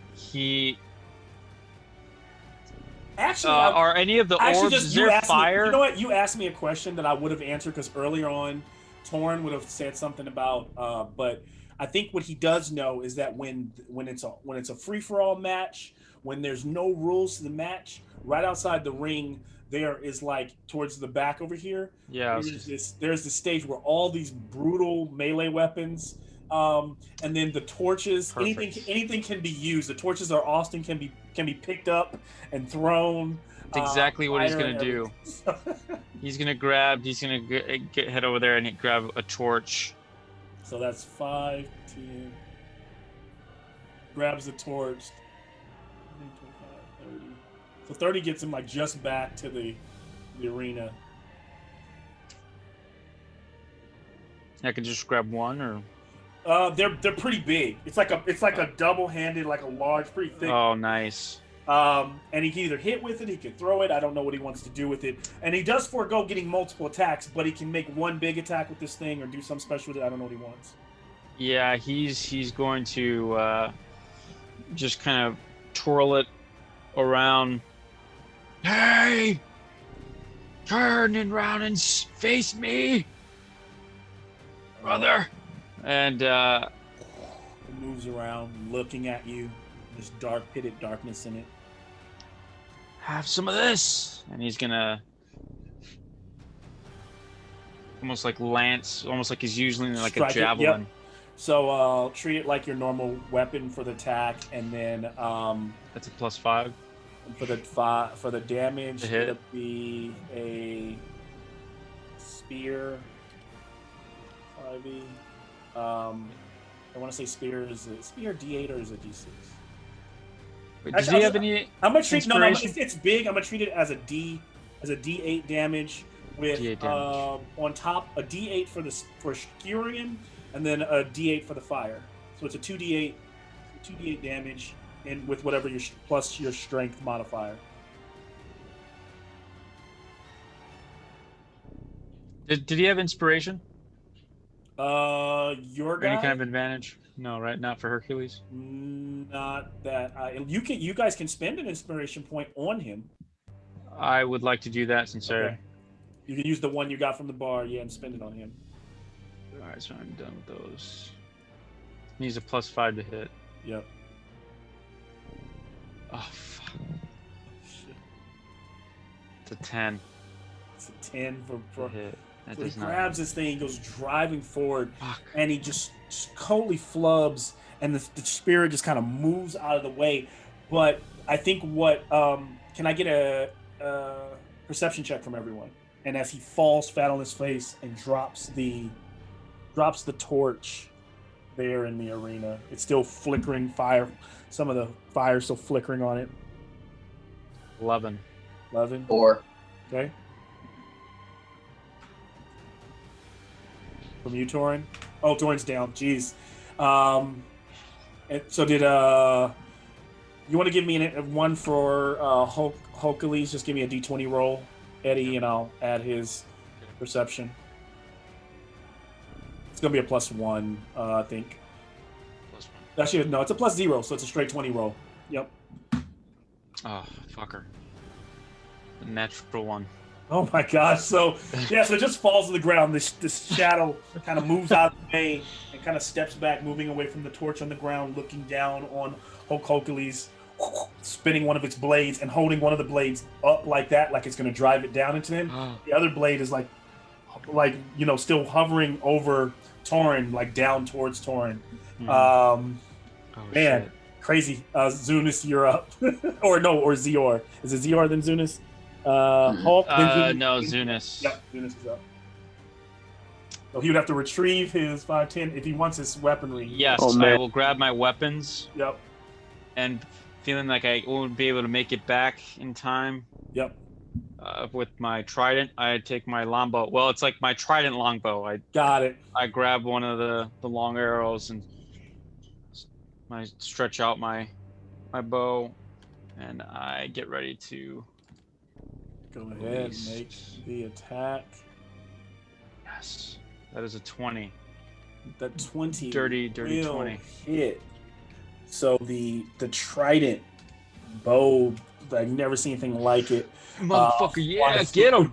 Actually, are any of the orbs? Is there fire? You know what? You asked me a question that I would have answered because earlier on, Torin would have said something about. But I think what he does know is that when it's a free for all match, when there's no rules to the match, right outside the ring, there is like towards the back over here. Yeah. There's this stage where all these brutal melee weapons, and then the torches. Perfect. Anything can be used. The torches are often can be picked up and thrown. That's exactly what he's fire gonna and do. He's gonna head over there and grab a torch. So that's 5, 10. Grabs the torch. 25, 30. So 30 gets him like just back to the arena. I can just grab one, or they're pretty big. It's like a double-handed, like a large, pretty thick. Oh, nice. And he can either hit with it, he can throw it. I don't know what he wants to do with it. And he does forego getting multiple attacks, but he can make one big attack with this thing or do something special with it. I don't know what he wants. Yeah, he's going to just kind of twirl it around. Hey! Turn and round and face me, brother. And it moves around, looking at you. This dark, pitted darkness in it. Have some of this. And he's gonna almost like lance, almost like he's using like Strike a javelin. Yep. So treat it like your normal weapon for the attack, and then That's a +5. for the damage, To hit. it'll be a spear. 5e. I want to say spear is a spear D8 or is it D6? Wait, does he have any? I'm gonna treat inspiration? it's big. I'm gonna treat it as a D8 damage with D8 damage. on top a D8 for skewering, and then a D8 for the fire. So it's a 2d8 damage, and with whatever your plus your strength modifier. Did he have inspiration? Your Or any guy. kind of advantage? No, right? Not for Hercules. Not that. You guys can spend an inspiration point on him. I would like to do that since Okay. You can use the one you got from the bar, and spend it on him. All right, so I'm done with those. Needs a +5 to hit. Yep. Oh fuck! It's a 10 It's a 10 for to hit. That so he does not. grabs this thing, goes driving forward, Fuck. and he just totally flubs, and the spirit just kind of moves out of the way. But I think can I get a perception check from everyone? And as he falls flat on his face and drops the torch there in the arena, it's still flickering fire. Some of the fire still flickering on it. 11. 11. 4. Okay. From you, Torin? Oh, Torin's down. Jeez. And so did you want to give me a one for Hercules? Just give me a d20 roll, Eddie, and I'll add his perception. It's gonna be a +1, I think. +1. Actually, no, it's a +0, so it's a straight 20 roll. Yep. Oh, fucker. The natural one. Oh my gosh! So yeah, so it just falls to the ground. This shadow kind of moves out of the way and kind of steps back, moving away from the torch on the ground, looking down on Hercules, spinning one of its blades and holding one of the blades up like that, like it's going to drive it down into him. Oh. The other blade is like still hovering over Torin, like down towards Torin. Oh, Man, shit. crazy. Zunis, you're up. or Zior. Is it Zior then Zunis? Hulk, then Zunis. No, Zunis. Yep, Zunis is up. So he would have to retrieve his 510 if he wants his weaponry. Yes, Oh, man. I will grab my weapons, Yep. and feeling like I won't be able to make it back in time Yep. with my trident, I take my longbow. Well, it's like my trident longbow. Got it. I grab one of the long arrows and I stretch out my bow, and I get ready to. Go ahead, Release. make the attack. Yes, that is a 20. That 20. Dirty will 20. hit. So the trident bow, I've never seen anything like it. Motherfucker, yeah, get him.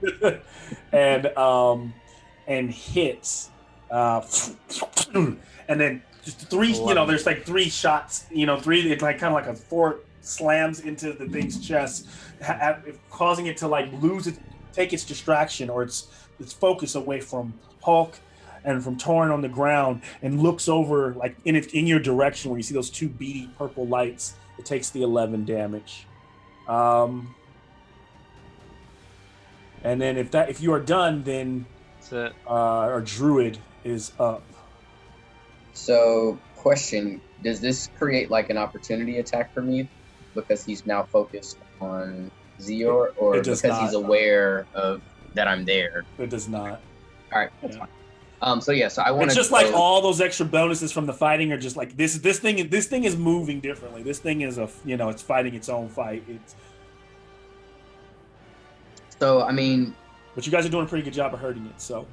and hits. And then just three, there's like 3 shots, three, it's like kind of like a 4 slams into the thing's chest, causing it to like take its distraction or its focus away from Hulk and from Torin on the ground, and looks over like in your direction where you see those 2 beady purple lights. It takes the 11 damage. And then if you are done, then That's it. our druid is up. So, question: does this create like an opportunity attack for me because he's now focused on Zior, or It does because not. he's aware of that I'm there? It does not. All right, that's Yeah. fine. So I want It's to just like all those extra bonuses from the fighting are just like this thing is moving differently. This thing is it's fighting its own fight. So I mean, But you guys are doing a pretty good job of hurting it. So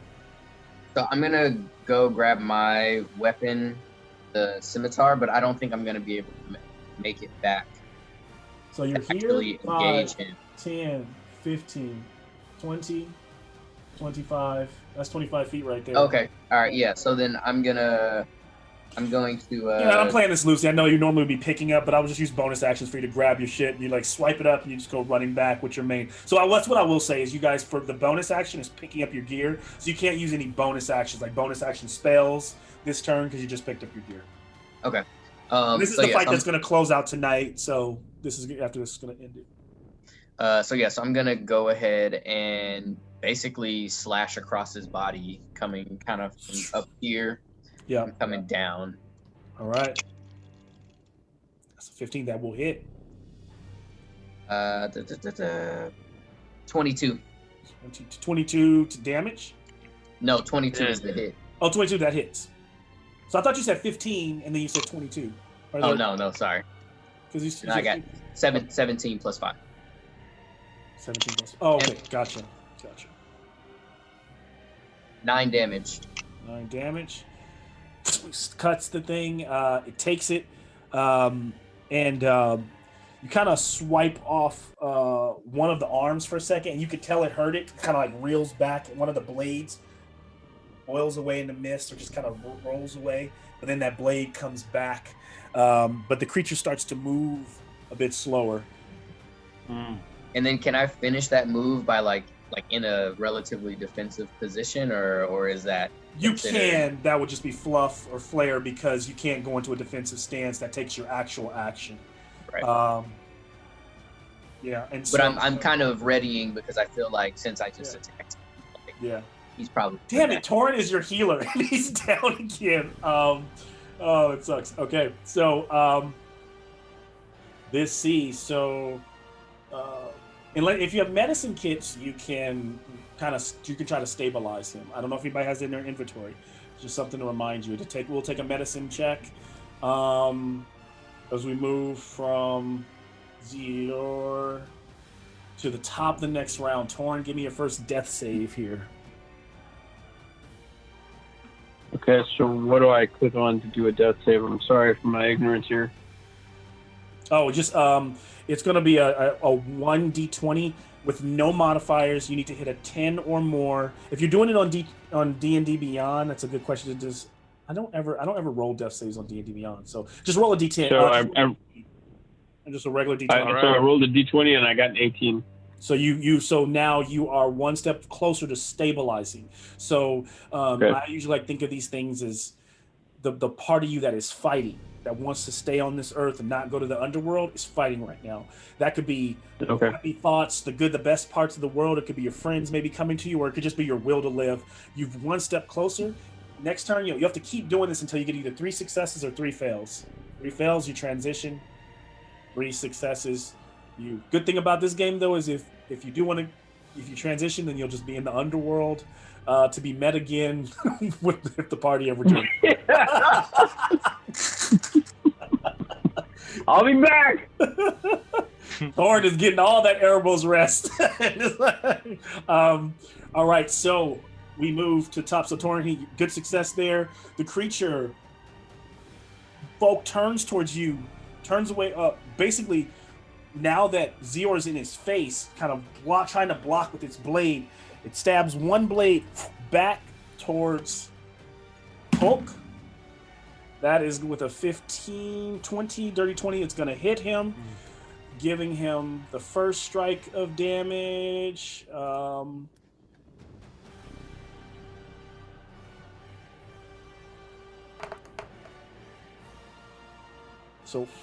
I'm gonna go grab my weapon, the scimitar, but I don't think I'm gonna be able to make it back. so you're Actually here 5, engage him. 10, 15, 20, 25. That's 25 feet right there. Okay. All right. Yeah. So then I'm going to. Yeah, I'm playing this loosely. I know you normally would be picking up, but I would just use bonus actions for you to grab your shit. And you like swipe it up, and you just go running back with your main. So that's what I will say is you guys, for the bonus action is picking up your gear. So you can't use any bonus actions like bonus action spells this turn because you just picked up your gear. Okay. This is the fight that's going to close out tonight. So this is going to end it. So I'm gonna go ahead and basically slash across his body, coming kind of from up here, Yeah. and coming down. All right. That's a 15 that will hit. 22. 22 to damage. No, 22 is the hit. Oh, 22 that hits. So I thought you said 15, and then you said 22. Oh no, sorry. Because you No, I got 17 plus 5. 17 plus. Oh, okay, gotcha. 9 damage. 9 damage. Cuts the thing. It takes it, and you kind of swipe off one of the arms for a second, and you could tell it hurt it. Kind of like reels back, and one of the blades boils away in the mist, or just kind of rolls away. But then that blade comes back. But the creature starts to move a bit slower. And then can I finish that move by like in a relatively defensive position, or is that you can? That would just be fluff or flair because you can't go into a defensive stance. That takes your actual action. Right. Yeah, and but so, I'm kind of readying because I feel like since I just attacked, he's probably. Damn it, Torin is your healer and he's down again. Oh, it sucks. Okay, so this C. So, if you have medicine kits, you can try to stabilize him. I don't know if anybody has it in their inventory. It's just something to remind you to take. We'll take a medicine check as we move from Zior to the top of the next round. Torin, give me your first death save here. Okay, so what do I click on to do a death save? I'm sorry for my ignorance here. Oh, just it's going to be a 1d20 with no modifiers. You need to hit a 10 or more. If you're doing it on D&D Beyond, that's a good question. I don't ever roll death saves on D&D Beyond. So just roll a d10. So just a regular d20. So I rolled a d20 and I got an 18. So now you are one step closer to stabilizing. So I usually think of these things as the part of you that is fighting, that wants to stay on this earth and not go to the underworld, is fighting right now. That could be happy thoughts, the best parts of the world. It could be your friends maybe coming to you, or it could just be your will to live. You've one step closer. Next turn, you have to keep doing this until you get either 3 successes or 3 fails. 3 fails, you transition. 3 successes, you. Good thing about this game though is if you transition, then you'll just be in the underworld to be met again if the party ever joins. I'll be back. Thorin is getting all that Erebos rest. All right, so we move to top. So Thorin, good success there. The creature, Folk, turns towards you, turns away. Basically, now that Zior is in his face, kind of trying to block with its blade, it stabs one blade back towards Hulk. That is with a 15, 20, dirty 20. It's going to hit him, giving him the first strike of damage. So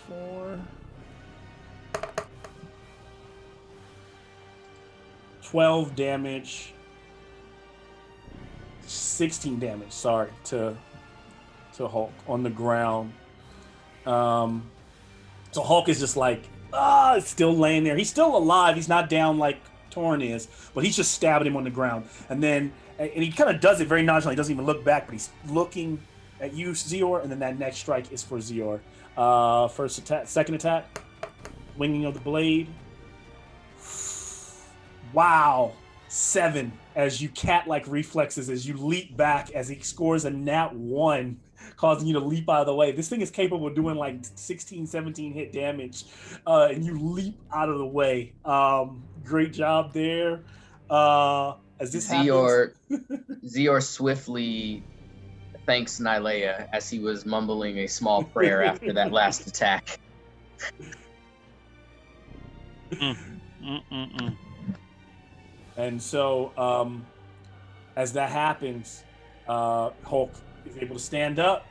4... 12 damage, 16 damage, sorry, to Hulk on the ground. So Hulk is just like, still laying there. He's still alive. He's not down like Torin is, but he's just stabbing him on the ground. And he kind of does it very nonchalantly. He doesn't even look back, but he's looking at you, Zior, and then that next strike is for Zior. First attack, second attack, winging of the blade. Wow, 7 as you cat-like reflexes as you leap back as he scores a nat 1, causing you to leap out of the way. This thing is capable of doing like 16, 17 hit damage, and you leap out of the way. Great job there. As this happens, Zior swiftly thanks Nylea as he was mumbling a small prayer after that last attack. And so, as that happens, Hulk is able to stand up.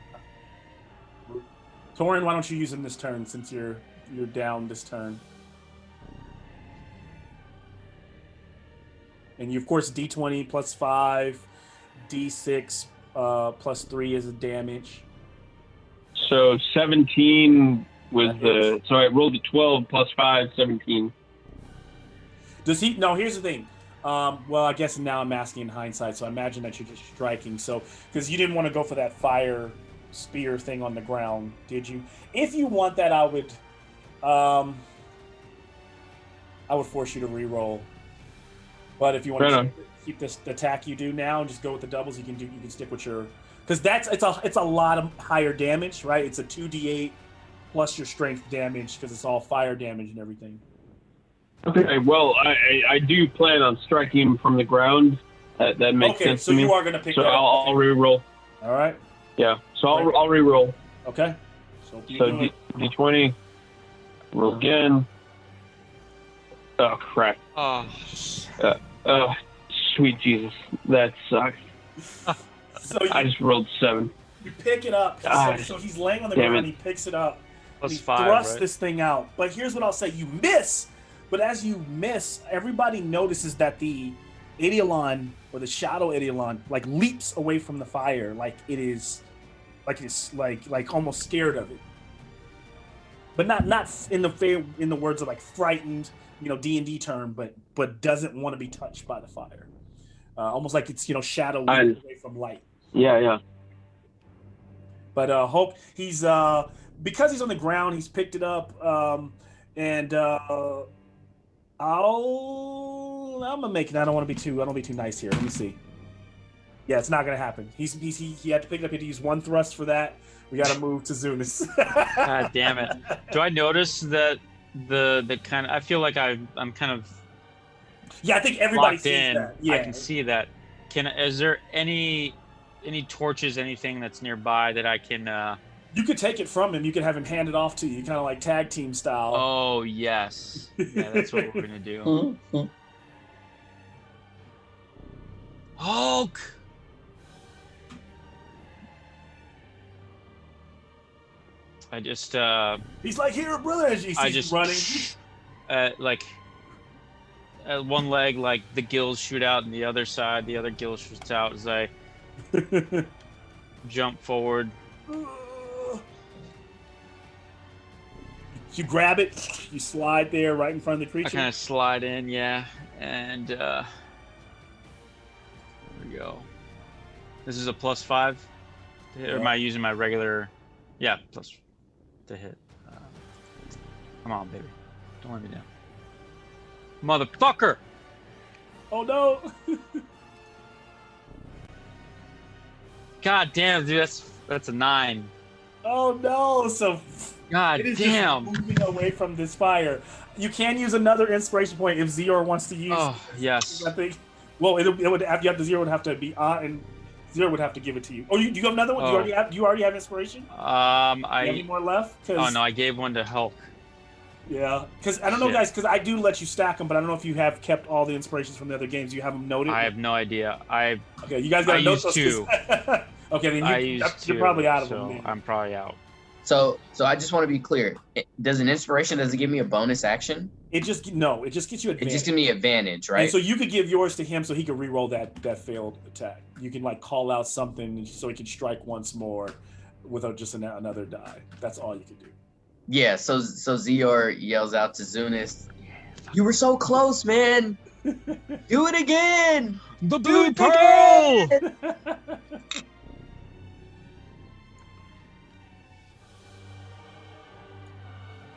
Torin, why don't you use him this turn since you're down this turn? And you, of course, D20 plus 5, D6 plus 3 is a damage. So 17 was the... So I rolled a 12 plus 5, 17. Does he... No, here's the thing. Well, I guess now I'm asking in hindsight, so I imagine that you're just striking. So, because you didn't want to go for that fire spear thing on the ground, did you? If you want that, I would force you to re-roll. But if you want to keep this the attack you do now and just go with the doubles, you can stick with your, because it's a lot of higher damage, right? It's a 2d8 plus your strength damage because it's all fire damage and everything. Okay, well, I do plan on striking him from the ground. That makes sense to me. Okay, so you are going to pick that up. I'll re-roll. All right. Yeah, so I'll re-roll. Okay. So D20. Roll again. Oh, crap. Oh. Sweet Jesus. That sucks. I just rolled 7. You pick it up. So he's laying on the ground and he picks it up. Plus he 5, thrusts right? this thing out. But here's what I'll say. You miss. But as you miss, everybody notices that the Idiolon, or the shadow Idiolon, like leaps away from the fire, like it's almost scared of it. But not in the words of like frightened, D&D term, but doesn't want to be touched by the fire. Almost like it's shadow leaping away from light. Yeah. But Hope, he's because he's on the ground, he's picked it up, and I'm gonna make it. I don't want to be too nice here. Let me see. Yeah, it's not gonna happen. He had to pick it up. He had to use 1 thrust for that. We got to move to Zunis. God damn it! Do I notice that the kind of? I feel like I'm kind of. Yeah, I think everybody locked sees in. that. Yeah, I can see that. Is there any torches, anything that's nearby that I can? You could take it from him. You could have him hand it off to you, kind of like tag team style. Oh yes, yeah, that's what we're gonna do. Hulk. I just he's like, here, brother, as you see him running. One leg, like the gills shoot out, and the other side, the other gill shoots out as I jump forward. You grab it, you slide there right in front of the creature. I kind of slide in, yeah, and there we go. This is a +5 to hit, or am I using my regular? Yeah, plus to hit. Come on, baby, don't let me down, motherfucker! Oh no! God damn, dude, that's a 9. Oh no! So God damn! Just moving away from this fire. You can use another inspiration point if Zior wants to use. Oh yes. I think. Well, it would have Zior would have to be on, and Zior would have to give it to you. Oh, do you have another one? Oh. Do you already have inspiration? Do you have any more left? Oh no, I gave one to Hulk. Yeah, because I don't know, guys. Because I do let you stack them, but I don't know if you have kept all the inspirations from the other games. You have them noted. I have no idea. Okay, you guys got to note those. 2. Okay, then you're probably out of them. I'm probably out. So I just want to be clear. Does it give me a bonus action? It just gets you advantage. It just gives me advantage, right? And so you could give yours to him so he could re-roll that failed attack. You can like call out something so he can strike once more without just another die. That's all you can do. Yeah, so Zior yells out to Zunis, "You were so close, man! Do it again! The blue pearl!"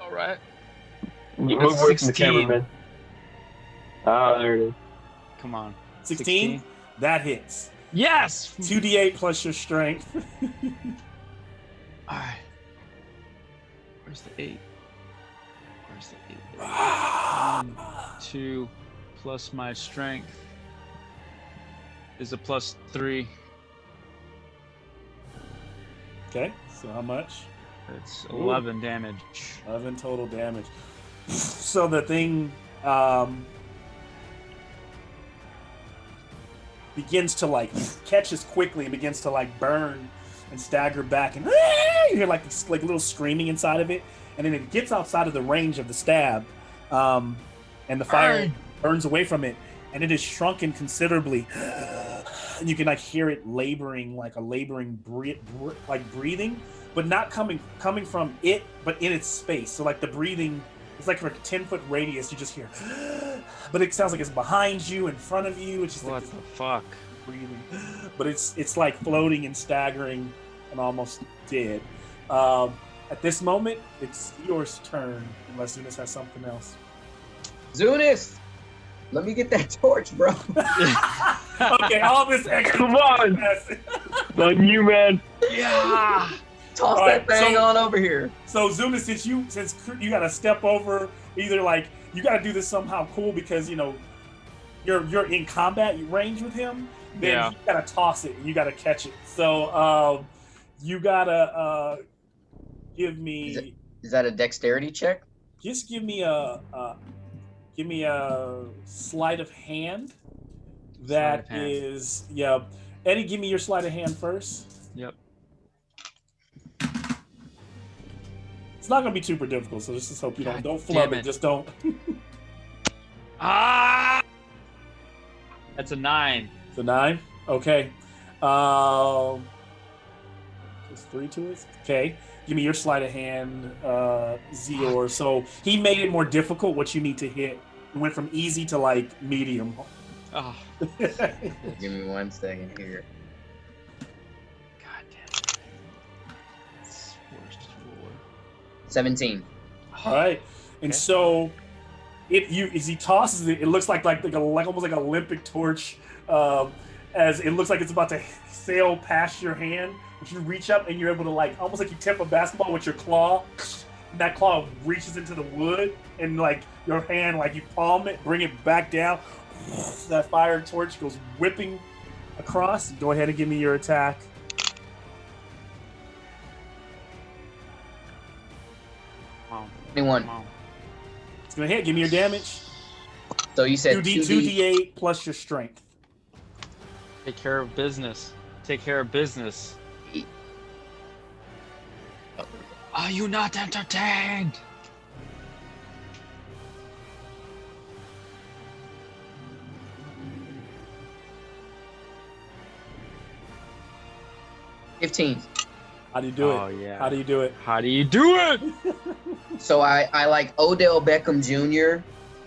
All right. Move away from the camera, man. Oh, there it is. Come on. 16? That hits. Yes! 2d8 plus your strength. All right. Where's the 8? Where's the 8? 2 plus my strength is a +3. Okay, so how much? It's 11 damage. 11 total damage. So the thing begins to like catches quickly and begins to like burn and stagger back, and you hear like little screaming inside of it, and then it gets outside of the range of the stab, and the fire burns away from it, and it is shrunken considerably, and you can like hear it laboring, like a laboring breathing, but not coming from it, but in its space. So like the breathing, it's like for a 10-foot radius, you just hear, but it sounds like it's behind you, in front of you. It's just what like the fuck? Breathing, but it's like floating and staggering, and almost dead. At this moment, it's yours turn, unless Zunis has something else. Zunis, let me get that torch, bro. Okay, all this extra. Come on. On you, man. Yeah. Toss All that right, thing so- on over here. So Zunis, since you gotta step over, either like you gotta do this somehow cool because you know you're in combat range with him, then Yeah. you gotta toss it and you gotta catch it. So you gotta give me Is that a dexterity check? just give me a sleight of hand. That Sleight of hand. is yeah. Eddie, give me your sleight of hand first. Yep. It's not gonna be super difficult, so just hope you God don't flub damn it. it. Just don't. Ah. That's a 9. It's a 9. Okay. There's 3 to it. Okay. Give me your sleight of hand, Zior. So he made it more difficult. What you need to hit. It went from easy to like medium. Oh, Give me 1 second here. God damn it. It's worst for 17. All right. And Okay. so as he tosses it, it looks like almost like an Olympic torch. As it looks like it's about to sail past your hand, but you reach up and you're able to like almost like you tip a basketball with your claw. And that claw reaches into the wood, and like your hand, like you palm it, bring it back down. That fire torch goes whipping across. Go ahead and give me your attack. Wow. 21. Wow. It's gonna hit. Give me your damage. So you said 2d8 plus your strength. Take care of business. Take care of business. Are you not entertained? $15. How do you do Oh it? yeah. How do you do it? How do you do it? So I like Odell Beckham Jr.,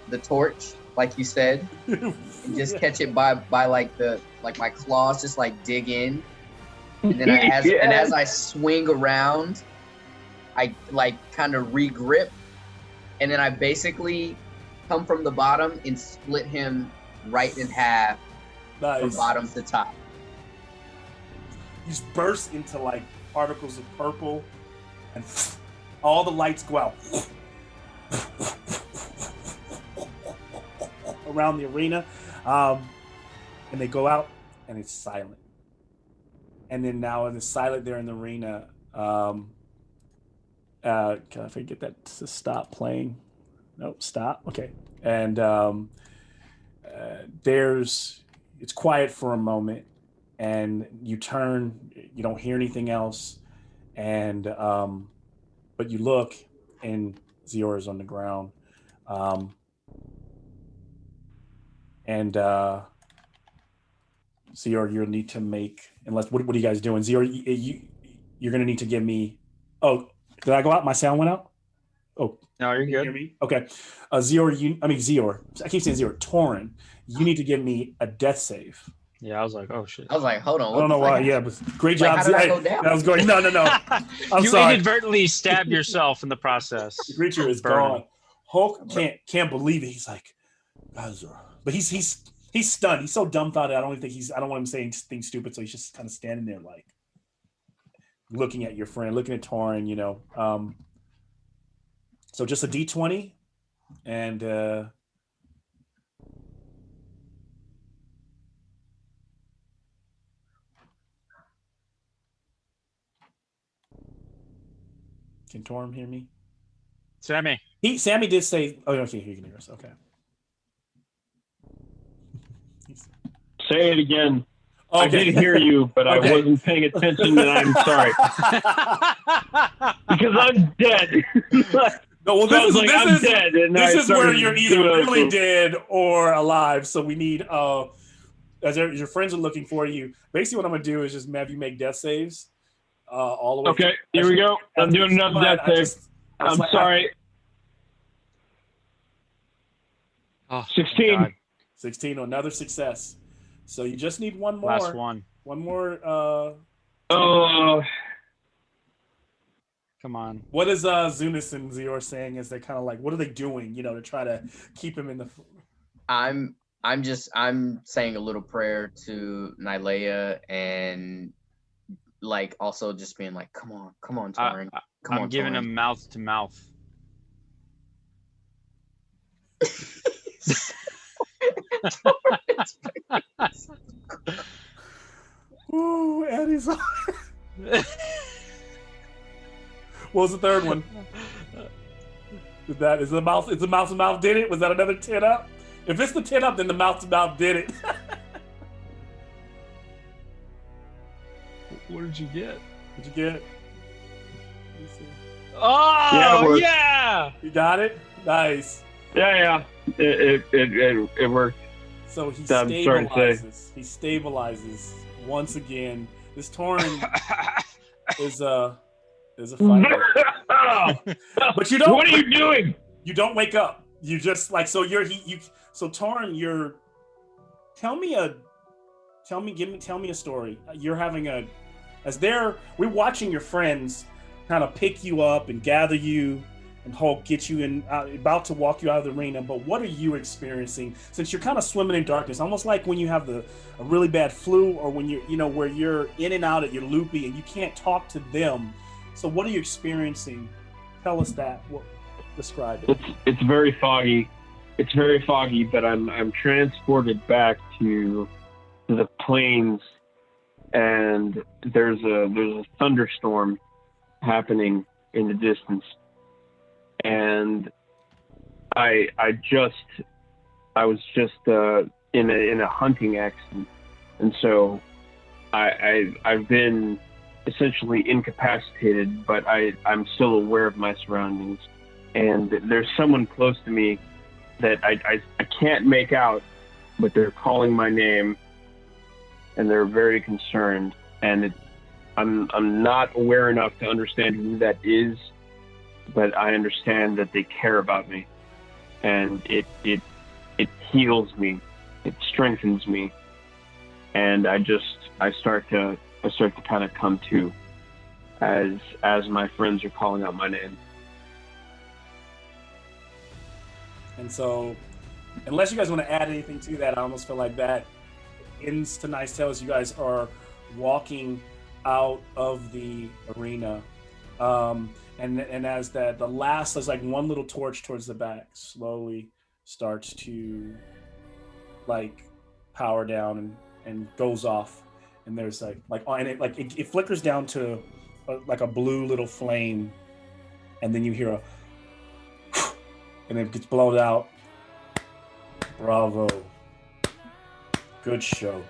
the torch, like you said, and just catch it by like my claws just like dig in. And then as I swing around, I like kind of regrip, and then I basically come from the bottom and split him right in half from Nice. bottom to top. You just burst into like particles of purple, and all the lights go out around the arena, and they go out, and it's silent. And then now, when it's silent there in the arena, can I forget that to stop playing? Nope, stop. Okay, and it's quiet for a moment. And you turn, you don't hear anything else, and but you look, and Zior is on the ground, and Zior, you'll need to make what are you guys doing? Zior, you're gonna need to give me. Oh, did I go out? My sound went out. Oh, No, you're can you hear good. me? Okay, Zior. I keep saying Zior. Torin, you need to give me a death save. Yeah, I was like, oh shit. I was like, hold on, I don't know why. Yeah, but great job. Like, how did I go down? I was going. No. I'm you sorry. inadvertently stabbed yourself in the process. The creature is Burn. gone. Hulk can't believe it. He's like, but he's stunned. He's so dumbfounded. I don't want him saying things stupid. So he's just kind of standing there, like looking at your friend, looking at Torin. You know. So just a D20, and can Torin hear me? Sammy. Sammy did say, "Oh, okay, you can hear us." Okay. Say it again. Okay. I did hear you, but Okay. I wasn't paying attention, and I'm sorry. Because I'm dead. No, well, Sounds like I'm dead. And This I is where started you're either doing really a- dead or alive. So we need, as your friends are looking for you. Basically, what I'm gonna do is just have you make death saves, all the way. Okay, here we go. I'm doing another death save. I'm sorry. Oh, 16. God. 16, another success. So you just need one more. Last one. One more. Oh, Come on. What is Zunis and Zior saying as they're kind of like, what are they doing, to try to keep him in the... I'm saying a little prayer to Nylea and like also just being like, come on, Torin. I'm giving Torin. him mouth to mouth. Ooh, Eddie's on. What was the third one? Is the mouth to mouth did it? Was that another 10 up? If it's the 10 up, then the mouth to mouth did it. What did you get? What'd you get? Oh, yeah! You got it? Nice. Yeah. It worked. So he I'm sorry to say. He stabilizes once again. This Tauren is a fighter. But you don't. What are you doing? You don't wake up. You just like so. So Tauren, tell me a story. You're having we're watching your friends kind of pick you up and gather you and Hulk get you in, about to walk you out of the arena. But what are you experiencing since you're kind of swimming in darkness, almost like when you have a really bad flu, or when you're where you're in and out, you're loopy and you can't talk to them. So what are you experiencing? Tell us that. Describe it. It's very foggy. It's very foggy, but I'm transported back to the plains, and there's a thunderstorm happening in the distance, and I was just in a hunting accident, and so I've been essentially incapacitated, but I'm still aware of my surroundings, and there's someone close to me that I can't make out, but they're calling my name, and they're very concerned, and I'm not aware enough to understand who that is, but I understand that they care about me, and it heals me, it strengthens me, and I start to kind of come to as my friends are calling out my name. And so, unless you guys want to add anything to that, I almost feel like that ends tonight's tale as you guys are walking out of the arena. And as the last, there's like one little torch towards the back slowly starts to like power down and goes off. And there's it flickers down to like a blue little flame. And then you hear and it gets blown out. Bravo. Good show.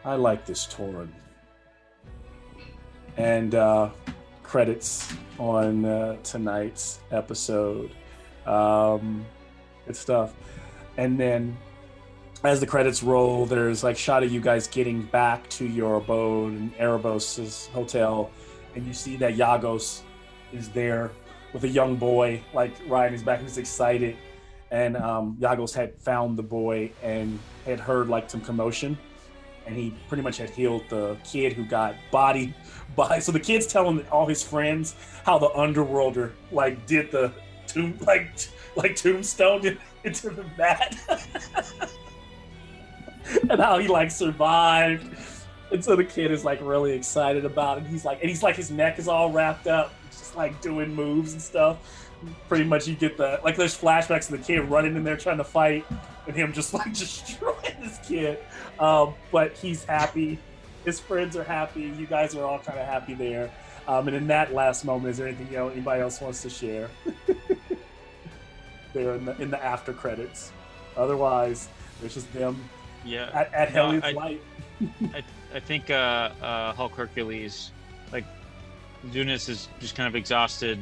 I like this Tauren. And credits on tonight's episode. Good stuff. And then as the credits roll, there's like shot of you guys getting back to your abode in Erebos' hotel, and you see that Yagos is there with a young boy, like riding his back, who's excited. And Yagos had found the boy and had heard like some commotion, and he pretty much had healed the kid who got bodied by. So the kid's telling all his friends how the underworlder like did the tombstone into the mat, and how he like survived. And so the kid is like really excited about it. He's like his neck is all wrapped up, just like doing moves and stuff. Pretty much you get there's flashbacks of the kid running in there trying to fight and him just like destroying this kid. But he's happy. His friends are happy. You guys are all kind of happy there. And in that last moment, is there anything anybody else wants to share? There in the after credits. Otherwise, there's just them at Hellions Light. I think Hulk Hercules, like Zunis is just kind of exhausted.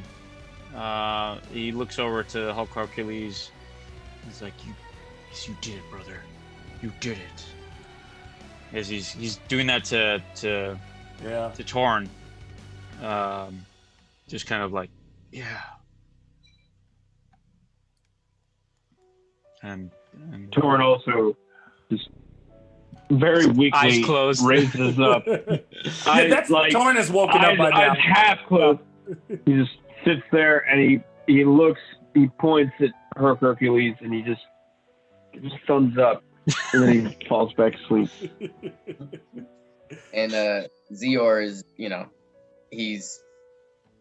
He looks over to Hulk Hercules. He's like, you did it, brother. You did it. As he's doing that to Tauren. Just kind of like, yeah. And Tauren also just very weakly Eyes closed. raises up. That's like Torn is woken up by now. eyes half closed. He just sits there and he looks. He points at Hercules and he just thumbs up, and then he falls back asleep. And Zior is, he's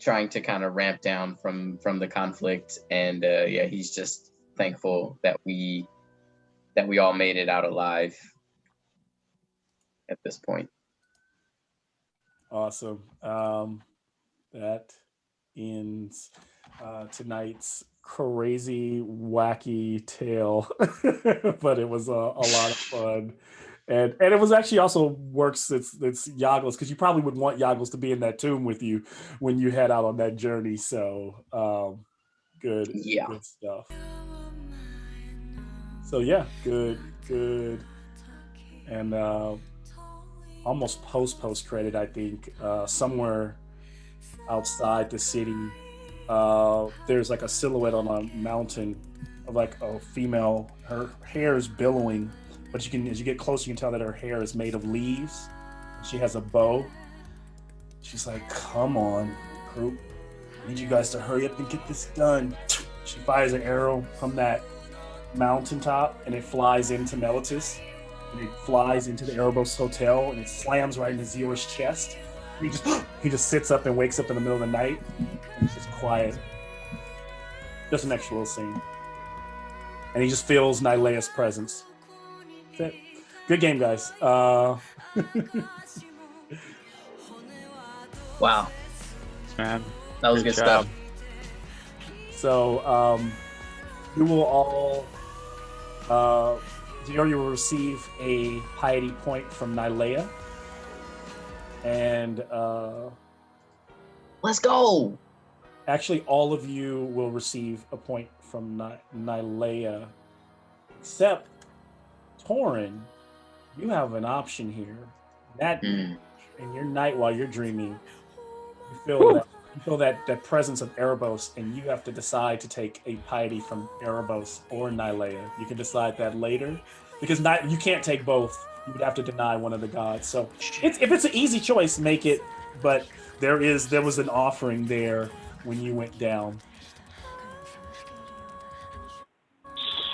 trying to kind of ramp down from the conflict, and he's just thankful that we all made it out alive at this point. Awesome. That ends tonight's crazy, wacky tale, but it was a lot of fun. And it was actually also works. It's Yagles, because you probably would want Yagles to be in that tomb with you when you head out on that journey. So good stuff. So yeah, good, and almost post credit, I think, somewhere outside the city, there's like a silhouette on a mountain of like a female. Her hair is billowing, but as you get closer, you can tell that her hair is made of leaves. She has a bow. She's like, "Come on, group. I need you guys to hurry up and get this done." She fires an arrow from that mountaintop, and it flies into Melitus. And it flies into the Erebos Hotel, and it slams right into Zior's chest. And he just sits up and wakes up in the middle of the night, and he's just quiet. Just an extra little scene. And he just feels Nylea's presence. That's it. Good game, guys. Wow. Man, that was good stuff. So you will all you will receive a piety point from Nylea, and let's go. Actually, all of you will receive a point from Nylea, except Torin. You have an option here. That in your night while you're dreaming, you feel that presence of Erebos, and you have to decide to take a piety from Erebos or Nylea. You can decide that later, because you can't take both. You would have to deny one of the gods. So if it's an easy choice, make it. But there was an offering there when you went down.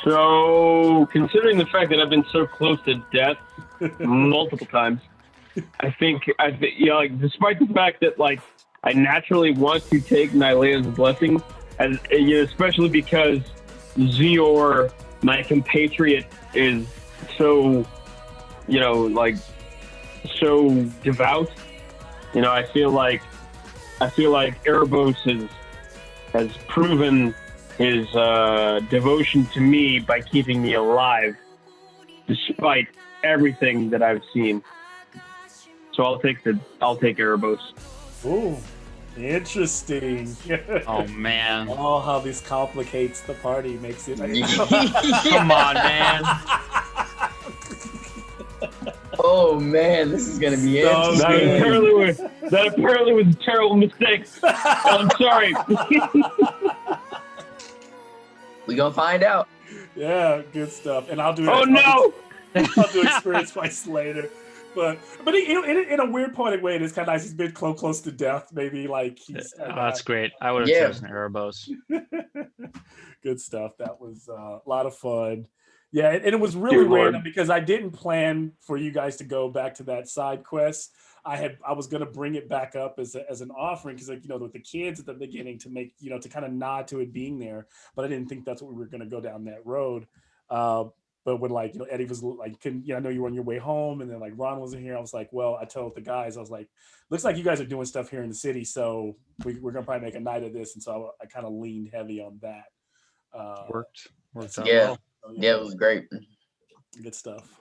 So, considering the fact that I've been so close to death multiple times, I think like, despite the fact that like I naturally want to take Nylea's blessing, and especially because Zior, my compatriot, is so so devout. I feel like Erebos has proven his devotion to me by keeping me alive, despite everything that I've seen. So I'll take Erebos. Ooh, interesting. Oh man! Oh, how this complicates the party, makes it. Come on, man. Oh man, this is gonna be interesting. That apparently was a terrible mistake. I'm sorry. We gonna find out. Yeah, good stuff. And I'll do. Oh no! I'll do experience points later. But in a weird poetic way, it is kind of nice. He's been close to death. Maybe like he's. That's great. I would have chosen Erebos. Good stuff. That was a lot of fun. Yeah, and it was really random because I didn't plan for you guys to go back to that side quest. I was gonna bring it back up as an offering because with the kids at the beginning to make to kind of nod to it being there, but I didn't think that's what we were gonna go down that road. But when Eddie was like, I know you were on your way home, and then like Ron wasn't here. I was like, well, I told the guys, I was like, looks like you guys are doing stuff here in the city, so we're gonna probably make a night of this, and so I kind of leaned heavy on that. Worked out well. So, yeah, it was great. Good stuff.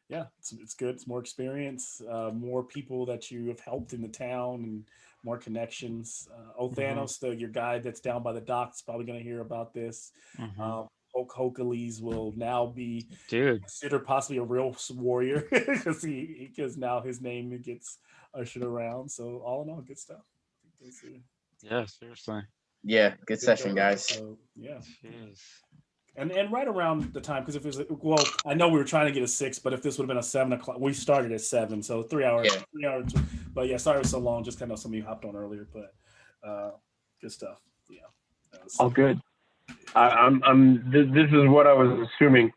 Yeah, it's good. It's more experience, more people that you have helped in the town, and more connections. Thanos, your guy that's down by the docks, probably going to hear about this. Hercules will now be considered possibly a real warrior because now his name gets ushered around. So all in all, good stuff. Yeah, seriously. Yeah, good session, guys. So, yeah. Jeez. And right around the time, because if it was, well, I know we were trying to get a 6, but if this would have been a 7 o'clock, we started at 7, so 3 hours, Yeah. 3 hours. But yeah, sorry it was so long. Just kind of some of you hopped on earlier, but good stuff. Yeah, All good. This is what I was assuming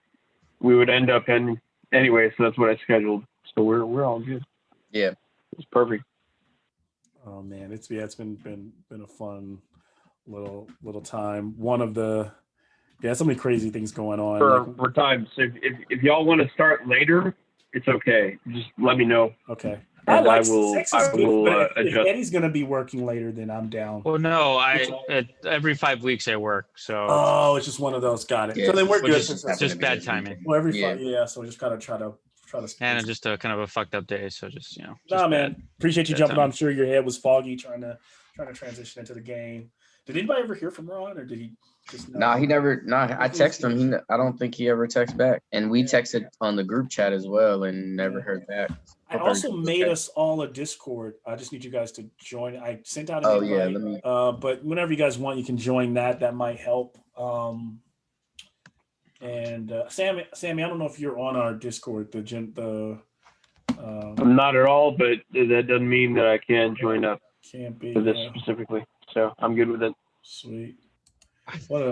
we would end up in anyway, so that's what I scheduled. So we're all good. Yeah, it's perfect. Oh man, it's been a fun little time. One of the so many crazy things going on. For times, if y'all want to start later, it's okay. Just let me know. Okay. And I will 6 is good, will but if adjust. Eddie's gonna be working later, then I'm down. Well, no, every 5 weeks I work, so. Oh, it's just one of those. Got it. Yeah, so then we're good. Just bad timing. Well, every 5, so we just gotta try to. And just a kind of a fucked up day, so just Just nah, man. bad. Appreciate you Bad jumping timing. on. I'm sure your head was foggy trying to transition into the game. Did anybody ever hear from Ron, or did he just? He never. I texted him. I don't think he ever texted back. And we texted on the group chat as well, and never heard back. I also made us all a Discord. I just need you guys to join. I sent out an invite. But whenever you guys want, you can join that. That might help. And Sammy, I don't know if you're on our Discord. I'm not at all, but that doesn't mean that I can join up Can't be for this specifically. So I'm good with it. Sweet. What a